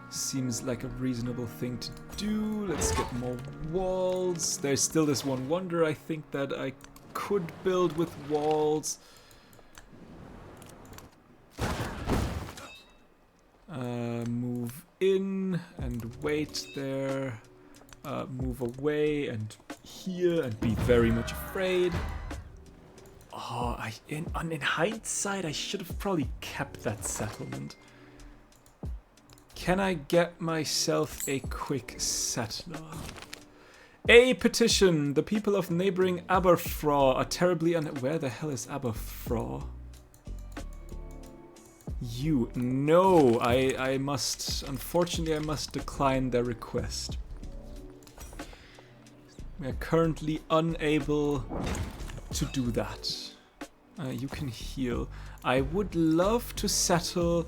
Seems like a reasonable thing to do. Let's get more walls. There's still this one wonder I think that I could build with walls. Move in and wait there. Move away and here and be very much afraid. Oh, in hindsight, I should have probably kept that settlement. Can I get myself a quick settler? A petition! The people of neighboring Aberfraw are terribly where the hell is Aberfraw? No, I must, unfortunately I must decline their request. We are currently unable to do that. You can heal. I would love to settle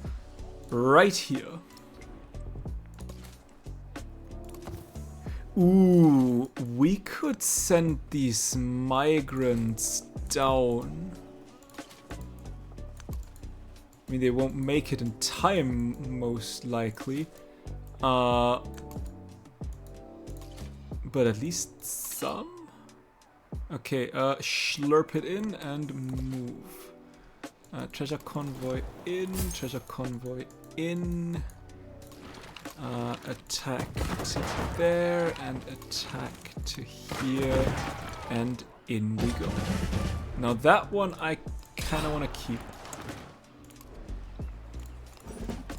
right here. Ooh, we could send these migrants down. I mean, they won't make it in time, most likely. But at least some? Okay, slurp it in and move. Treasure convoy in, treasure convoy in. Attack to there and attack to here. And in we go. Now that one I kind of want to keep.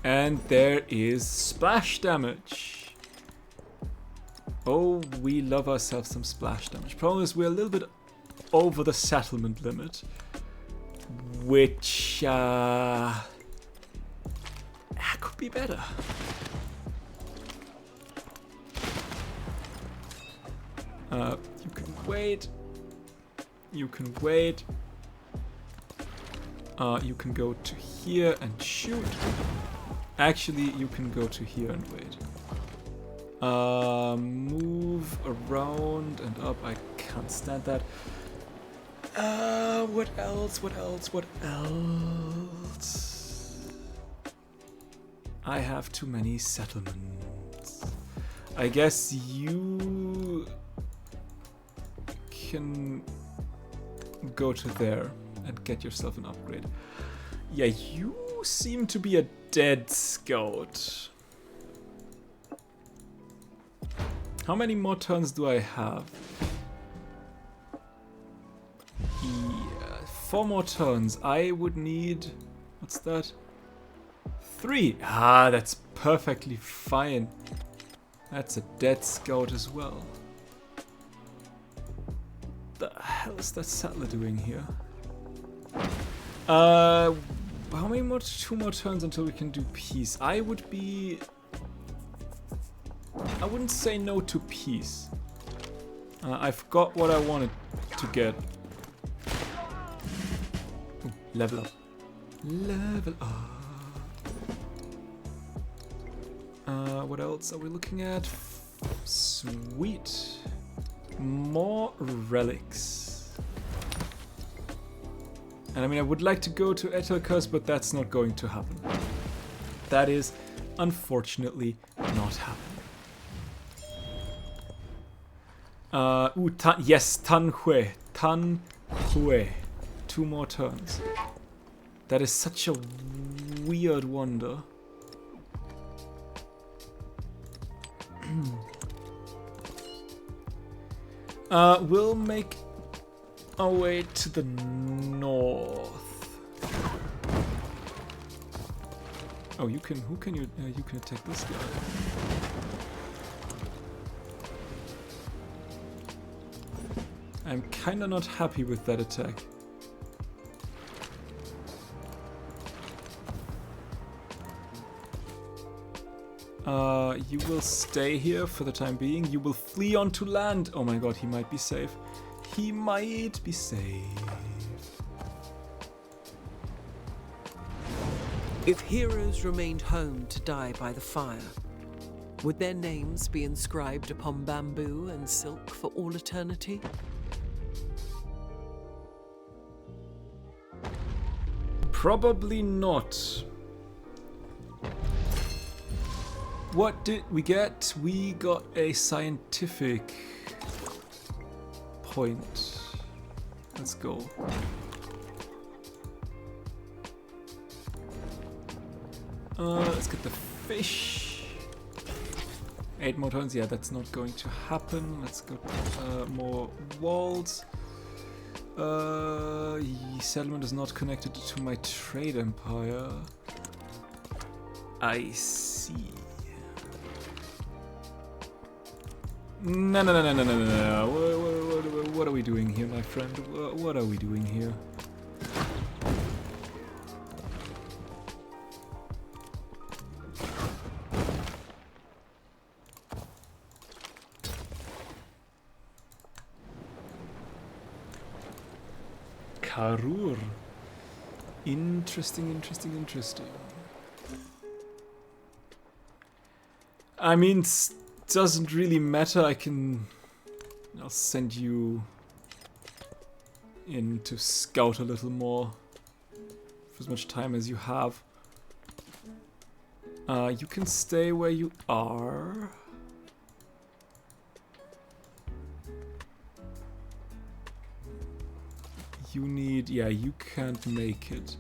And there is splash damage. Oh, we love ourselves some splash damage. Problem is we're a little bit over the settlement limit. Which, could be better. You can wait. You can wait. You can go to here and shoot. Actually, you can go to here and wait. Move around and up. I can't stand that. What else? What else? What else? I have too many settlements. I guess you can go to there and get yourself an upgrade. Yeah, you seem to be a dead scout. How many more turns do I have? Yeah, 4 more turns. I would need... What's that? 3. Ah, that's perfectly fine. That's a dead scout as well. The hell is that settler doing here? How many more? 2 more turns until we can do peace. I wouldn't say no to peace. I've got what I wanted to get. Ooh, level up. Level up. What else are we looking at? Sweet. More relics. And I mean, I would like to go to Etelkos, but that's not going to happen. That is, unfortunately, not happening. Yes, Tanhui. Tanhui. 2 more turns. That is such a weird wonder. We'll make our way to the north. Oh, you can. Who can you? You can attack this guy. I'm kinda not happy with that attack. You will stay here for the time being. You will flee onto land. Oh my god, he might be safe. He might be safe. If heroes remained home to die by the fire, Would their names be inscribed upon bamboo and silk for all eternity? Probably not. What did we get? We got a scientific point. Let's go. Let's get the fish. 8 more turns. Yeah, that's not going to happen. Let's go more walls. Settlement is not connected to my trade empire. I see. No. What are we doing here, my friend? What are we doing here? Karur. Interesting. I mean, it doesn't really matter. I'll send you in to scout a little more for as much time as you have. You can stay where you are. You can't make it.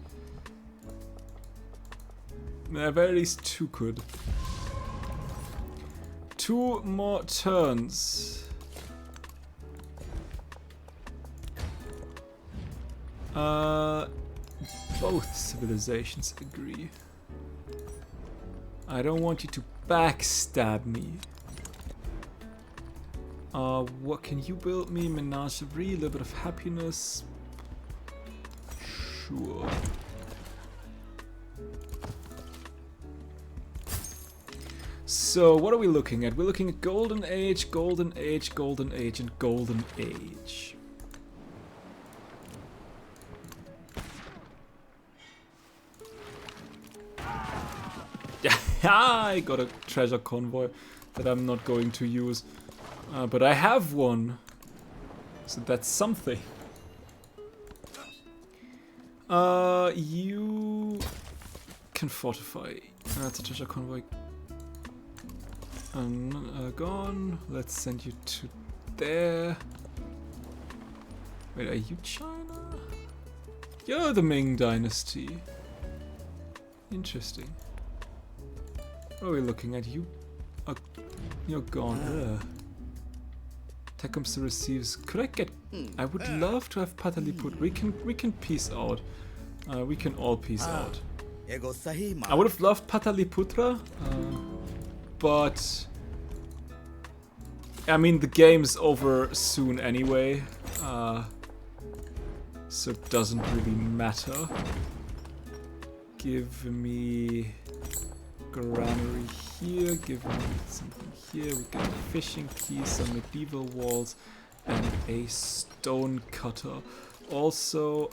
At least 2 could. 2 more turns. Both civilizations agree. I don't want you to backstab me. What can you build me? Menagerie, a little bit of happiness. Sure. So what are we looking at? We're looking at Golden Age, Golden Age, Golden Age, and Golden Age. I got a treasure convoy that I'm not going to use. But I have one. So that's something. You can fortify. That's a treasure convoy. Gone. Let's send you to there. Wait, are you China? You're the Ming Dynasty. Interesting. What are we looking at? You're gone. Tecumseh receives. Could I get? I would love to have Pataliput. We can peace out. We can all peace out. I would have loved Pataliputra, but I mean the game's over soon anyway, so it doesn't really matter. Give me granary here, give me something here. We got a fishing piece, some medieval walls, and a stone cutter. Also,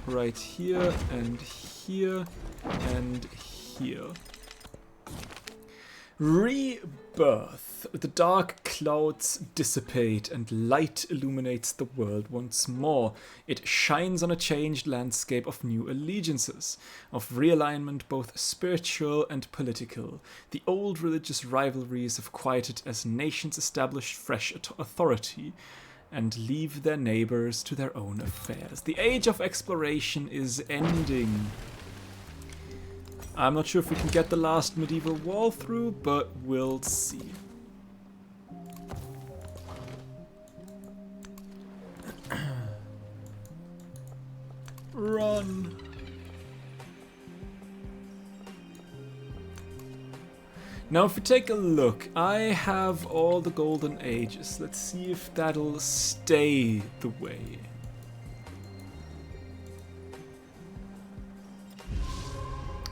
right here and here and here. Rebirth. The dark clouds dissipate and light illuminates the world once more. It shines on a changed landscape of new allegiances, of realignment both spiritual and political. The old religious rivalries have quieted as nations establish fresh authority and leave their neighbors to their own affairs. The age of exploration is ending. I'm not sure if we can get the last medieval wall through, but we'll see. Run. Now if we take a look, I have all the golden ages. Let's see if that'll stay the way.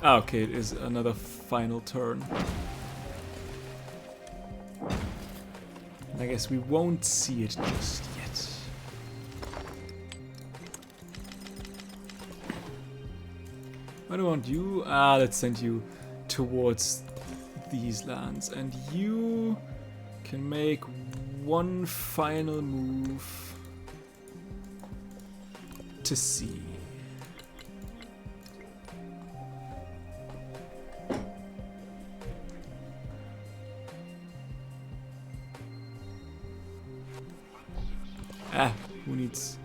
Okay, it is another final turn. And I guess we won't see it just yet. What do I want you? Let's send you towards these lands, and you can make one final move to sea. Who needs...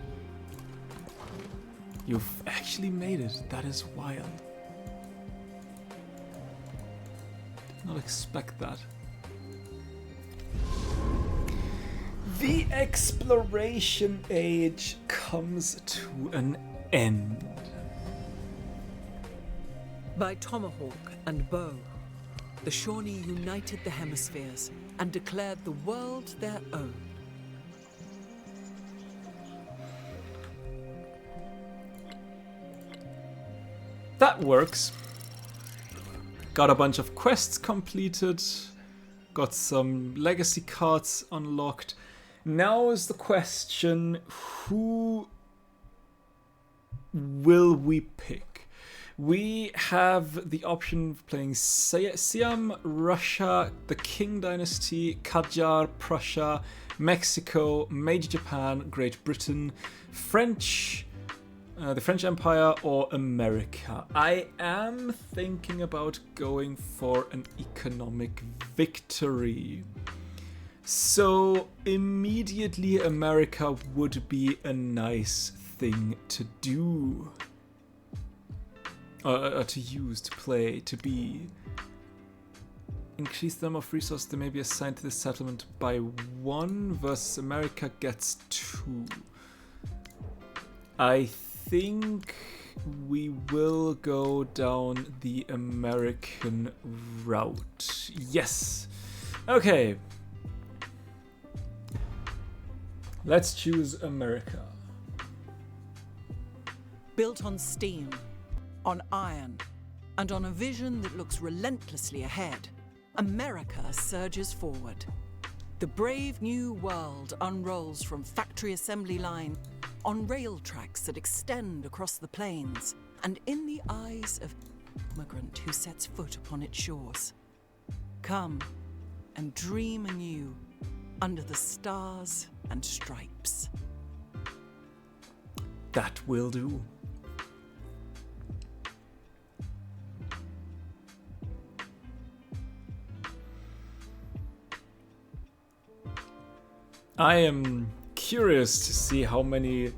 You've actually made it. That is wild. Did not expect that. The exploration age comes to an end. By tomahawk and bow, the Shawnee united the hemispheres and declared the world their own. That works. Got a bunch of quests completed. Got some legacy cards unlocked. Now is the question, who will we pick? We have the option of playing Siam, Russia, the Qing Dynasty, Qajar, Prussia, Mexico, Meiji Japan, Great Britain, French, the French Empire, or America. I am thinking about going for an economic victory. So immediately America would be a nice thing to do. To use, to play, to be. Increase the number of resources that may be assigned to the settlement by 1 versus America gets 2. I think we will go down the American route. Yes. Okay. Let's choose America. Built on steam, on iron, and on a vision that looks relentlessly ahead, America surges forward. The brave new world unrolls from factory assembly line on rail tracks that extend across the plains, and in the eyes of the immigrant who sets foot upon its shores. Come and dream anew under the stars and stripes. That will do. I am curious to see how many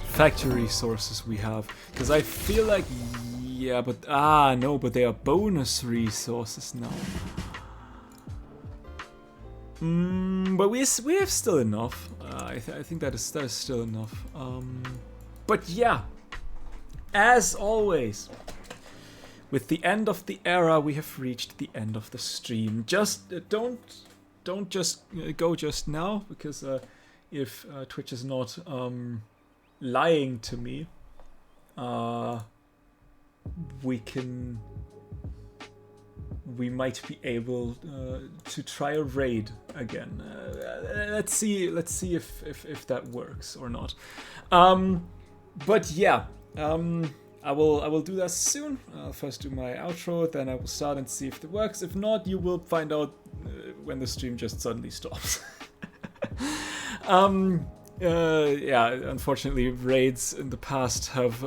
factory resources we have, because I feel like, yeah, but no, but they are bonus resources now. But we have still enough. I think that is still enough. But yeah, as always, with the end of the era, we have reached the end of the stream. Just don't just go just now, because if Twitch is not lying to me, we might be able to try a raid again. Let's see if that works or not. But yeah, I will do that soon. I'll first do my outro, then I will start and see if it works. If not, you will find out when the stream just suddenly stops. Yeah, unfortunately, raids in the past have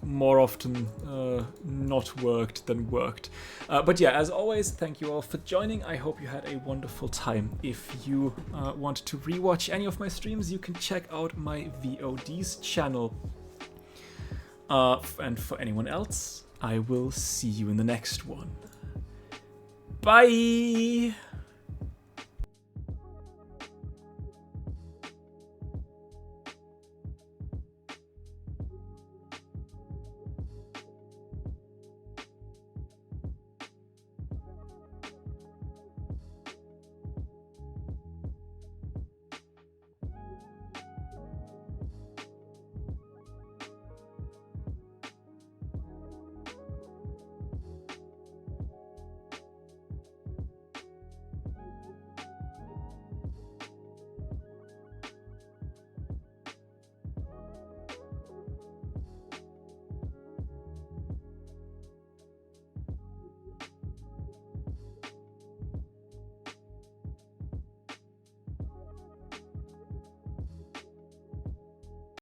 more often not worked than worked. But yeah, as always, thank you all for joining. I hope you had a wonderful time. If you want to rewatch any of my streams, you can check out my VODs channel. And for anyone else, I will see you in the next one. Bye!